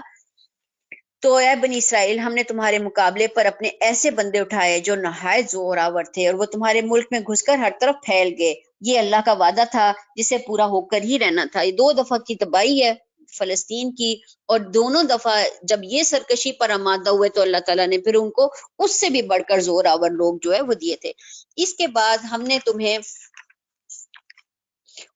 تو اے بنی اسرائیل، ہم نے تمہارے مقابلے پر اپنے ایسے بندے اٹھائے جو نہایت زور آور تھے، اور وہ تمہارے ملک میں گھس کر ہر طرف پھیل گئے۔ یہ اللہ کا وعدہ تھا جسے پورا ہو کر ہی رہنا تھا۔ یہ 2 دفعہ کی تباہی ہے فلسطین کی، اور دونوں دفعہ جب یہ سرکشی پر آمادہ ہوئے تو اللہ تعالیٰ نے پھر ان کو اس سے بھی بڑھ کر زور آور لوگ جو ہے وہ دیے تھے۔ اس کے بعد ہم نے تمہیں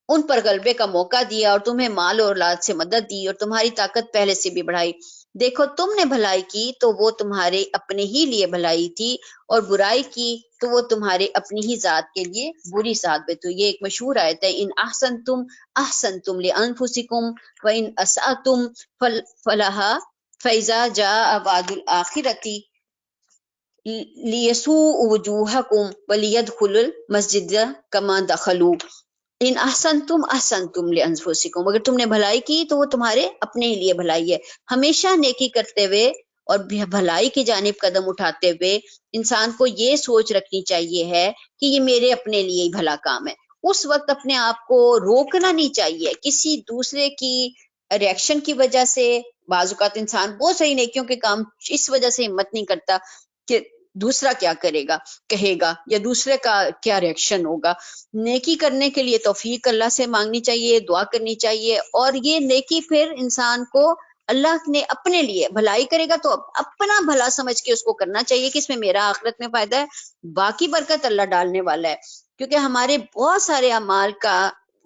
ان پر غلبے کا موقع دیا اور تمہیں مال اور اولاد سے مدد دی اور تمہاری طاقت پہلے سے بھی بڑھائی۔ دیکھو تم نے بھلائی کی تو وہ تمہارے اپنے ہی لیے بھلائی تھی، اور برائی کی تو وہ تمہارے اپنی ہی ذات کے لیے بری ثابت ہوئی۔ یہ ایک مشہور آیت ہے، ان احسنتم احسنتم لانفسکم وان اسأتم فلہا فاذا جاء وعد الآخرۃ لیسوء وجوہکم ولیدخلوا المسجد کما دخلوا۔ ان احسنتم احسنتم لانفسکم، اگر تم نے بھلائی کی تو وہ تمہارے اپنے ہی لیے بھلائی ہے۔ ہمیشہ نیکی کرتے ہوئے اور بھلائی کی جانب قدم اٹھاتے ہوئے انسان کو یہ سوچ رکھنی چاہیے ہے کہ یہ میرے اپنے لیے ہی بھلا کام ہے۔ اس وقت اپنے آپ کو روکنا نہیں چاہیے کسی دوسرے کی ریئیکشن کی وجہ سے۔ بعض اوقات انسان بہت ساری نیکیوں کے کام اس وجہ سے ہمت نہیں کرتا کہ دوسرا کیا کرے گا، کہے گا، یا دوسرے کا کیا ریئیکشن ہوگا۔ نیکی کرنے کے لیے توفیق اللہ سے مانگنی چاہیے، دعا کرنی چاہیے، اور یہ نیکی پھر انسان کو اللہ نے اپنے لیے بھلائی کرے گا تو اپنا بھلا سمجھ کے اس کو کرنا چاہیے کہ اس میں میرا آخرت میں فائدہ ہے، باقی برکت اللہ ڈالنے والا ہے۔ کیونکہ ہمارے بہت سارے اعمال کا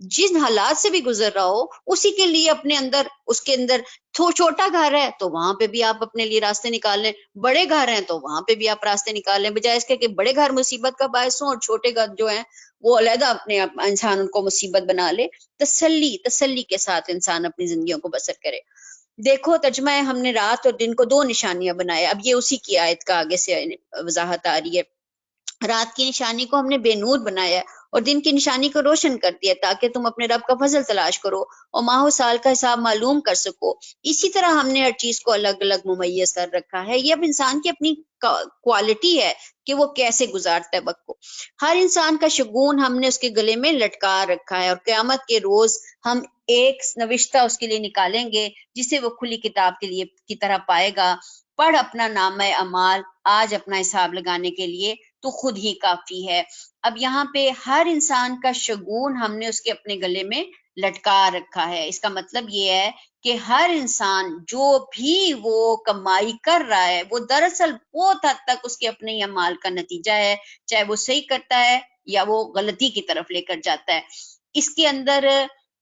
جن حالات سے بھی گزر رہا ہو اسی کے لیے اپنے اندر، اس کے اندر چھوٹا گھر ہے تو وہاں پہ بھی آپ اپنے لیے راستے نکال لیں، بڑے گھر ہیں تو وہاں پہ بھی آپ راستے نکال لیں، بجائے اس کے کہ بڑے گھر مصیبت کا باعث ہوں اور چھوٹے گھر جو ہیں وہ علیحدہ اپنے انسان ان کو مصیبت بنا لے۔ تسلی کے ساتھ انسان اپنی زندگیوں کو بسر کرے۔ دیکھو ترجمہ ہے، ہم نے رات اور دن کو دو نشانیاں بنایا، اب یہ اسی کی آیت کا آگے سے وضاحت آ رہی ہے۔ رات کی نشانی کو ہم نے بے نور بنایا ہے اور دن کی نشانی کو روشن کر دیا تاکہ تم اپنے رب کا فضل تلاش کرو اور ماہ و سال کا حساب معلوم کر سکو۔ اسی طرح ہم نے ہر چیز کو الگ الگ ممیز کر رکھا ہے۔ یہ اب انسان کی اپنی کوالٹی ہے کہ وہ کیسے گزارتا ہے وقت کو۔ ہر انسان کا شگون ہم نے اس کے گلے میں لٹکا رکھا ہے اور قیامت کے روز ہم ایک نوشتہ اس کے لیے نکالیں گے جسے وہ کھلی کتاب کے لیے کی طرح پائے گا۔ پڑھ اپنا نامہ اعمال آج اپنا حساب لگانے کے لیے تو خود ہی کافی ہے۔ اب یہاں پہ ہر انسان کا شگون ہم نے اس کے اپنے گلے میں لٹکا رکھا ہے۔ اس کا مطلب یہ ہے کہ ہر انسان جو بھی وہ کمائی کر رہا ہے وہ دراصل بہت حد تک اس کے اپنے ہی اعمال کا نتیجہ ہے، چاہے وہ صحیح کرتا ہے یا وہ غلطی کی طرف لے کر جاتا ہے۔ اس کے اندر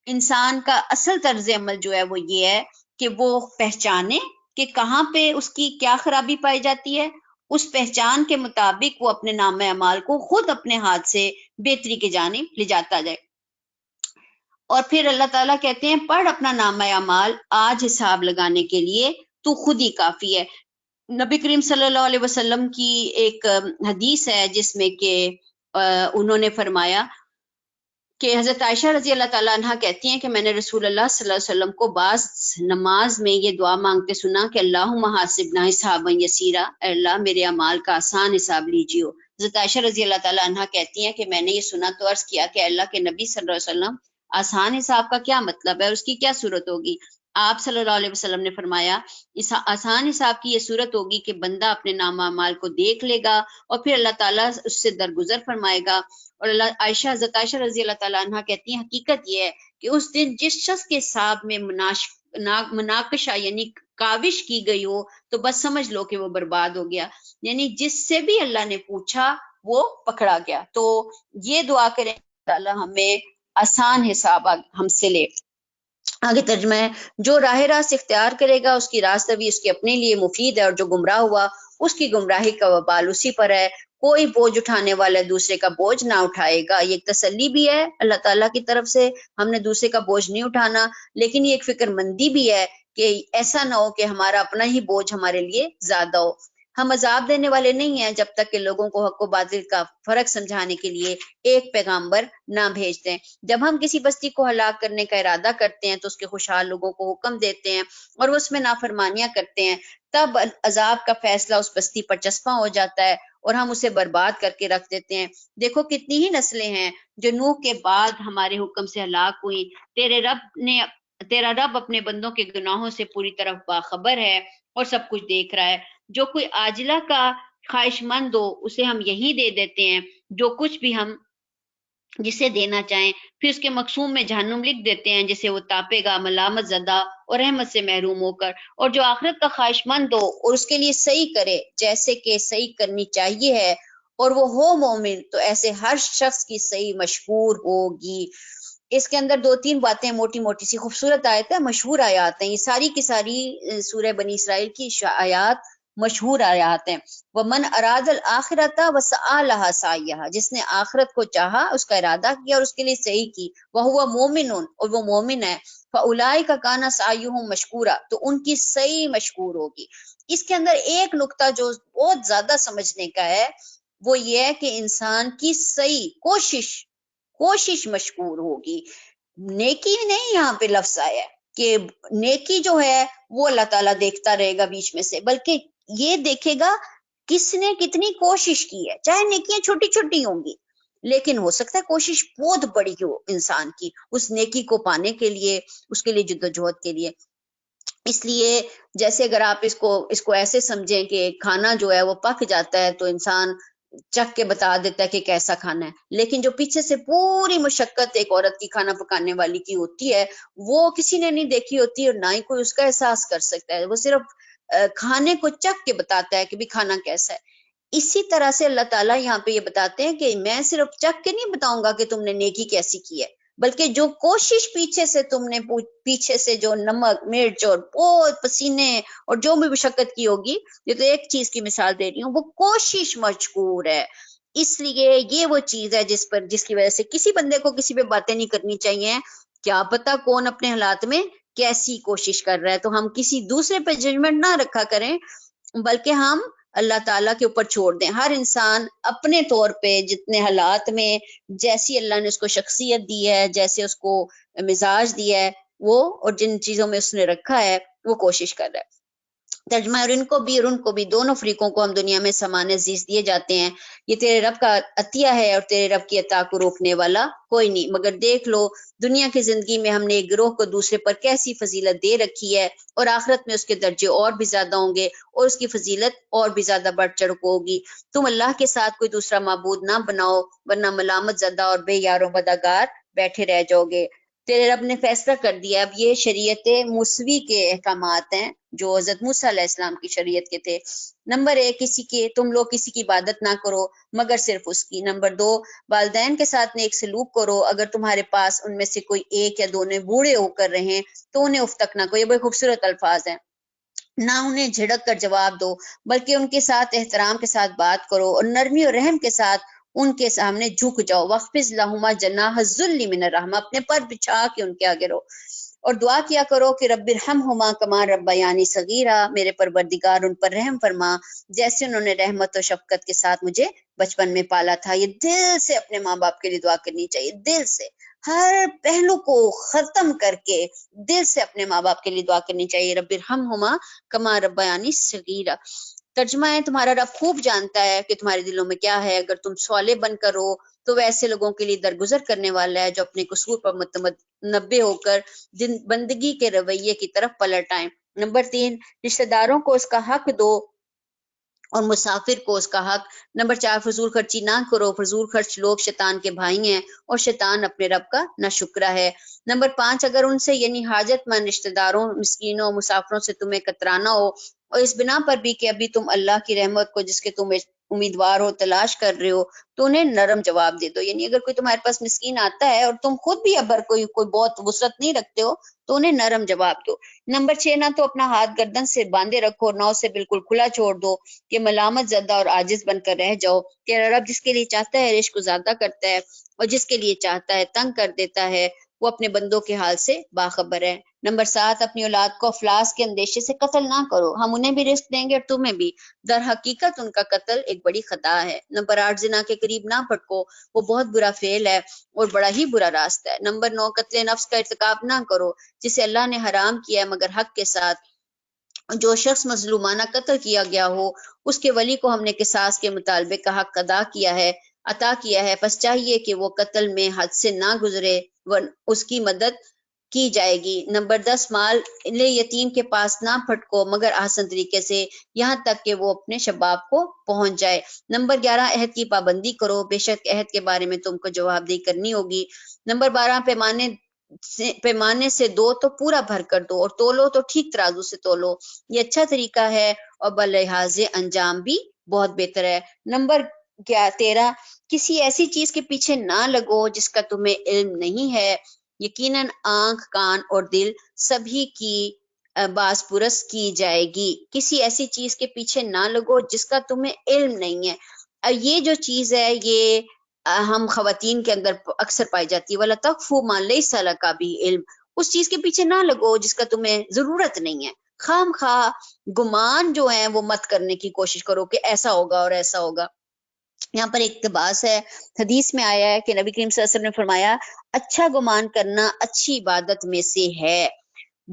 انسان کا اصل طرز عمل جو ہے وہ یہ ہے کہ وہ پہچانے کہ کہاں پہ اس کی کیا خرابی پائی جاتی ہے، اس پہچان کے مطابق وہ اپنے نامہ اعمال کو خود اپنے ہاتھ سے بہتری کی جانب لے جاتا جائے۔ اور پھر اللہ تعالیٰ کہتے ہیں پڑھ اپنا نامہ اعمال آج حساب لگانے کے لیے تو خود ہی کافی ہے۔ نبی کریم صلی اللہ علیہ وسلم کی ایک حدیث ہے جس میں کہ انہوں نے فرمایا کہ حضرت عائشہ رضی اللہ تعالیٰ عنہ کہتی ہیں کہ میں نے رسول اللہ صلی اللہ علیہ وسلم کو بعض نماز میں یہ دعا مانگتے سنا کہ اللہم حاسبنا حسابا یسیرا، اے اللہ میرے اعمال کا آسان حساب لیجیے۔ حضرت عائشہ رضی اللہ تعالیٰ عنہ کہتی ہیں کہ میں نے یہ سنا تو عرض کیا کہ اللہ کے نبی صلی اللہ علیہ وسلم آسان حساب کا کیا مطلب ہے اور اس کی کیا صورت ہوگی؟ آپ صلی اللہ علیہ وسلم نے فرمایا اس آسان حساب کی یہ صورت ہوگی کہ بندہ اپنے نامہ اعمال کو دیکھ لے گا اور پھر اللہ تعالیٰ اس سے درگزر فرمائے گا۔ اور حضرت عائشہ رضی اللہ تعالیٰ عنہ کہتی ہیں حقیقت یہ ہے کہ اس دن جس شخص کے حساب میں مناقشہ یعنی کاوش کی گئی ہو تو بس سمجھ لو کہ وہ برباد ہو گیا، یعنی جس سے بھی اللہ نے پوچھا وہ پکڑا گیا۔ تو یہ دعا کریں اللہ ہمیں آسان حساب ہم سے لے۔ آگے ترجمہ ہے، جو راہ راست اختیار کرے گا اس کی راستوی اس کے اپنے لیے مفید ہے اور جو گمراہ ہوا اس کی گمراہی کا وبال اسی پر ہے۔ کوئی بوجھ اٹھانے والا دوسرے کا بوجھ نہ اٹھائے گا۔ یہ ایک تسلی بھی ہے اللہ تعالیٰ کی طرف سے، ہم نے دوسرے کا بوجھ نہیں اٹھانا، لیکن یہ ایک فکر مندی بھی ہے کہ ایسا نہ ہو کہ ہمارا اپنا ہی بوجھ ہمارے لیے زیادہ ہو۔ ہم عذاب دینے والے نہیں ہیں جب تک کہ لوگوں کو حق و باطل کا فرق سمجھانے کے لیے ایک پیغامبر نہ بھیج دیں۔ جب ہم کسی بستی کو ہلاک کرنے کا ارادہ کرتے ہیں تو اس کے خوشحال لوگوں کو حکم دیتے ہیں اور وہ اس میں نافرمانیاں کرتے ہیں، تب عذاب کا فیصلہ اس بستی پر چسپاں ہو جاتا ہے اور ہم اسے برباد کر کے رکھ دیتے ہیں۔ دیکھو کتنی ہی نسلیں ہیں جو نوح کے بعد ہمارے حکم سے ہلاک ہوئی۔ تیرا رب اپنے بندوں کے گناہوں سے پوری طرح باخبر ہے اور سب کچھ دیکھ رہا ہے۔ جو کوئی عاجلہ کا خواہش مند ہو اسے ہم یہی دے دیتے ہیں جو کچھ بھی ہم جسے دینا چاہیں، پھر اس کے مقسوم میں جہنم لکھ دیتے ہیں جسے وہ تاپے گا ملامت زدہ اور رحمت سے محروم ہو کر۔ اور جو آخرت کا خواہش مند ہو اور اس کے لیے صحیح کرے جیسے کہ صحیح کرنی چاہیے ہے اور وہ ہو مومن تو ایسے ہر شخص کی صحیح مشہور ہوگی۔ اس کے اندر دو تین باتیں موٹی موٹی سی خوبصورت آیت ہے، مشہور آیات ہیں، یہ ساری کی ساری سورہ بنی اسرائیل کی آیات مشہور آیات ہیں۔ وَمَنْ أَرَادَ الْآخِرَةَ وَسَعَى لَهَا سَعْيَهَا، جس نے آخرت کو چاہا اس کا ارادہ کیا اور اس کے لیے صحیح کی، وَهُوَ مُؤْمِنٌ اور وہ مومن ہے، فَأُولَٰئِكَ كَانَ سَعْيُهُمْ مَشْكُورًا تو ان کی صحیح مشکور ہوگی۔ اس کے اندر ایک نقطہ جو بہت زیادہ سمجھنے کا ہے وہ یہ ہے کہ انسان کی صحیح کوشش مشکور ہوگی۔ نیکی نہیں یہاں پہ لفظ آیا ہے کہ نیکی جو ہے وہ اللہ تعالیٰ دیکھتا رہے گا بیچ میں سے، بلکہ یہ دیکھے گا کس نے کتنی کوشش کی ہے۔ چاہے نیکیاں چھوٹی چھوٹی ہوں گی لیکن ہو سکتا ہے کوشش بہت بڑی ہو انسان کی اس نیکی کو پانے کے لیے، اس کے لیے جدوجہد کے لیے۔ اس لیے جیسے اگر آپ اس کو ایسے سمجھیں کہ کھانا جو ہے وہ پک جاتا ہے تو انسان چکھ کے بتا دیتا ہے کہ کیسا کھانا ہے، لیکن جو پیچھے سے پوری مشقت ایک عورت کی کھانا پکانے والی کی ہوتی ہے وہ کسی نے نہیں دیکھی ہوتی اور نہ ہی کوئی اس کا احساس کر سکتا ہے، وہ صرف کھانے کو چکھ کے بتاتا ہے کہ بھی کھانا کیسا ہے۔ اسی طرح سے اللہ تعالیٰ یہاں پہ یہ بتاتے ہیں کہ میں صرف چکھ کے نہیں بتاؤں گا کہ تم نے نیکی کیسی کی ہے، بلکہ جو کوشش پیچھے سے تم نے پیچھے سے جو نمک مرچ اور بہت پسینے اور جو بھی مشقت کی ہوگی، یہ تو ایک چیز کی مثال دے رہی ہوں، وہ کوشش مشکور ہے. اس لیے یہ وہ چیز ہے جس کی وجہ سے کسی بندے کو کسی پہ باتیں نہیں کرنی چاہیے. کیا پتا کون اپنے حالات میں کیسی کوشش کر رہا ہے، تو ہم کسی دوسرے پہ ججمنٹ نہ رکھا کریں، بلکہ ہم اللہ تعالیٰ کے اوپر چھوڑ دیں. ہر انسان اپنے طور پہ جتنے حالات میں جیسی اللہ نے اس کو شخصیت دی ہے، جیسے اس کو مزاج دیا ہے، وہ اور جن چیزوں میں اس نے رکھا ہے وہ کوشش کر رہا ہے. ترجمہ اور ان کو بھی دونوں فریقوں کو ہم دنیا میں سامان عزیز دیے جاتے ہیں. یہ تیرے رب کا عطیہ ہے اور تیرے رب کی عطا کو روکنے والا کوئی نہیں. مگر دیکھ لو دنیا کی زندگی میں ہم نے ایک گروہ کو دوسرے پر کیسی فضیلت دے رکھی ہے، اور آخرت میں اس کے درجے اور بھی زیادہ ہوں گے اور اس کی فضیلت اور بھی زیادہ بڑھ چڑھ ہوگی. تم اللہ کے ساتھ کوئی دوسرا معبود نہ بناؤ، ورنہ ملامت زدہ اور بے یار و مددگار بیٹھے رہ جاؤ گے. تیرے رب نے فیصلہ کر دیا. اب یہ شریعت موسوی کے احکامات ہیں جو حضرت موسیٰ علیہ السلام کی شریعت کے تھے. نمبر 1، تم لوگ کسی کی عبادت نہ کرو مگر صرف اس کی. نمبر 2، والدین کے ساتھ نیک سلوک کرو. اگر تمہارے پاس ان میں سے کوئی ایک یا دونوں بوڑھے ہو کر رہیں تو انہیں اف تک نہ کرو. یہ بڑے خوبصورت الفاظ ہیں. نہ انہیں جھڑک کر جواب دو، بلکہ ان کے ساتھ احترام کے ساتھ بات کرو اور نرمی اور رحم کے ساتھ ان کے سامنے جھک جاؤ. وَخْفِضْ لَهُمَا جَنَاحَ الذُّلِّ مِنَ الرَّحْمَةِ، اپنے پر بچھا کے ان کے آگے رہو اور دعا کیا کرو کہ رب ارحمہما کما ربیانی صغیرا، میرے پروردگار ان پر رحم فرما جیسے انہوں نے رحمت و شفقت کے ساتھ مجھے بچپن میں پالا تھا. یہ دل سے اپنے ماں باپ کے لیے دعا کرنی چاہیے، دل سے ہر پہلو کو ختم کر کے دل سے اپنے ماں باپ کے لیے دعا کرنی چاہیے. رب ارحمہما کما ربیانی صغیرا. ترجمہ ہے دتمہارا رب خوب جانتا ہے کہ تمہارے دلوں میں کیا ہے. اگر تم صالح بن کر ہو تو وہ ایسے لوگوں کے لیے درگزر کرنے والا ہے جو اپنے قصور پر متنبع ہو کر بندگی کے رویے کی طرف پلٹ آئیں. نمبر 3، رشتہ داروں کو اس کا حق دو اور مسافر کو اس کا حق. نمبر 4، فضول خرچی نہ کرو. فضول خرچ لوگ شیطان کے بھائی ہیں اور شیطان اپنے رب کا ناشکرا ہے. نمبر 5، اگر ان سے یعنی حاجت مند رشتہ داروں، مسکینوں، مسافروں سے تمہیں کترانا ہو اور اس بنا پر بھی کہ ابھی تم اللہ کی رحمت کو جس کے تم امیدوار ہو تلاش کر رہے ہو، تو انہیں نرم جواب دے دو. یعنی اگر کوئی تمہارے پاس مسکین آتا ہے اور تم خود بھی ابر کوئی بہت وسعت نہیں رکھتے ہو تو انہیں نرم جواب دو. نمبر 6، نہ تو اپنا ہاتھ گردن سے باندھے رکھو، نہ اسے بالکل کھلا چھوڑ دو کہ ملامت زدہ اور عاجز بن کر رہ جاؤ. تیرا رب جس کے لیے چاہتا ہے رزق کو زیادہ کرتا ہے اور جس کے لیے چاہتا ہے تنگ کر دیتا ہے. وہ اپنے بندوں کے حال سے باخبر ہے. نمبر 7، اپنی اولاد کو افلاس کے اندیشے سے قتل نہ کرو، ہم انہیں بھی رزق دیں گے اور تمہیں بھی، در حقیقت ان کا قتل ایک بڑی خطا ہے. نمبر 8، زنا کے قریب نہ پھٹکو، وہ بہت برا فعل ہے اور بڑا ہی برا راستہ ہے. نمبر 9، قتل نفس کا ارتکاب نہ کرو جسے اللہ نے حرام کیا ہے مگر حق کے ساتھ. جو شخص مظلومانہ قتل کیا گیا ہو اس کے ولی کو ہم نے قصاص کے مطالبے کا حق عطا کیا ہے، پس چاہیے کہ وہ قتل میں حد سے نہ گزرے، اس کی مدد کی جائے گی. نمبر 10، مال یتیم کے پاس نہ پھٹکو مگر آسان طریقے سے، یہاں تک کہ وہ اپنے شباب کو پہنچ جائے. نمبر 11، عہد کی پابندی کرو، بے شک عہد کے بارے میں تم کو جواب دہی کرنی ہوگی. نمبر 12، پیمانے سے دو تو پورا بھر کر دو اور تولو تو ٹھیک ترازو سے تولو، یہ اچھا طریقہ ہے اور بلحاظ انجام بھی بہت بہتر ہے. نمبر 13، کسی ایسی چیز کے پیچھے نہ لگو جس کا تمہیں علم نہیں ہے، یقیناً آنکھ، کان اور دل سبھی کی باز پرس کی جائے گی. کسی ایسی چیز کے پیچھے نہ لگو جس کا تمہیں علم نہیں ہے. یہ جو چیز ہے یہ ہم خواتین کے اندر اکثر پائی جاتی ہے. وَلَا تَقْفُ مَا لَيْسَ لَكَ بِهِ عِلْمٌ، اس چیز کے پیچھے نہ لگو جس کا تمہیں ضرورت نہیں ہے. خام خواہ گمان جو ہیں وہ مت کرنے کی کوشش کرو کہ ایسا ہوگا اور ایسا ہوگا. یہاں پر ایک اقتباس ہے، حدیث میں آیا ہے کہ نبی کریم صلی اللہ علیہ وسلم نے فرمایا اچھا گمان کرنا اچھی عبادت میں سے ہے.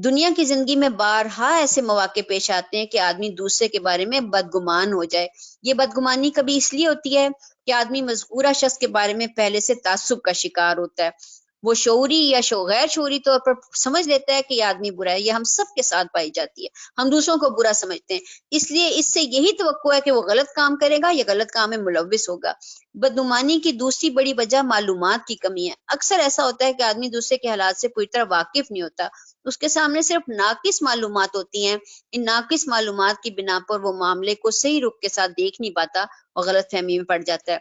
دنیا کی زندگی میں بارہا ایسے مواقع پیش آتے ہیں کہ آدمی دوسرے کے بارے میں بدگمان ہو جائے. یہ بدگمانی کبھی اس لیے ہوتی ہے کہ آدمی مذکورہ شخص کے بارے میں پہلے سے تعصب کا شکار ہوتا ہے. وہ شعوری یا غیر شعوری طور پر سمجھ لیتا ہے کہ یہ آدمی برا ہے. یہ ہم سب کے ساتھ پائی جاتی ہے، ہم دوسروں کو برا سمجھتے ہیں، اس لیے اس سے یہی توقع ہے کہ وہ غلط کام کرے گا یا غلط کام میں ملوث ہوگا. بدگمانی کی دوسری بڑی وجہ معلومات کی کمی ہے. اکثر ایسا ہوتا ہے کہ آدمی دوسرے کے حالات سے پوری طرح واقف نہیں ہوتا، اس کے سامنے صرف ناقص معلومات ہوتی ہیں. ان ناقص معلومات کی بنا پر وہ معاملے کو صحیح رخ کے ساتھ دیکھ نہیں پاتا اور غلط فہمی میں پڑ جاتا ہے.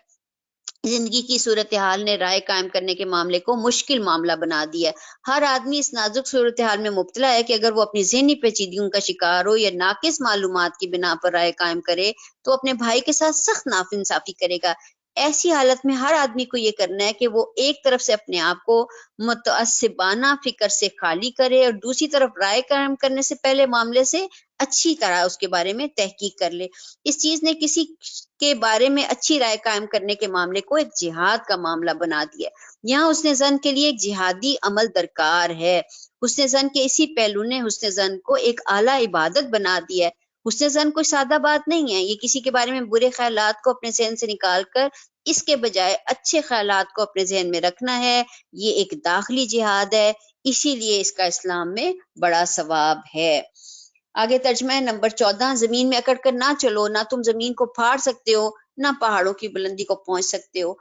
زندگی کی صورتحال نے رائے قائم کرنے کے معاملے کو مشکل معاملہ بنا دیا ہے۔ ہر آدمی اس نازک صورتحال میں مبتلا ہے کہ اگر وہ اپنی ذہنی پیچیدگیوں کا شکار ہو یا ناقص معلومات کی بنا پر رائے قائم کرے تو اپنے بھائی کے ساتھ سخت ناانصافی کرے گا۔ ایسی حالت میں ہر آدمی کو یہ کرنا ہے کہ وہ ایک طرف سے اپنے آپ کو متعصبانہ فکر سے خالی کرے اور دوسری طرف رائے قائم کرنے سے پہلے معاملے سے اچھی طرح اس کے بارے میں تحقیق کر لے۔ اس چیز نے کسی کے بارے میں اچھی رائے قائم کرنے کے معاملے کو ایک جہاد کا معاملہ بنا دیا۔ یہاں حسن ظن کے لیے ایک جہادی عمل درکار ہے۔ حسن ظن کے اسی پہلو نے حسن ظن کو ایک اعلیٰ عبادت بنا دیا ہے۔ حسن ظن کوئی سادہ بات نہیں ہے، یہ کسی کے بارے میں برے خیالات کو اپنے ذہن سے نکال کر اس کے بجائے اچھے خیالات کو اپنے ذہن میں رکھنا ہے۔ یہ ایک داخلی جہاد ہے، اسی لیے اس کا اسلام میں بڑا ثواب ہے۔ آگے ترجمہ ہے نمبر 14۔ زمین میں اکڑ کر نہ چلو، نہ تم زمین کو پھاڑ سکتے ہو، نہ پہاڑوں کی بلندی کو پہنچ سکتے ہو۔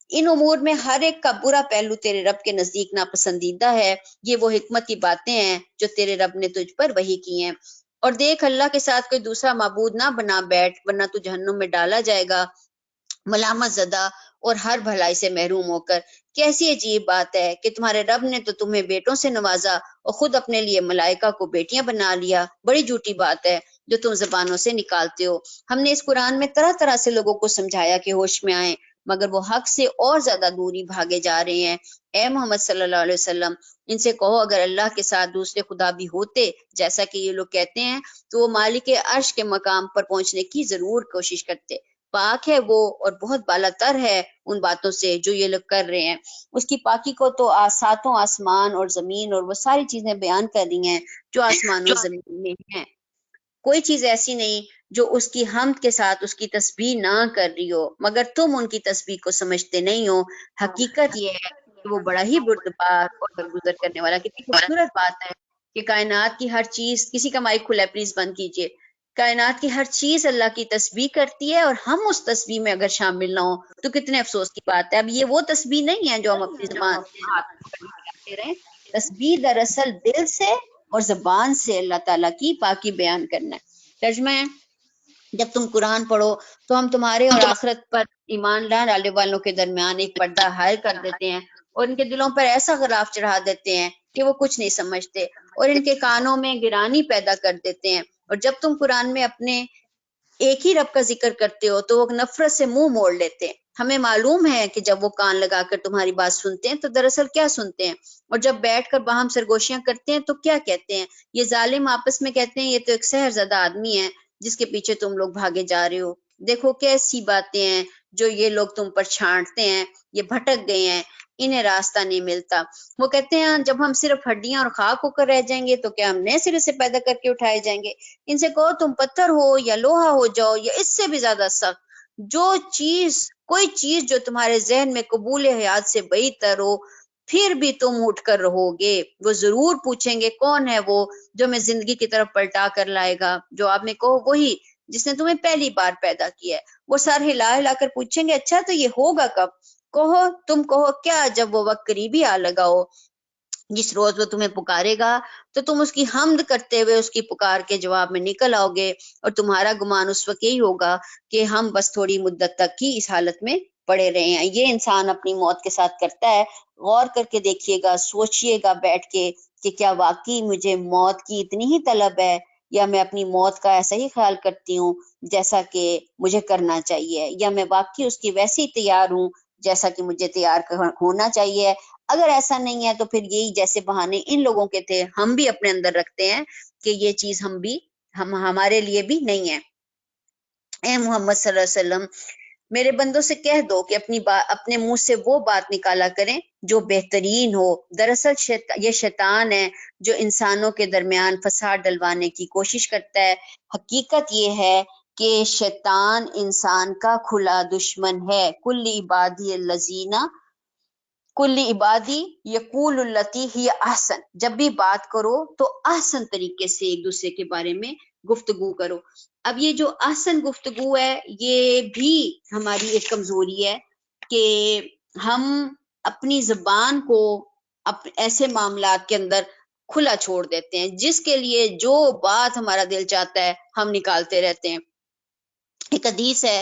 ان امور میں ہر ایک کا برا پہلو تیرے رب کے نزدیک ناپسندیدہ ہے۔ یہ وہ حکمت کی باتیں ہیں جو تیرے رب نے تجھ پر وحی کی ہیں۔ اور دیکھ، اللہ کے ساتھ کوئی دوسرا معبود نہ بنا بیٹھ، ورنہ تو جہنم میں ڈالا جائے گا ملامت زدہ اور ہر بھلائی سے محروم ہو کر۔ کیسی عجیب بات ہے کہ تمہارے رب نے تو تمہیں بیٹوں سے نوازا اور خود اپنے لیے ملائکہ کو بیٹیاں بنا لیا۔ بڑی جھوٹی بات ہے جو تم زبانوں سے نکالتے ہو۔ ہم نے اس قرآن میں طرح طرح سے لوگوں کو سمجھایا کہ ہوش میں آئیں، مگر وہ حق سے اور زیادہ دوری بھاگے جا رہے ہیں۔ اے محمد صلی اللہ علیہ وسلم، ان سے کہو اگر اللہ کے ساتھ دوسرے خدا بھی ہوتے جیسا کہ یہ لوگ کہتے ہیں تو وہ مالک عرش کے مقام پر پہنچنے کی ضرور کوشش کرتے۔ پاک ہے وہ اور بہت بالا تر ہے ان باتوں سے جو یہ لوگ کر رہے ہیں۔ اس کی پاکی کو تو ساتوں آسمان اور زمین اور وہ ساری چیزیں بیان کر رہی ہیں جو آسمان اور زمین میں ہیں۔ کوئی چیز ایسی نہیں جو اس کی حمد کے ساتھ اس کی تسبیح نہ کر رہی ہو، مگر تم ان کی تسبیح کو سمجھتے نہیں ہو۔ حقیقت یہ ہے کہ وہ بڑا ہی بردبار اور درگزر کرنے والا۔ کتنی خوبصورت بات ہے کہ کائنات کی ہر چیز، کسی کا مائک کھلا ہے پلیز بند کیجئے، کائنات کی ہر چیز اللہ کی تسبیح کرتی ہے اور ہم اس تسبیح میں اگر شامل نہ ہوں تو کتنے افسوس کی بات ہے۔ اب یہ وہ تسبیح نہیں ہے جو ہم اپنی زبان ہاتھ کرتے رہیں۔ تسبیح دراصل دل سے اور زبان سے اللہ تعالیٰ کی پاکی بیان کرنا ہے۔ ترجمہ ہے، جب تم قرآن پڑھو تو ہم تمہارے اور آخرت پر ایمان لانے والوں کے درمیان ایک پردہ حائل کر دیتے ہیں اور ان کے دلوں پر ایسا غلاف چڑھا دیتے ہیں کہ وہ کچھ نہیں سمجھتے، اور ان کے کانوں میں گرانی پیدا کر دیتے ہیں۔ اور جب تم قرآن میں اپنے ایک ہی رب کا ذکر کرتے ہو تو وہ نفرت سے منہ موڑ لیتے ہیں۔ ہمیں معلوم ہے کہ جب وہ کان لگا کر تمہاری بات سنتے ہیں تو دراصل کیا سنتے ہیں، اور جب بیٹھ کر باہم سرگوشیاں کرتے ہیں تو کیا کہتے ہیں۔ یہ ظالم آپس میں کہتے ہیں یہ تو ایک سحر زدہ آدمی ہے جس کے پیچھے تم لوگ بھاگے جا رہے ہو۔ دیکھو کیسی باتیں ہیں جو یہ لوگ تم پر چھانٹتے ہیں، یہ بھٹک گئے ہیں، انہیں راستہ نہیں ملتا۔ وہ کہتے ہیں جب ہم صرف ہڈیاں اور خاک ہو کر رہ جائیں گے تو کیا ہم نئے سرے سے پیدا کر کے اٹھائے جائیں گے۔ ان سے کہو تم پتھر ہو یا لوہا ہو جاؤ یا اس سے بھی زیادہ سخت، کوئی چیز جو تمہارے ذہن میں قبول حیات سے بعید تر ہو، پھر بھی تم اٹھ کر رہو گے۔ وہ ضرور پوچھیں گے کون ہے وہ جو میں زندگی کی طرف پلٹا کر لائے گا۔ جو آپ نے کہو وہی جس نے تمہیں پہلی بار پیدا کیا ہے۔ وہ سر ہلا ہلا کر پوچھیں گے اچھا تو یہ ہوگا کب؟ تم کہو کیا جب وہ وقت قریبی آ لگا ہو، جس روز وہ تمہیں پکارے گا تو تم اس کی حمد کرتے ہوئے اس کی پکار کے جواب میں نکل آؤ گے، اور تمہارا گمان اس وقت یہی ہوگا کہ ہم بس تھوڑی مدت تک ہی اس حالت میں پڑے رہے ہیں۔ یہ انسان اپنی موت کے ساتھ کرتا ہے۔ غور کر کے دیکھیے گا، سوچئے گا بیٹھ کے کہ کیا واقعی مجھے موت کی اتنی ہی طلب ہے، یا میں اپنی موت کا ایسا ہی خیال کرتی ہوں جیسا کہ مجھے کرنا چاہیے، یا میں واقعی اس کی ویسی تیار ہوں جیسا کہ مجھے تیار ہونا چاہیے۔ اگر ایسا نہیں ہے تو پھر یہی جیسے بہانے ان لوگوں کے تھے ہم بھی اپنے اندر رکھتے ہیں کہ یہ چیز ہمارے لیے بھی نہیں ہے۔ اے محمد صلی اللہ علیہ وسلم، میرے بندوں سے کہہ دو کہ اپنے منہ سے وہ بات نکالا کریں جو بہترین ہو۔ دراصل یہ شیطان ہے جو انسانوں کے درمیان فساد ڈلوانے کی کوشش کرتا ہے۔ حقیقت یہ ہے کہ شیطان انسان کا کھلا دشمن ہے۔ کل عبادی یقول التی ہی احسن، جب بھی بات کرو تو احسن طریقے سے ایک دوسرے کے بارے میں گفتگو کرو۔ اب یہ جو احسن گفتگو ہے یہ بھی ہماری ایک کمزوری ہے کہ ہم اپنی زبان کو ایسے معاملات کے اندر کھلا چھوڑ دیتے ہیں، جس کے لیے جو بات ہمارا دل چاہتا ہے ہم نکالتے رہتے ہیں۔ ایک حدیث ہے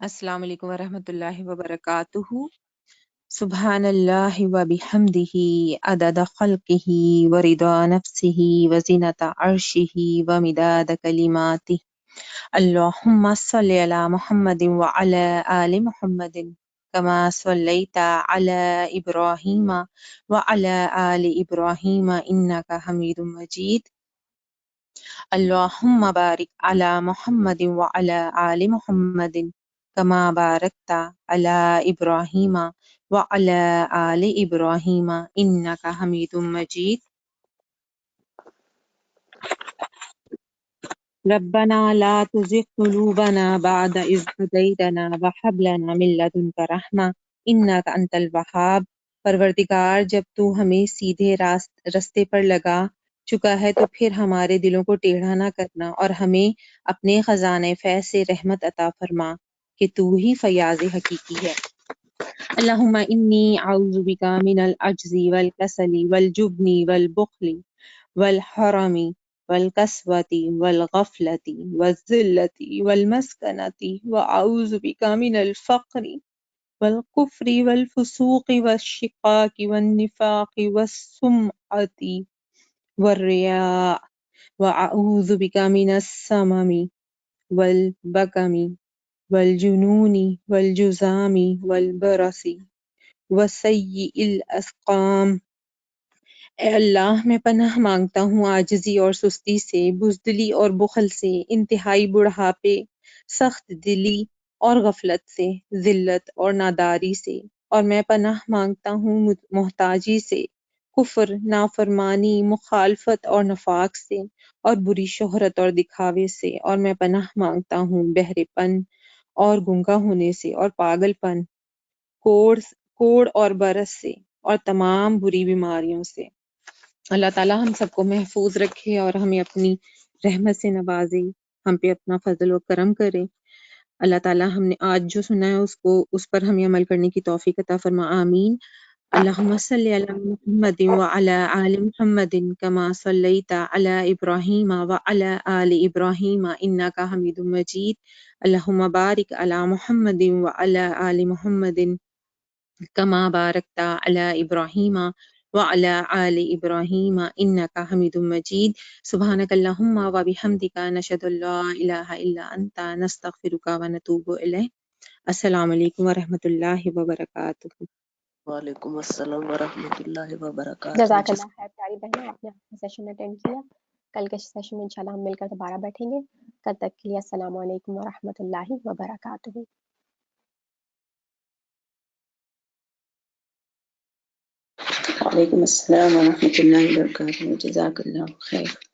السلام علیکم ورحمۃ اللہ وبرکاتہ۔ سبحان اللہ وبحمدہ عدد خلقہ ورضا نفسہ وزنۃ عرشہ ومداد کلماتہ۔ اللہم صل علی محمد وعلی آل محمد کما صلیت علی ابراہیم وعلی آل ابراہیم انک حمید مجید۔ اللہم بارک علی محمد وعلی آل محمد کما بارکت علی ابراہیم وعلی آل ابراہیم انک حمید مجید۔ ربنا لا تزغ قلوبنا بعد إذ هديتنا وهب لنا من لدنك رحمة إنك أنت الوهاب۔ پروردگار جب تو ہمیں سیدھے رستے پر لگا چکا ہے تو پھر ہمارے دلوں کو ٹیڑھا نہ کرنا اور ہمیں اپنے خزانۂ فیض سے رحمت عطا فرما کہ تو ہی فیاض حقیقی ہے۔ اللہم انی اعوذ بک من العجز والکسل والجبن والبخل والحرم والقسوة والغفلة والذلة والمسکنة واعوذ بک من الفقر والکفر والفسوق والشقاق والنفاق والسمعة والریاء واعوذ بک من السمم والبکم والجنون والجذام والبرص وسیء الاسقام۔ اے اللہ میں پناہ مانگتا ہوں عاجزی اور سستی سے، بزدلی اور بخل سے، انتہائی بڑھاپے، سخت دلی اور غفلت سے، ذلت اور ناداری سے، اور میں پناہ مانگتا ہوں محتاجی سے، کفر، نافرمانی، مخالفت اور نفاق سے، اور بری شہرت اور دکھاوے سے، اور میں پناہ مانگتا ہوں بہرے پن اور گنگا ہونے سے اور پاگل پن، کوڑ اور برس سے، اور تمام بری بیماریوں سے۔ اللہ تعالیٰ ہم سب کو محفوظ رکھے اور ہمیں اپنی رحمت سے نوازے، ہم پہ اپنا فضل و کرم کرے۔ اللہ تعالیٰ ہم نے آج جو سنا ہے اس پر ہمیں عمل کرنے کی توفیق عطا فرما، آمین۔ اللہم صلی علی محمد وعلی آل محمد کما صلیت علی ابراہیم وعلی آل ابراہیم انک حمید مجید۔ اللہم بارک علی محمد وعلی آل محمد کما بارکت علی ابراہیم وعلی آل ابراہیم انک حمید مجید۔ سبحانک اللہم و بحمدک نشہد ان لا الہ الا انت نستغفرک و نتوب الیک۔ السلام علیکم ورحمۃ اللہ وبرکاتہ۔ وعلیکم السلام ورحمۃ اللہ وبرکاتہ۔ جزاک اللہ خیر پیاری بہنیں، آپ نے سیشن اٹینڈ کیا۔ کل کے سیشن میں انشاءاللہ ہم مل کر دوبارہ بیٹھیں گے۔ تب تک کے لیے السلام علیکم ورحمۃ اللہ وبرکاتہ۔ وعلیکم السلام ورحمۃ اللہ وبرکاتہ۔ جزاک اللہ خیر۔